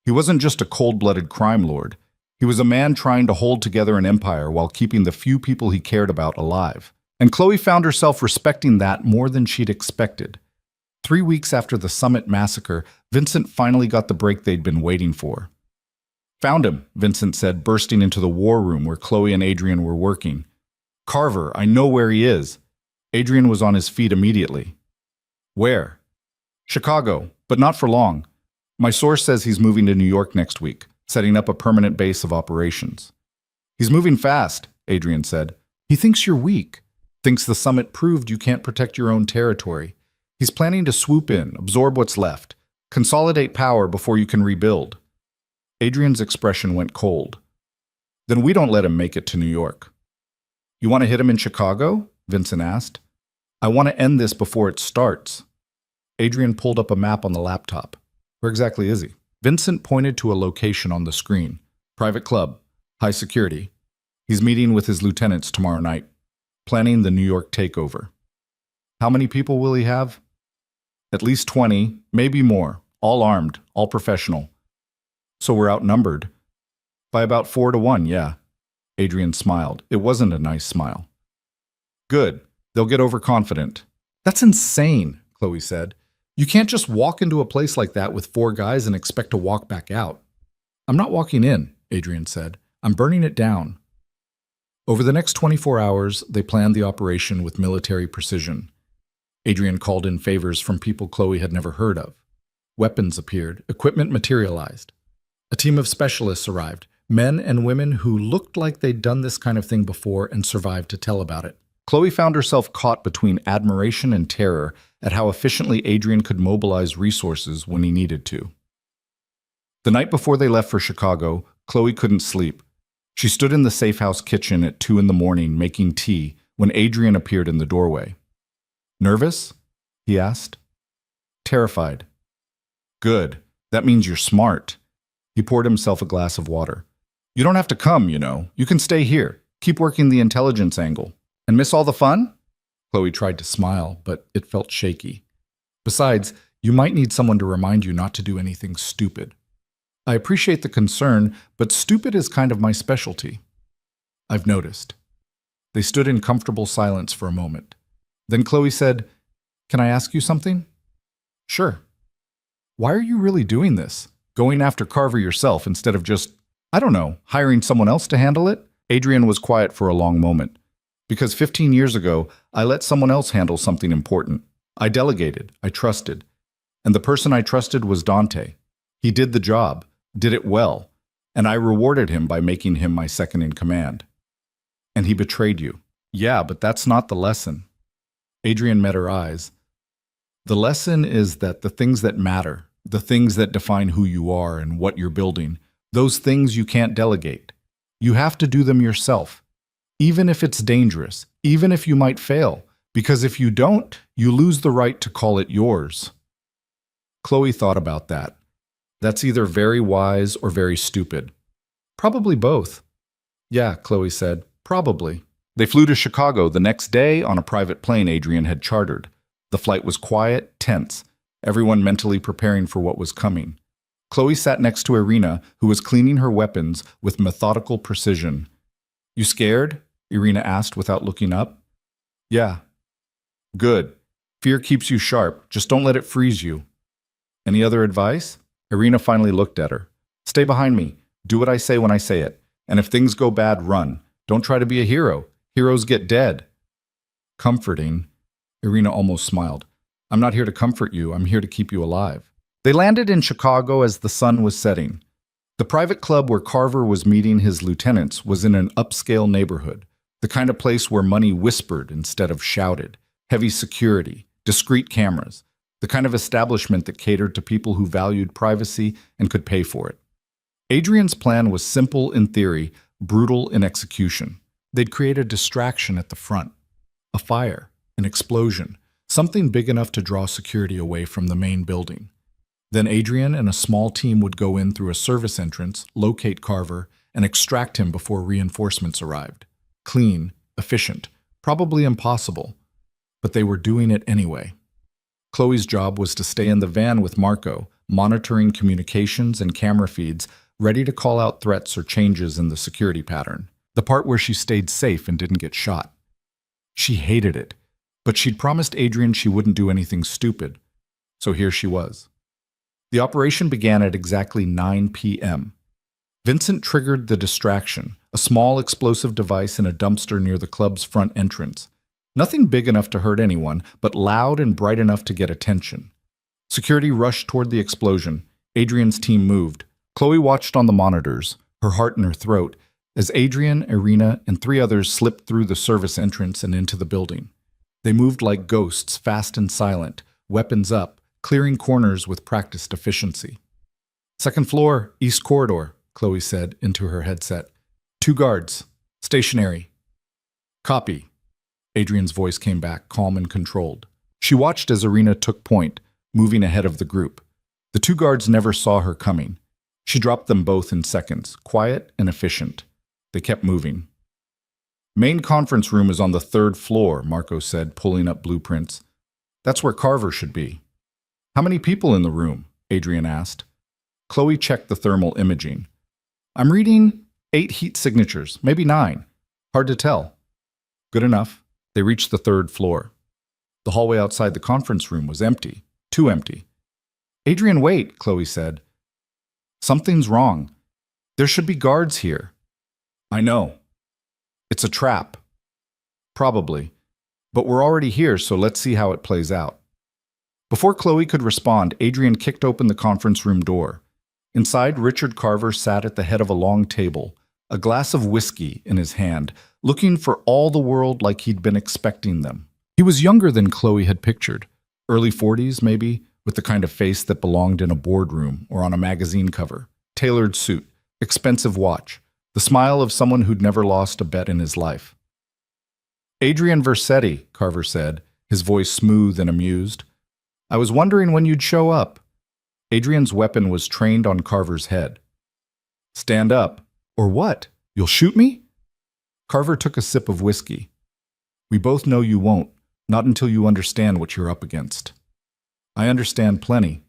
He wasn't just a cold-blooded crime lord. He was a man trying to hold together an empire while keeping the few people he cared about alive. And Chloe found herself respecting that more than she'd expected. 3 weeks after the Summit massacre, Vincent finally got the break they'd been waiting for. Found him, Vincent said, bursting into the war room where Chloe and Adrian were working. Carver, I know where he is. Adrian was on his feet immediately. Where? Chicago, but not for long. My source says he's moving to New York next week, setting up a permanent base of operations. He's moving fast, Adrian said. He thinks you're weak. Thinks the Summit proved you can't protect your own territory. He's planning to swoop in, absorb what's left, consolidate power before you can rebuild. Adrian's expression went cold. Then we don't let him make it to New York. You want to hit him in Chicago? Vincent asked. I want to end this before it starts. Adrian pulled up a map on the laptop. Where exactly is he? Vincent pointed to a location on the screen. Private club. High security. He's meeting with his lieutenants tomorrow night. Planning the New York takeover. How many people will he have? At least 20, maybe more. All armed, all professional. So we're outnumbered. By about 4 to 1, yeah. Adrian smiled. It wasn't a nice smile. Good. They'll get overconfident. That's insane, Chloe said. You can't just walk into a place like that with 4 guys and expect to walk back out. I'm not walking in, Adrian said. I'm burning it down. Over the next 24 hours, they planned the operation with military precision. Adrian called in favors from people Chloe had never heard of. Weapons appeared, equipment materialized. A team of specialists arrived, men and women who looked like they'd done this kind of thing before and survived to tell about it. Chloe found herself caught between admiration and terror at how efficiently Adrian could mobilize resources when he needed to. The night before they left for Chicago, Chloe couldn't sleep. She stood in the safe house kitchen at 2 a.m. making tea when Adrian appeared in the doorway. Nervous? He asked. Terrified. Good. That means you're smart. He poured himself a glass of water. You don't have to come, you know. You can stay here. Keep working the intelligence angle. And miss all the fun? Chloe tried to smile, but it felt shaky. Besides, you might need someone to remind you not to do anything stupid. I appreciate the concern, but stupid is kind of my specialty. I've noticed. They stood in comfortable silence for a moment. Then Chloe said, Can I ask you something? Sure. Why are you really doing this? Going after Carver yourself instead of just, I don't know, hiring someone else to handle it? Adrian was quiet for a long moment. Because 15 years ago, I let someone else handle something important. I delegated, I trusted. And the person I trusted was Dante. He did the job, did it well, and I rewarded him by making him my second in command. And he betrayed you. Yeah, but that's not the lesson. Adrian met her eyes. The lesson is that the things that matter, the things that define who you are and what you're building, those things you can't delegate. You have to do them yourself. Even if it's dangerous, even if you might fail, because if you don't, you lose the right to call it yours. Chloe thought about that. That's either very wise or very stupid. Probably both. Yeah, Chloe said, probably. They flew to Chicago the next day on a private plane Adrian had chartered. The flight was quiet, tense, everyone mentally preparing for what was coming. Chloe sat next to Irina, who was cleaning her weapons with methodical precision. You scared? Irina asked without looking up. Yeah. Good. Fear keeps you sharp. Just don't let it freeze you. Any other advice? Irina finally looked at her. Stay behind me. Do what I say when I say it. And if things go bad, run. Don't try to be a hero. Heroes get dead. Comforting. Irina almost smiled. I'm not here to comfort you. I'm here to keep you alive. They landed in Chicago as the sun was setting. The private club where Carver was meeting his lieutenants was in an upscale neighborhood, the kind of place where money whispered instead of shouted, heavy security, discreet cameras, the kind of establishment that catered to people who valued privacy and could pay for it. Adrian's plan was simple in theory, brutal in execution. They'd create a distraction at the front, a fire, an explosion, something big enough to draw security away from the main building. Then Adrian and a small team would go in through a service entrance, locate Carver, and extract him before reinforcements arrived. Clean, efficient, probably impossible, but they were doing it anyway. Chloe's job was to stay in the van with Marco, monitoring communications and camera feeds, ready to call out threats or changes in the security pattern, the part where she stayed safe and didn't get shot. She hated it, but she'd promised Adrian she wouldn't do anything stupid, so here she was. The operation began at exactly 9 p.m. Vincent triggered the distraction, a small explosive device in a dumpster near the club's front entrance. Nothing big enough to hurt anyone, but loud and bright enough to get attention. Security rushed toward the explosion. Adrian's team moved. Chloe watched on the monitors, her heart in her throat, as Adrian, Irina, and 3 others slipped through the service entrance and into the building. They moved like ghosts, fast and silent, weapons up, clearing corners with practiced efficiency. Second floor, east corridor, Chloe said into her headset. 2 guards. Stationary. Copy. Adrian's voice came back, calm and controlled. She watched as Irina took point, moving ahead of the group. The 2 guards never saw her coming. She dropped them both in seconds, quiet and efficient. They kept moving. Main conference room is on the 3rd floor, Marco said, pulling up blueprints. That's where Carver should be. How many people in the room? Adrian asked. Chloe checked the thermal imaging. I'm reading 8 heat signatures, maybe 9. Hard to tell. Good enough. They reached the 3rd floor. The hallway outside the conference room was empty. Too empty. "Adrian, wait," Chloe said. "Something's wrong. There should be guards here." "I know. It's a trap." "Probably. But we're already here, so let's see how it plays out." Before Chloe could respond, Adrian kicked open the conference room door. Inside, Richard Carver sat at the head of a long table, a glass of whiskey in his hand, looking for all the world like he'd been expecting them. He was younger than Chloe had pictured, early 40s maybe, with the kind of face that belonged in a boardroom or on a magazine cover, tailored suit, expensive watch, the smile of someone who'd never lost a bet in his life. "Adrian Versetti," Carver said, his voice smooth and amused. "I was wondering when you'd show up." Adrian's weapon was trained on Carver's head. "Stand up." "Or what? You'll shoot me?" Carver took a sip of whiskey. "We both know you won't, not until you understand what you're up against." "I understand plenty."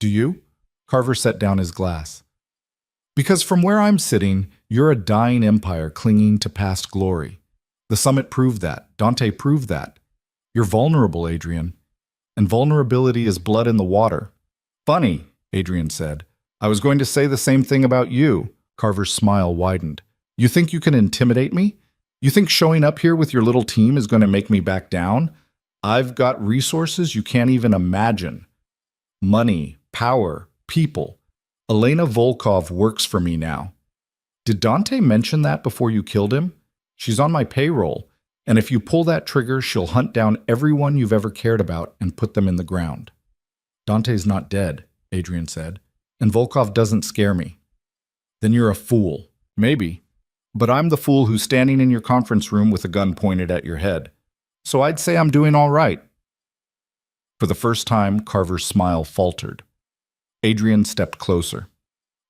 "Do you?" Carver set down his glass. "Because from where I'm sitting, you're a dying empire clinging to past glory. The summit proved that. Dante proved that. You're vulnerable, Adrian. And vulnerability is blood in the water." "Funny," Adrian said. "I was going to say the same thing about you." Carver's smile widened. "You think you can intimidate me? You think showing up here with your little team is going to make me back down? I've got resources you can't even imagine. Money, power, people. Elena Volkov works for me now. Did Dante mention that before you killed him? She's on my payroll, and if you pull that trigger, she'll hunt down everyone you've ever cared about and put them in the ground." "Dante's not dead," Adrian said, "and Volkov doesn't scare me." "Then you're a fool." "Maybe. But I'm the fool who's standing in your conference room with a gun pointed at your head. So I'd say I'm doing all right." For the first time, Carver's smile faltered. Adrian stepped closer.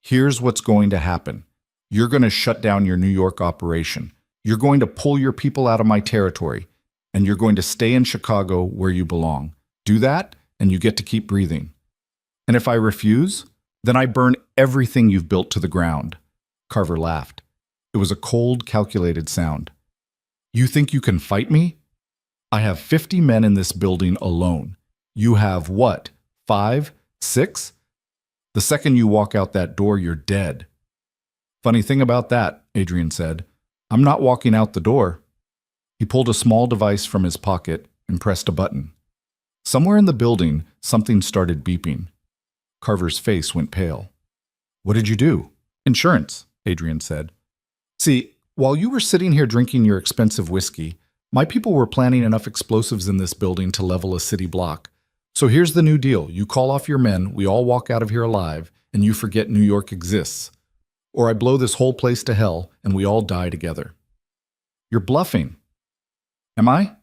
"Here's what's going to happen. You're going to shut down your New York operation. You're going to pull your people out of my territory, and you're going to stay in Chicago where you belong. Do that, and you get to keep breathing. And if I refuse, then I burn everything you've built to the ground." Carver laughed. It was a cold, calculated sound. "You think you can fight me? I have 50 men in this building alone. You have what? 5? 6? The second you walk out that door, you're dead." "Funny thing about that," Adrian said. "I'm not walking out the door." He pulled a small device from his pocket and pressed a button. Somewhere in the building, something started beeping. Carver's face went pale. "What did you do?" "Insurance," Adrian said. "See, while you were sitting here drinking your expensive whiskey, my people were planning enough explosives in this building to level a city block. So here's the new deal. You call off your men, we all walk out of here alive, and you forget New York exists. Or I blow this whole place to hell, and we all die together." "You're bluffing." "Am I?"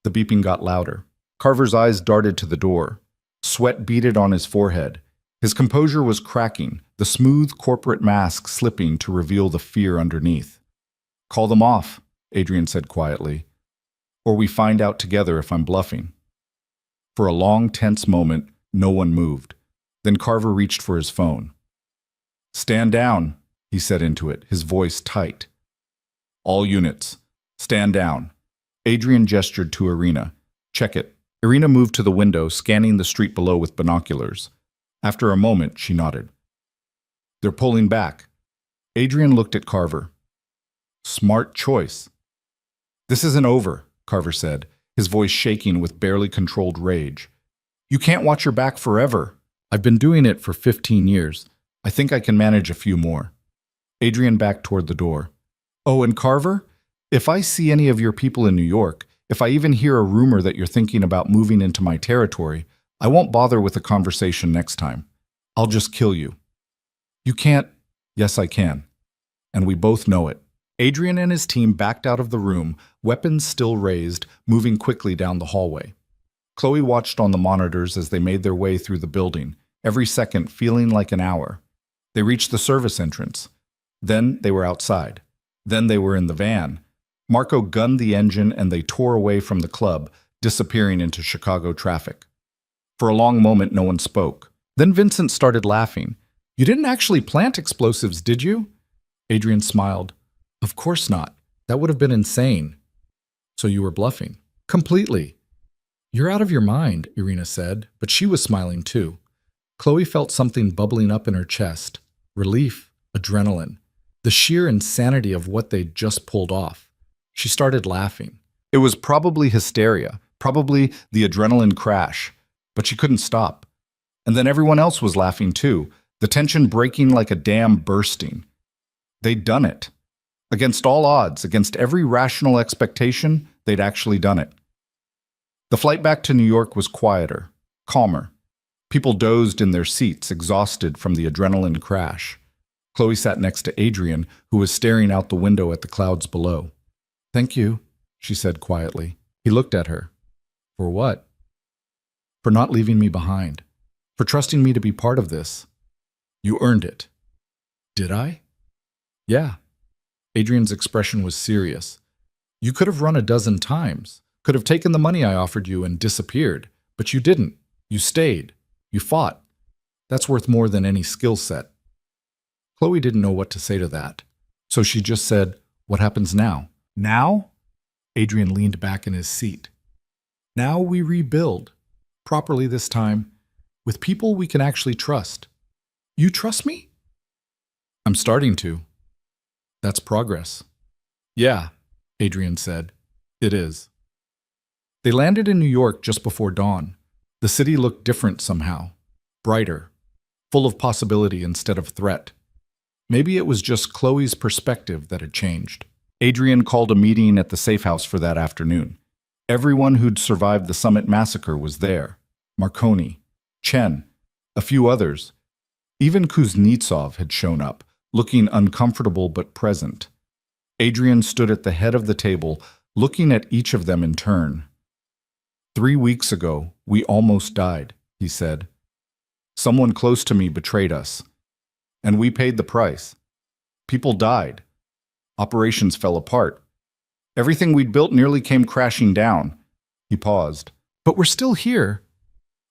The beeping got louder. Carver's eyes darted to the door. Sweat beaded on his forehead. His composure was cracking, the smooth corporate mask slipping to reveal the fear underneath. "Call them off," Adrian said quietly. "Or we find out together if I'm bluffing." For a long, tense moment, no one moved. Then Carver reached for his phone. "Stand down," he said into it, his voice tight. "All units, stand down." Adrian gestured to Irina. "Check it." Irina moved to the window, scanning the street below with binoculars. After a moment, she nodded. "They're pulling back." Adrian looked at Carver. "Smart choice." "This isn't over," Carver said, his voice shaking with barely controlled rage. "You can't watch your back forever. I've been doing it for 15 years. I think I can manage a few more." Adrian backed toward the door. "Oh, and Carver, if I see any of your people in New York, if I even hear a rumor that you're thinking about moving into my territory, I won't bother with a conversation next time. I'll just kill you." "You can't." "Yes, I can. And we both know it." Adrian and his team backed out of the room, weapons still raised, moving quickly down the hallway. Chloe watched on the monitors as they made their way through the building, every second feeling like an hour. They reached the service entrance. Then they were outside. Then they were in the van. Marco gunned the engine and they tore away from the club, disappearing into Chicago traffic. For a long moment, no one spoke. Then Vincent started laughing. "You didn't actually plant explosives, did you?" Adrian smiled. "Of course not. That would have been insane." "So you were bluffing?" "Completely." You're out of your mind, Irina said, but she was smiling too. Chloe felt something bubbling up in her chest. Relief, adrenaline, the sheer insanity of what they'd just pulled off. She started laughing. It was probably hysteria, probably the adrenaline crash, but she couldn't stop. And then everyone else was laughing too, the tension breaking like a dam bursting. They'd done it. Against all odds, against every rational expectation, they'd actually done it. The flight back to New York was quieter, calmer. People dozed in their seats, exhausted from the adrenaline crash. Chloe sat next to Adrian, who was staring out the window at the clouds below. "Thank you," she said quietly. He looked at her. "For what?" "For not leaving me behind. For trusting me to be part of this. You earned it." "Did I?" "Yeah." Adrian's expression was serious. "You could have run a dozen times, could have taken the money I offered you and disappeared, but you didn't. You stayed. You fought. That's worth more than any skill set." Chloe didn't know what to say to that, so she just said, "What happens now?" "Now?" Adrian leaned back in his seat. "Now we rebuild. Properly this time, with people we can actually trust." "You trust me?" "I'm starting to." "That's progress." "Yeah," Adrian said. "It is." They landed in New York just before dawn. The city looked different somehow. Brighter. Full of possibility instead of threat. Maybe it was just Chloe's perspective that had changed. Adrian called a meeting at the safe house for that afternoon. Everyone who'd survived the Summit massacre was there. Marconi, Chen, a few others. Even Kuznetsov had shown up, looking uncomfortable but present. Adrian stood at the head of the table, looking at each of them in turn. "3 weeks ago, we almost died," he said. "Someone close to me betrayed us. And we paid the price. People died. Operations fell apart. Everything we'd built nearly came crashing down." He paused. "But we're still here.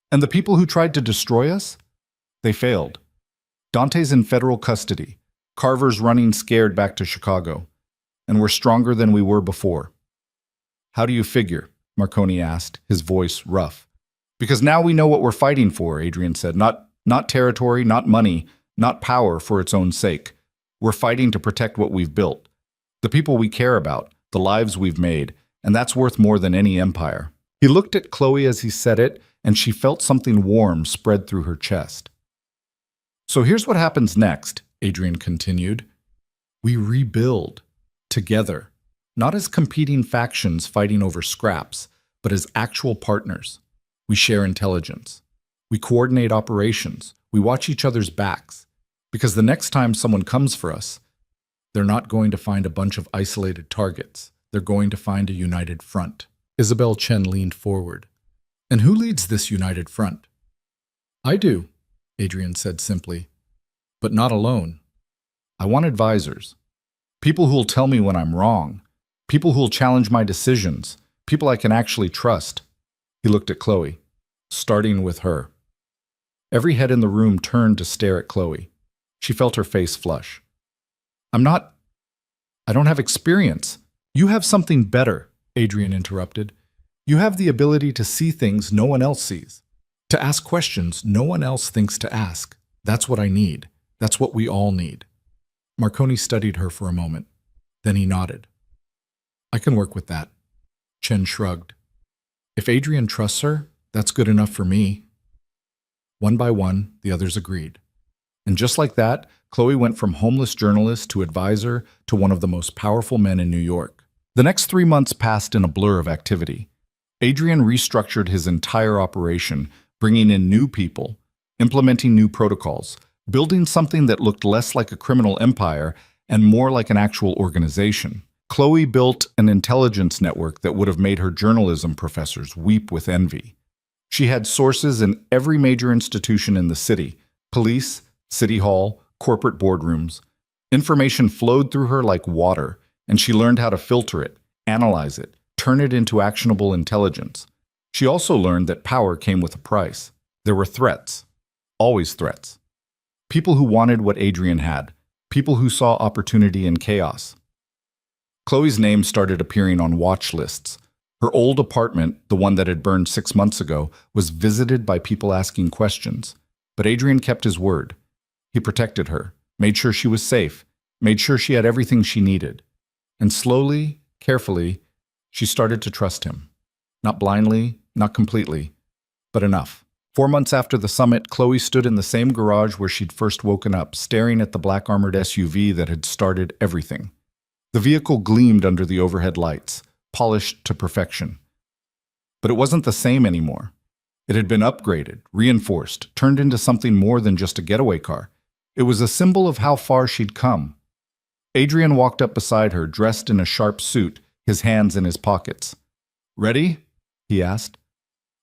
And the people who tried to destroy us? They failed. Dante's in federal custody. Carver's running scared back to Chicago. And we're stronger than we were before." "How do you figure?" Marconi asked, his voice rough. "Because now we know what we're fighting for," Adrian said. Not territory, not money, not power for its own sake. We're fighting to protect what we've built. The people we care about, the lives we've made, and that's worth more than any empire. He looked at Chloe as he said it, and she felt something warm spread through her chest. "So here's what happens next," Adrian continued. "We rebuild. Together. Not as competing factions fighting over scraps, but as actual partners. We share intelligence. We coordinate operations. We watch each other's backs. Because the next time someone comes for us, they're not going to find a bunch of isolated targets. They're going to find a united front." Isabel Chen leaned forward. "And who leads this united front?" "I do," Adrian said simply. "But not alone. I want advisors. People who'll tell me when I'm wrong. People who'll challenge my decisions. People I can actually trust." He looked at Chloe, starting with her. Every head in the room turned to stare at Chloe. She felt her face flush. I don't have experience." "You have something better," Adrian interrupted. "You have the ability to see things no one else sees. To ask questions no one else thinks to ask. That's what I need. That's what we all need." Marconi studied her for a moment. Then he nodded. "I can work with that." Chen shrugged. "If Adrian trusts her, that's good enough for me." One by one, the others agreed. And just like that, Chloe went from homeless journalist to advisor to one of the most powerful men in New York. The next 3 months passed in a blur of activity. Adrian restructured his entire operation, bringing in new people, implementing new protocols, building something that looked less like a criminal empire and more like an actual organization. Chloe built an intelligence network that would have made her journalism professors weep with envy. She had sources in every major institution in the city: police, city hall, corporate boardrooms. Information flowed through her like water, and she learned how to filter it, analyze it, turn it into actionable intelligence. She also learned that power came with a price. There were threats. Always threats. People who wanted what Adrian had. People who saw opportunity in chaos. Chloe's name started appearing on watch lists. Her old apartment, the one that had burned 6 months ago, was visited by people asking questions. But Adrian kept his word. He protected her, made sure she was safe, made sure she had everything she needed. And slowly, carefully, she started to trust him. Not blindly, not completely, but enough. 4 months after the summit, Chloe stood in the same garage where she'd first woken up, staring at the black armored SUV that had started everything. The vehicle gleamed under the overhead lights, polished to perfection. But it wasn't the same anymore. It had been upgraded, reinforced, turned into something more than just a getaway car. It was a symbol of how far she'd come. Adrian walked up beside her, dressed in a sharp suit, his hands in his pockets. "Ready?" he asked.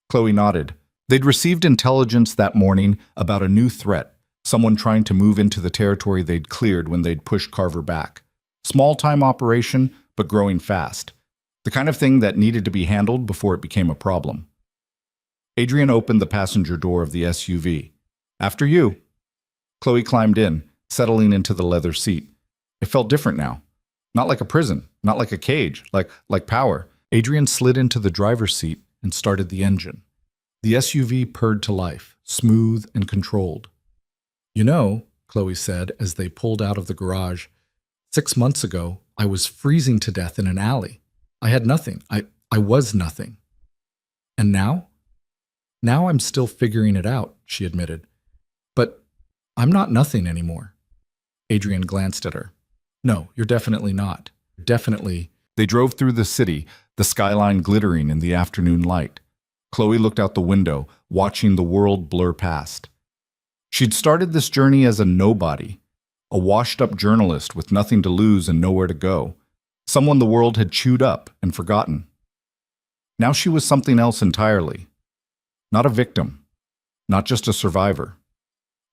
Chloe nodded. They'd received intelligence that morning about a new threat, someone trying to move into the territory they'd cleared when they'd pushed Carver back. Small-time operation, but growing fast. The kind of thing that needed to be handled before it became a problem. Adrian opened the passenger door of the SUV. "After you." Chloe climbed in, settling into the leather seat. It felt different now. Not like a prison, not like a cage, like power. Adrian slid into the driver's seat and started the engine. The SUV purred to life, smooth and controlled. "You know," Chloe said as they pulled out of the garage, 6 months ago, I was freezing to death in an alley. I had nothing. I was nothing. And now? Now I'm still figuring it out," she admitted. "But I'm not nothing anymore." Adrian glanced at her. "No, you're definitely not. Definitely." They drove through the city, the skyline glittering in the afternoon light. Chloe looked out the window, watching the world blur past. She'd started this journey as a nobody, a washed-up journalist with nothing to lose and nowhere to go, someone the world had chewed up and forgotten. Now she was something else entirely. Not a victim, not just a survivor.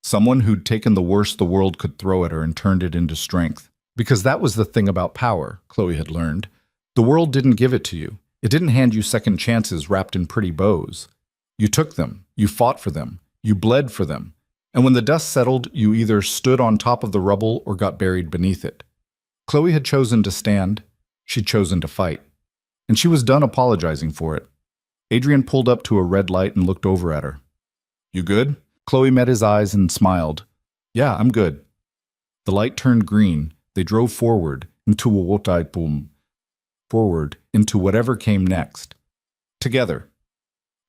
Someone who'd taken the worst the world could throw at her and turned it into strength. Because that was the thing about power, Chloe had learned. The world didn't give it to you. It didn't hand you second chances wrapped in pretty bows. You took them, you fought for them, you bled for them. And when the dust settled, you either stood on top of the rubble or got buried beneath it. Chloe had chosen to stand. She'd chosen to fight. And she was done apologizing for it. Adrian pulled up to a red light and looked over at her. "You good?" Chloe met his eyes and smiled. "Yeah, I'm good." The light turned green. They drove forward into whatever came next. Together.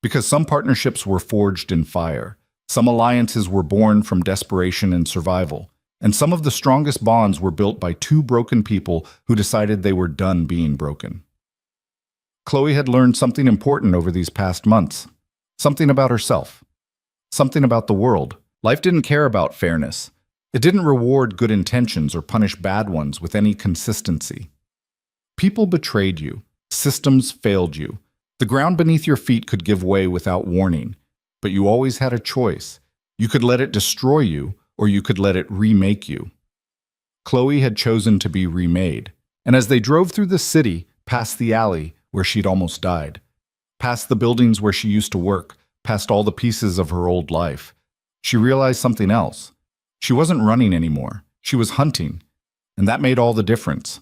Because some partnerships were forged in fire. Some alliances were born from desperation and survival. And some of the strongest bonds were built by two broken people who decided they were done being broken. Chloe had learned something important over these past months. Something about herself. Something about the world. Life didn't care about fairness. It didn't reward good intentions or punish bad ones with any consistency. People betrayed you. Systems failed you. The ground beneath your feet could give way without warning. But you always had a choice. You could let it destroy you, or you could let it remake you. Chloe had chosen to be remade. And as they drove through the city, past the alley where she'd almost died, past the buildings where she used to work, past all the pieces of her old life, she realized something else. She wasn't running anymore. She was hunting. And that made all the difference.